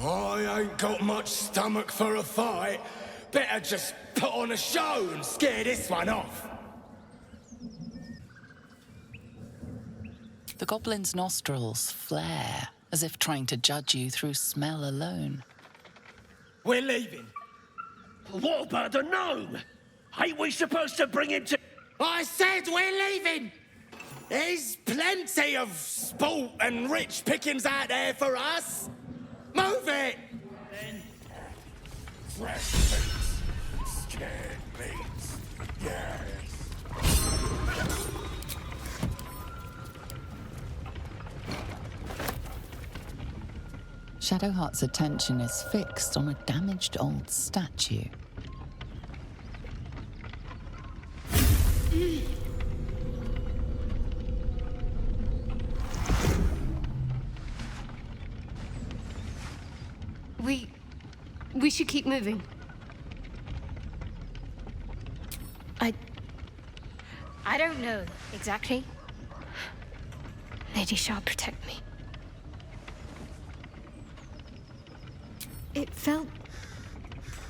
I ain't got much stomach for a fight. Better just put on a show and scare this one off. The goblin's nostrils flare, as if trying to judge you through smell alone. We're leaving. What about the gnome? Ain't we supposed to bring him to... I said we're leaving! There's plenty of sport and rich pickings out there for us. Move it! Fresh meats. Scared meats. Yes. Shadowheart's attention is fixed on a damaged old statue. We should keep moving. I don't know exactly. Lady Shah, protect me. It felt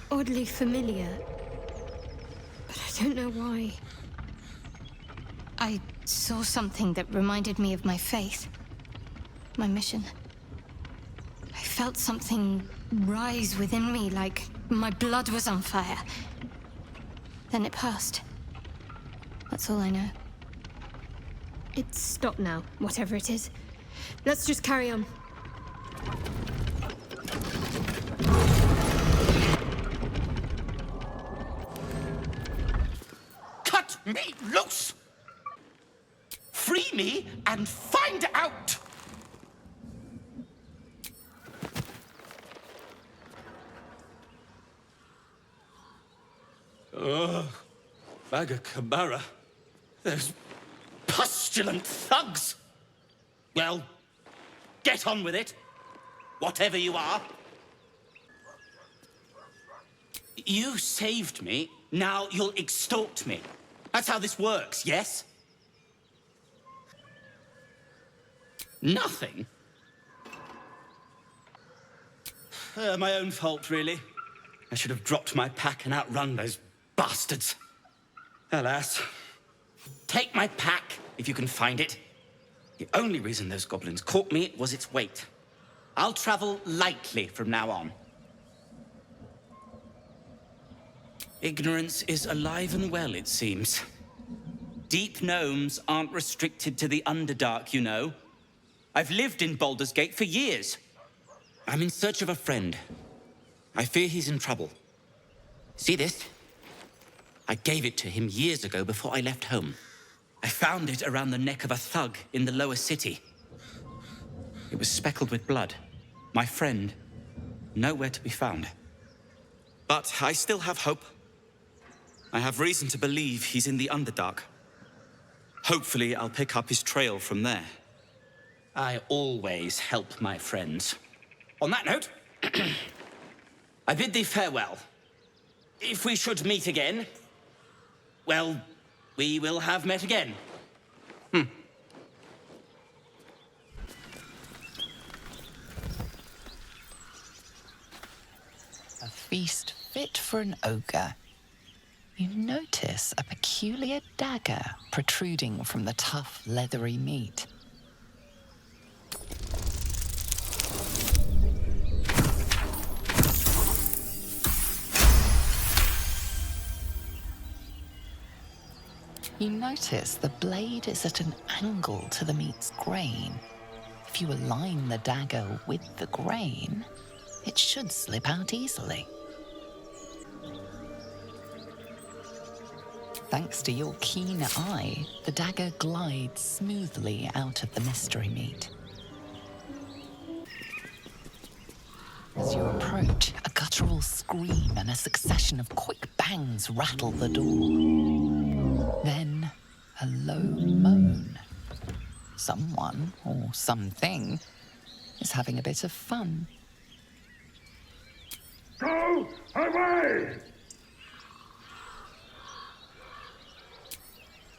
oddly familiar, but I don't know why. I saw something that reminded me of my faith, my mission. I felt something rise within me, like my blood was on fire. Then it passed. That's all I know. It's stopped now, whatever it is. Let's just carry on. Cut me loose! Free me and find out! Baga Kamara. Those pustulant thugs! Well, get on with it. Whatever you are. You saved me, now you'll extort me. That's how this works, yes? Nothing? My own fault, really. I should have dropped my pack and outrun those bastards. Alas. Take my pack, if you can find it. The only reason those goblins caught me was its weight. I'll travel lightly from now on. Ignorance is alive and well, it seems. Deep gnomes aren't restricted to the Underdark, you know. I've lived in Baldur's Gate for years. I'm in search of a friend. I fear he's in trouble. See this? I gave it to him years ago before I left home. I found it around the neck of a thug in the lower city. It was speckled with blood. My friend, nowhere to be found. But I still have hope. I have reason to believe he's in the Underdark. Hopefully, I'll pick up his trail from there. I always help my friends. On that note, I bid thee farewell. If we should meet again, well, we will have met again. A feast fit for an ogre. You notice a peculiar dagger protruding from the tough, leathery meat. You notice the blade is at an angle to the meat's grain. If you align the dagger with the grain, it should slip out easily. Thanks to your keen eye, the dagger glides smoothly out of the mystery meat. As you approach, a guttural scream and a succession of quick bangs rattle the door. Then, a low moan. Someone, or something, is having a bit of fun. Go away!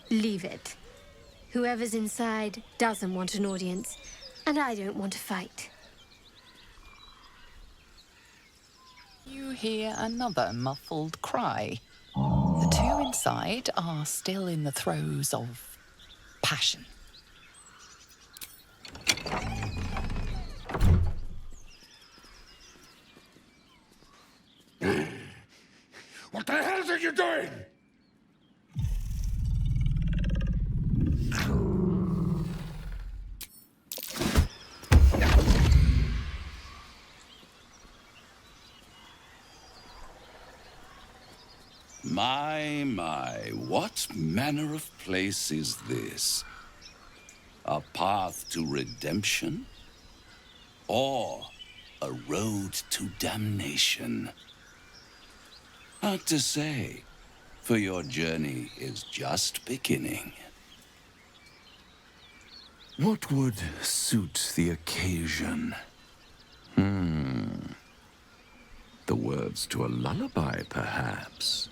Leave it. Whoever's inside doesn't want an audience, and I don't want to fight. You hear another muffled cry. The two inside are still in the throes of passion. What the hell are you doing? My, what manner of place is this? A path to redemption? Or a road to damnation? Hard to say, for your journey is just beginning. What would suit the occasion? The words to a lullaby, perhaps.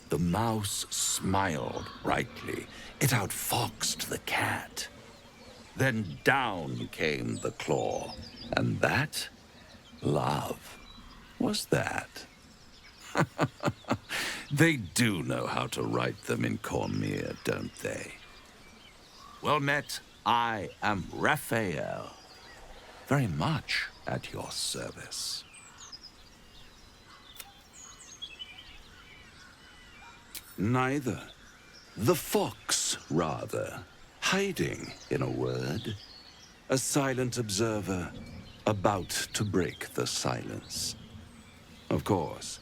The mouse smiled brightly. It outfoxed the cat. Then down came the claw. And that, love, was that. They do know how to write them in Cormier, don't they? Well met, I am Raphael. Very much at your service. Neither. The fox, rather. Hiding, in a word. A silent observer, about to break the silence. Of course,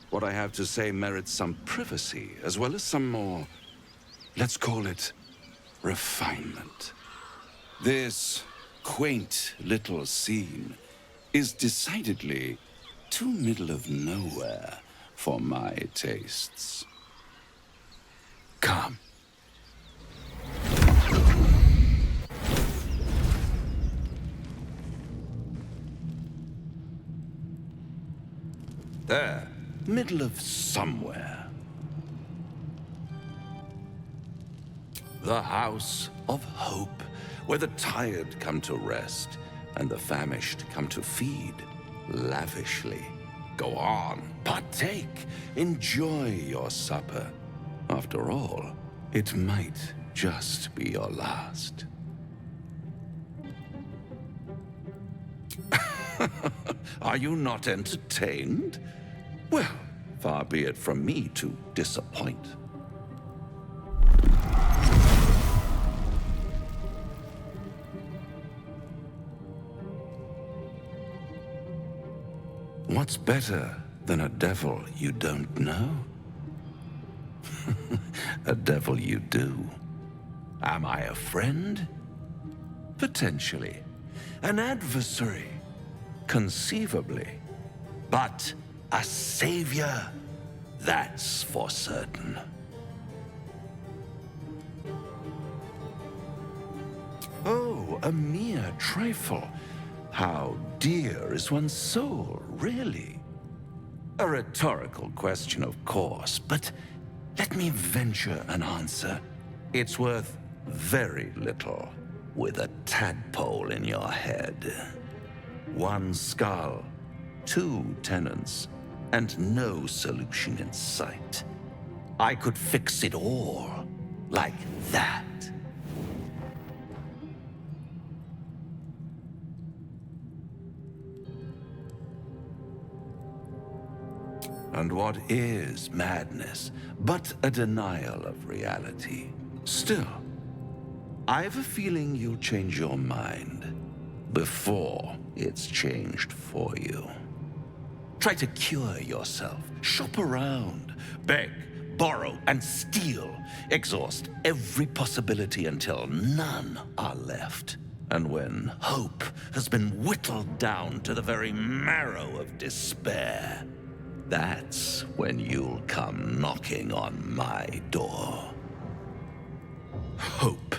what I have to say merits some privacy, as well as some more, let's call it, refinement. This quaint little scene is decidedly too middle of nowhere for my tastes. Come. There, middle of somewhere. The House of Hope, where the tired come to rest and the famished come to feed lavishly. Go on, partake, enjoy your supper. After all, it might just be your last. Are you not entertained? Well, far be it from me to disappoint. What's better than a devil you don't know? A devil you do. Am I a friend? Potentially. An adversary? Conceivably. But a savior? That's for certain. Oh, a mere trifle. How dear is one's soul, really? A rhetorical question, of course, but let me venture an answer. It's worth very little with a tadpole in your head. One skull, two tenants, and no solution in sight. I could fix it all like that. And what is madness but a denial of reality? Still, I've a feeling you'll change your mind before it's changed for you. Try to cure yourself, shop around, beg, borrow, and steal. Exhaust every possibility until none are left. And when hope has been whittled down to the very marrow of despair, that's when you'll come knocking on my door. Hope.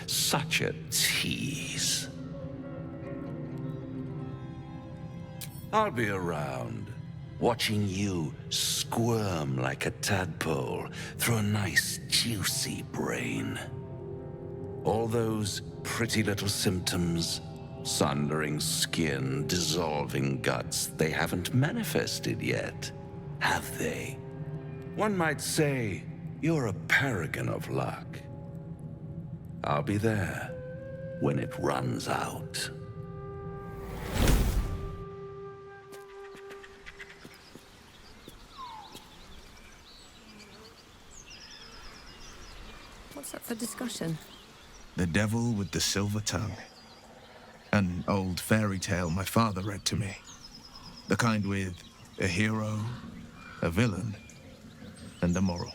Such a tease. I'll be around, watching you squirm like a tadpole through a nice, juicy brain. All those pretty little symptoms, sundering skin, dissolving guts, they haven't manifested yet, have they? One might say you're a paragon of luck. I'll be there when it runs out. What's up for discussion? The Devil with the Silver Tongue. An old fairy tale my father read to me. The kind with a hero, a villain, and a moral.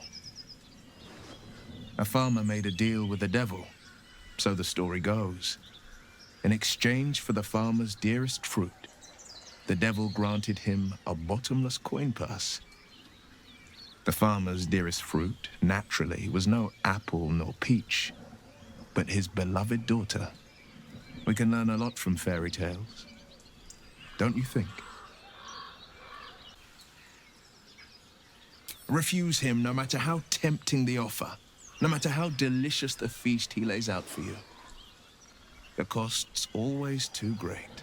A farmer made a deal with the devil, so the story goes. In exchange for the farmer's dearest fruit, the devil granted him a bottomless coin purse. The farmer's dearest fruit, naturally, was no apple nor peach, but his beloved daughter. We can learn a lot from fairy tales, don't you think? Refuse him no matter how tempting the offer, no matter how delicious the feast he lays out for you. The cost's always too great.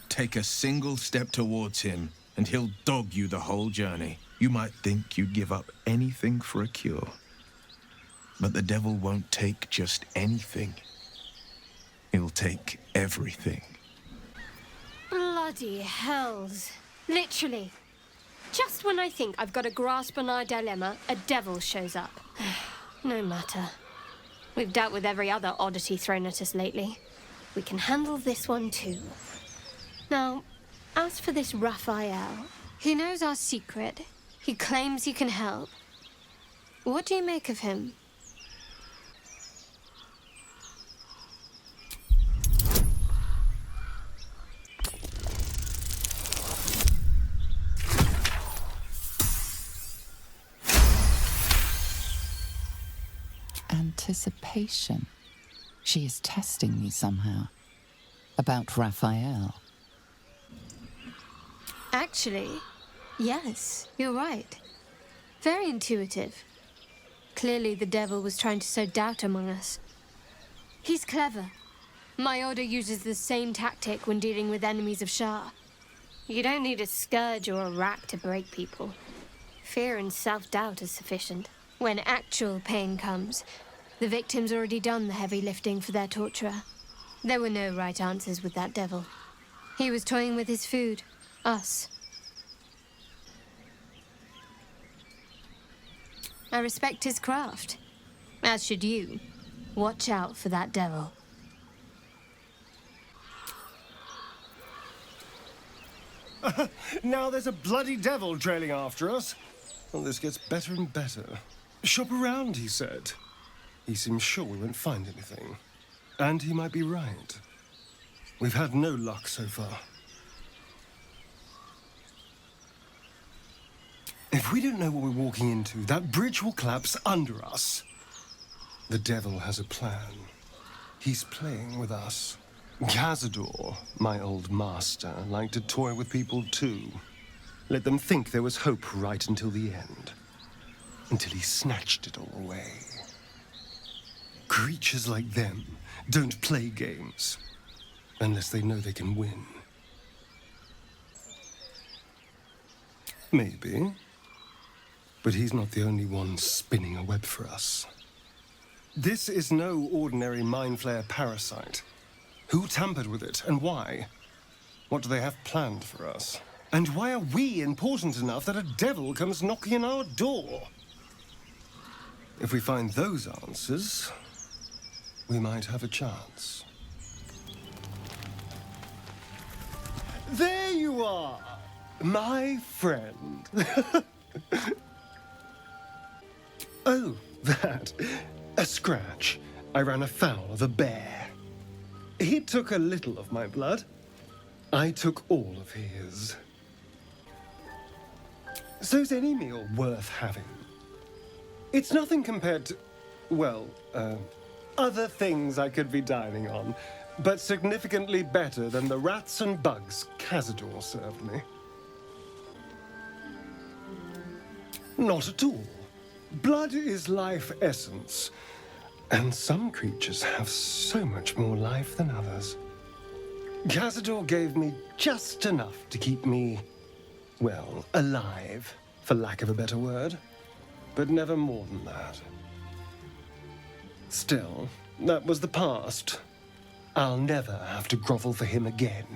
Take a single step towards him, and he'll dog you the whole journey. You might think you'd give up anything for a cure. But the devil won't take just anything. He'll take everything. Bloody hells. Literally. Just when I think I've got a grasp on our dilemma, a devil shows up. No matter. We've dealt with every other oddity thrown at us lately. We can handle this one too. Now, as for this Raphael, he knows our secret. He claims he can help. What do you make of him? Anticipation. She is testing me somehow. About Raphael. Actually, yes, you're right. Very intuitive. Clearly the devil was trying to sow doubt among us. He's clever. My order uses the same tactic when dealing with enemies of Shah. You don't need a scourge or a rack to break people. Fear and self-doubt is sufficient. When actual pain comes, the victim's already done the heavy lifting for their torturer. There were no right answers with that devil. He was toying with his food. Us. I respect his craft. As should you. Watch out for that devil. Now there's a bloody devil trailing after us. Well, this gets better and better. Shop around, he said. He seems sure we won't find anything. And he might be right. We've had no luck so far. If we don't know what we're walking into, that bridge will collapse under us. The devil has a plan. He's playing with us. Cazador, my old master, liked to toy with people too. Let them think there was hope right until the end. Until he snatched it all away. Creatures like them don't play games. Unless they know they can win. Maybe. But he's not the only one spinning a web for us. This is no ordinary mind flayer parasite. Who tampered with it, and why? What do they have planned for us? And why are we important enough that a devil comes knocking on our door? If we find those answers, we might have a chance. There you are, my friend. Oh, That. A scratch. I ran afoul of a bear. He took a little of my blood. I took all of his. So's any meal worth having. It's nothing compared to, well, other things I could be dining on, but significantly better than the rats and bugs Cazador served me. Not at all. Blood is life essence, and some creatures have so much more life than others. Cazador gave me just enough to keep me, well, alive, for lack of a better word, but never more than that. Still, that was the past. I'll never have to grovel for him again.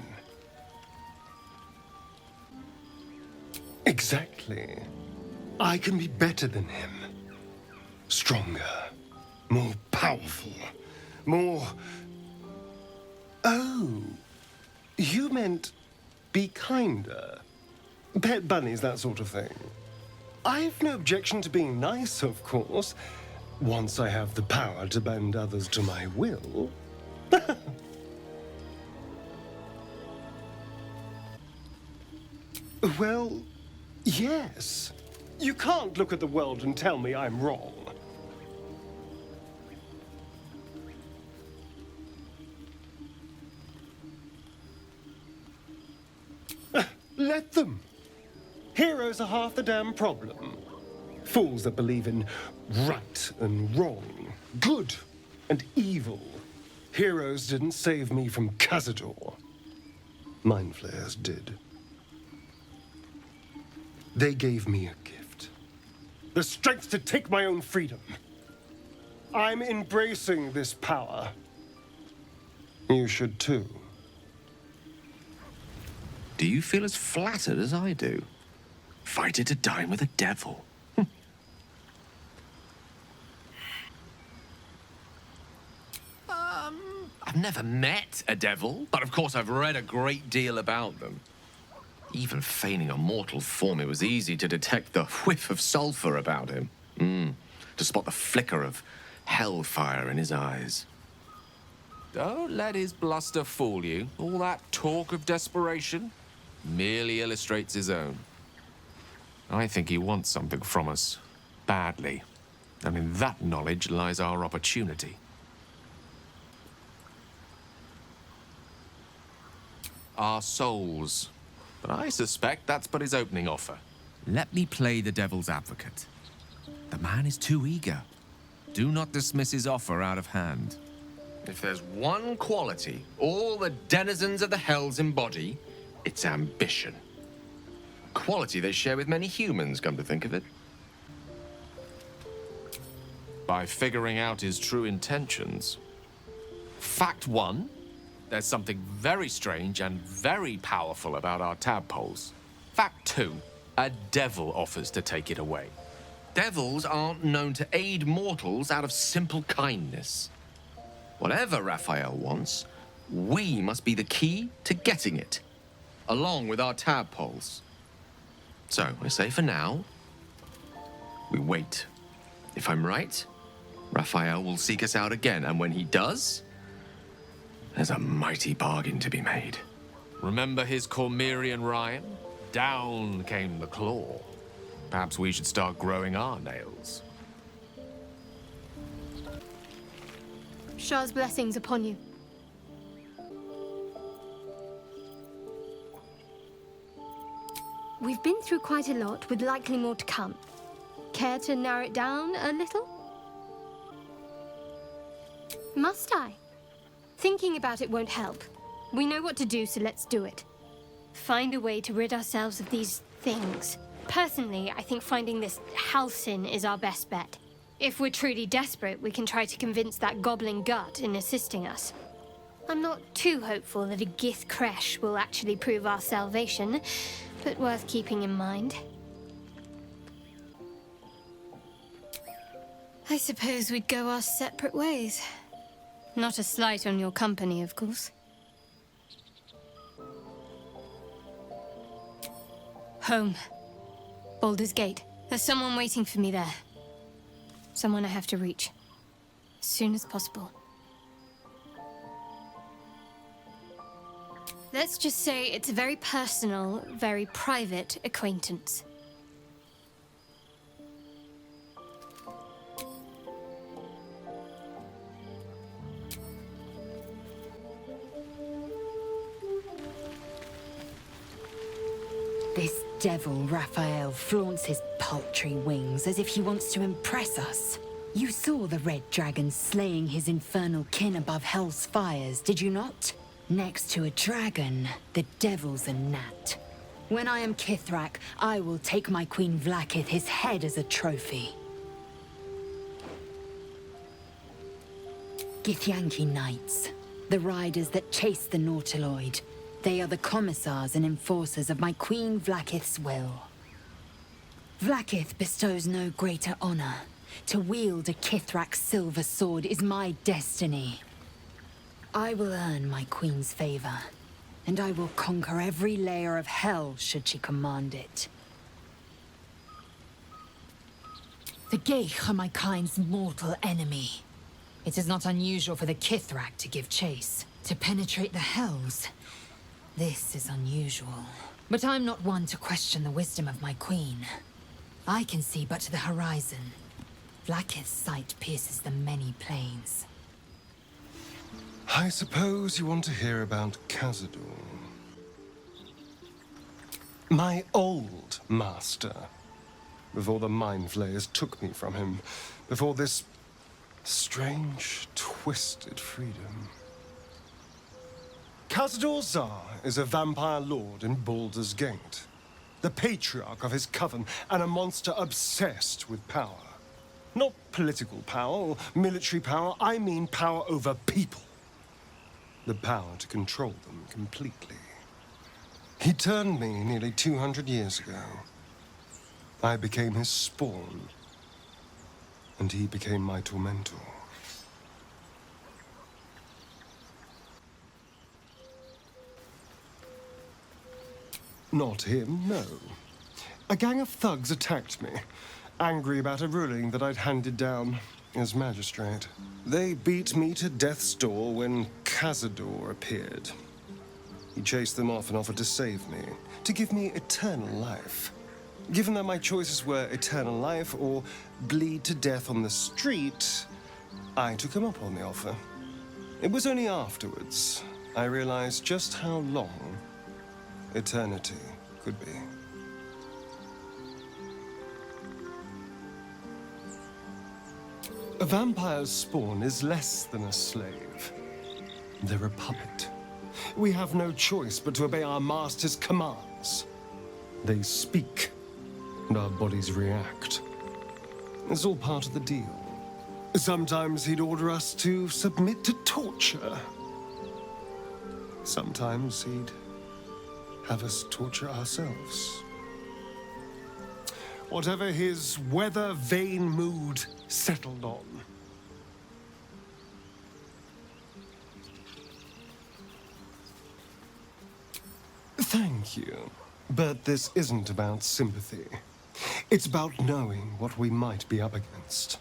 Exactly. I can be better than him. Stronger. More powerful. More... Oh. You meant be kinder. Pet bunnies, that sort of thing. I've no objection to being nice, of course, once I have the power to bend others to my will. Well, yes. You can't look at the world and tell me I'm wrong. Let them. Heroes are half the damn problem. Fools that believe in right and wrong, good and evil. Heroes didn't save me from Cazador. Mind flayers did. They gave me a gift. The strength to take my own freedom. I'm embracing this power. You should too. Do you feel as flattered as I do? Fighter to dine with a devil. I've never met a devil, but of course I've read a great deal about them. Even feigning a mortal form, it was easy to detect the whiff of sulfur about him. To spot the flicker of hellfire in his eyes. Don't let his bluster fool you. All that talk of desperation merely illustrates his own. I think he wants something from us, badly. And in that knowledge lies our opportunity. Our souls. But I suspect that's but his opening offer. Let me play the devil's advocate. The man is too eager. Do not dismiss his offer out of hand. If there's one quality all the denizens of the hells embody, it's ambition. A quality they share with many humans, come to think of it. By figuring out his true intentions. Fact one, there's something very strange and very powerful about our tadpoles. Fact two, a devil offers to take it away. Devils aren't known to aid mortals out of simple kindness. Whatever Raphael wants, we must be the key to getting it, along with our tadpoles. So, I say for now, we wait. If I'm right, Raphael will seek us out again, and when he does, there's a mighty bargain to be made. Remember his Cormyrean rhyme? Down came the claw. Perhaps we should start growing our nails. Shah's blessings upon you. We've been through quite a lot, with likely more to come. Care to narrow it down a little? Must I? Thinking about it won't help. We know what to do, so let's do it. Find a way to rid ourselves of these things. Personally, I think finding this Halcyon is our best bet. If we're truly desperate, we can try to convince that goblin gut in assisting us. I'm not too hopeful that a Gith Kresh will actually prove our salvation, but worth keeping in mind. I suppose we'd go our separate ways. Not a slight on your company, of course. Home. Baldur's Gate. There's someone waiting for me there. Someone I have to reach. As soon as possible. Let's just say it's a very personal, very private acquaintance. This devil Raphael flaunts his paltry wings as if he wants to impress us. You saw the red dragon slaying his infernal kin above hell's fires, did you not? Next to a dragon, the devil's a gnat. When I am Kithrak, I will take my Queen Vlaakith his head as a trophy. Githyanki Knights, the riders that chase the Nautiloid. They are the commissars and enforcers of my Queen Vlaakith's will. Vlaakith bestows no greater honor. To wield a Kithrak silver sword is my destiny. I will earn my Queen's favor, and I will conquer every layer of hell should she command it. The Geich are my kind's mortal enemy. It is not unusual for the Kithrak to give chase, to penetrate the hells. This is unusual. But I'm not one to question the wisdom of my queen. I can see but to the horizon. Vlaakith's sight pierces the many plains. I suppose you want to hear about Khazad-dûr. My old master. Before the Mind Flayers took me from him. Before this strange, twisted freedom. Khazad-dûr Zar is a vampire lord in Baldur's Gate. The patriarch of his coven and a monster obsessed with power. Not political power or military power, I mean power over people. The power to control them completely. He turned me nearly 200 years ago. I became his spawn, and he became my tormentor. Not him, no. A gang of thugs attacked me, angry about a ruling that I'd handed down as magistrate. They beat me to death's door when Khazad-dûr appeared. He chased them off and offered to save me, to give me eternal life. Given that my choices were eternal life or bleed to death on the street, I took him up on the offer. It was only afterwards I realized just how long eternity could be. A vampire's spawn is less than a slave. They're a puppet. We have no choice but to obey our master's commands. They speak, and our bodies react. It's all part of the deal. Sometimes he'd order us to submit to torture. Sometimes he'd have us torture ourselves. Whatever his weather-vane mood settled on. Thank you. But this isn't about sympathy. It's about knowing what we might be up against.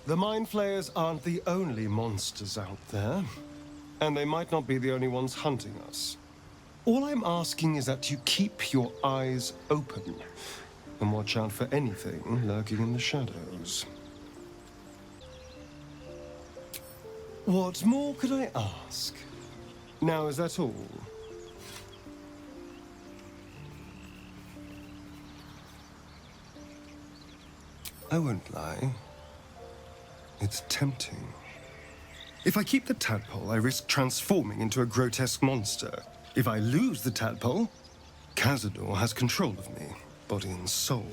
The Mind Flayers aren't the only monsters out there, and they might not be the only ones hunting us. All I'm asking is that you keep your eyes open and watch out for anything lurking in the shadows. What more could I ask? Now, is that all? I won't lie. It's tempting. If I keep the tadpole, I risk transforming into a grotesque monster. If I lose the tadpole, Khazad-dûr has control of me, body and soul,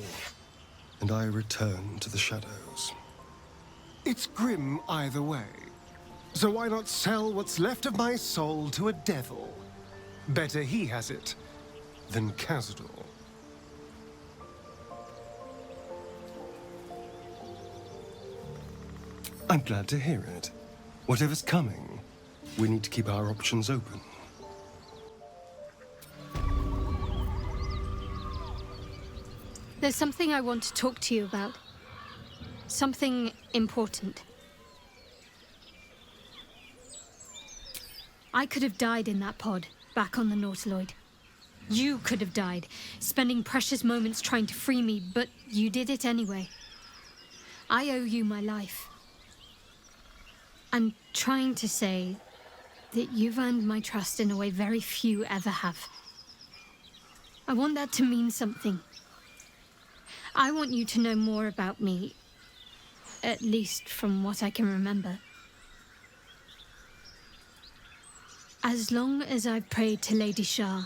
and I return to the shadows. It's grim either way. So why not sell what's left of my soul to a devil? Better he has it than Khazad-dûr. I'm glad to hear it. Whatever's coming, we need to keep our options open. There's something I want to talk to you about. Something important. I could have died in that pod, back on the Nautiloid. You could have died, spending precious moments trying to free me, but you did it anyway. I owe you my life. I'm trying to say that you've earned my trust in a way very few ever have. I want that to mean something. I want you to know more about me, at least from what I can remember. As long as I've prayed to Lady Shah,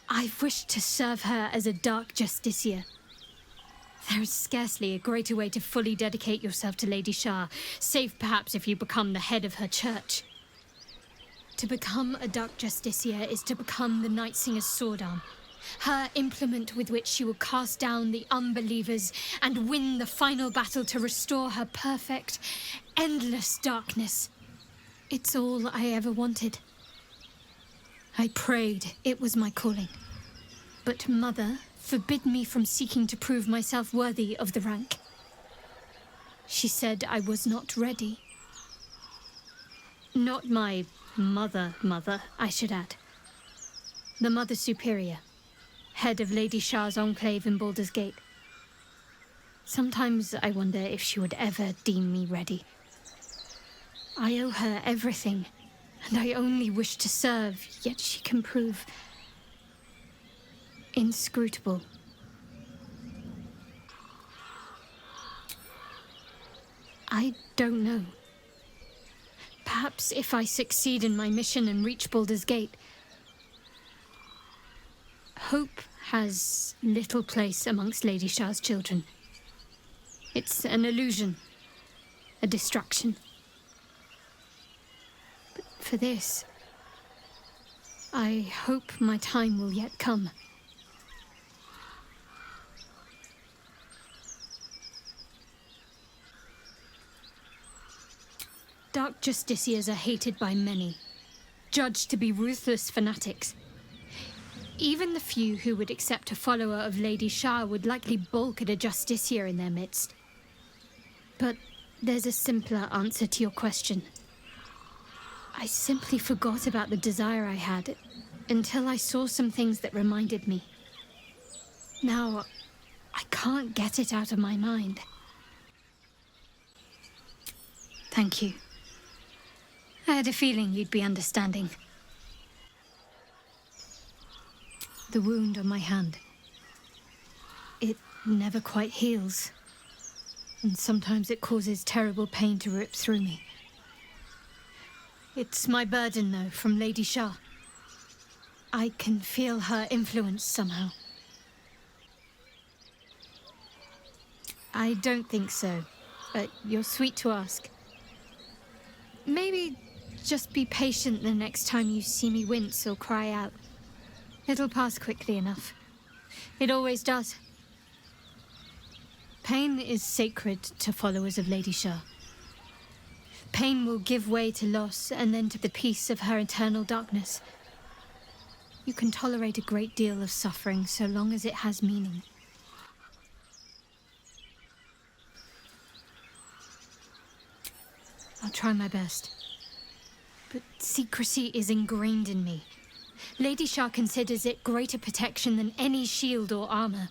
I've wished to serve her as a Dark Justiciar. There is scarcely a greater way to fully dedicate yourself to Lady Shah, save perhaps if you become the head of her church. To become a Dark Justiciar is to become the Night Singer's sword arm, her implement with which she will cast down the unbelievers and win the final battle to restore her perfect, endless darkness. It's all I ever wanted. I prayed it was my calling. But Mother forbid me from seeking to prove myself worthy of the rank. She said I was not ready. Not my mother, I should add. The Mother Superior, head of Lady Shah's enclave in Baldur's Gate. Sometimes I wonder if she would ever deem me ready. I owe her everything, and I only wish to serve, yet she can prove inscrutable. I don't know. Perhaps if I succeed in my mission and reach Baldur's Gate, hope has little place amongst Lady Shah's children. It's an illusion, a distraction. But for this, I hope my time will yet come. Dark Justiciars are hated by many, judged to be ruthless fanatics. Even the few who would accept a follower of Lady Shah would likely balk at a Justiciar in their midst. But there's a simpler answer to your question. I simply forgot about the desire I had until I saw some things that reminded me. Now, I can't get it out of my mind. Thank you. I had a feeling you'd be understanding. The wound on my hand. It never quite heals. And sometimes it causes terrible pain to rip through me. It's my burden, though, from Lady Shah. I can feel her influence somehow. I don't think so, but you're sweet to ask. Maybe just be patient the next time you see me wince or cry out. It'll pass quickly enough. It always does. Pain is sacred to followers of Lady Shah. Pain will give way to loss and then to the peace of her eternal darkness. You can tolerate a great deal of suffering so long as it has meaning. I'll try my best. But secrecy is ingrained in me. Lady Shah considers it greater protection than any shield or armor.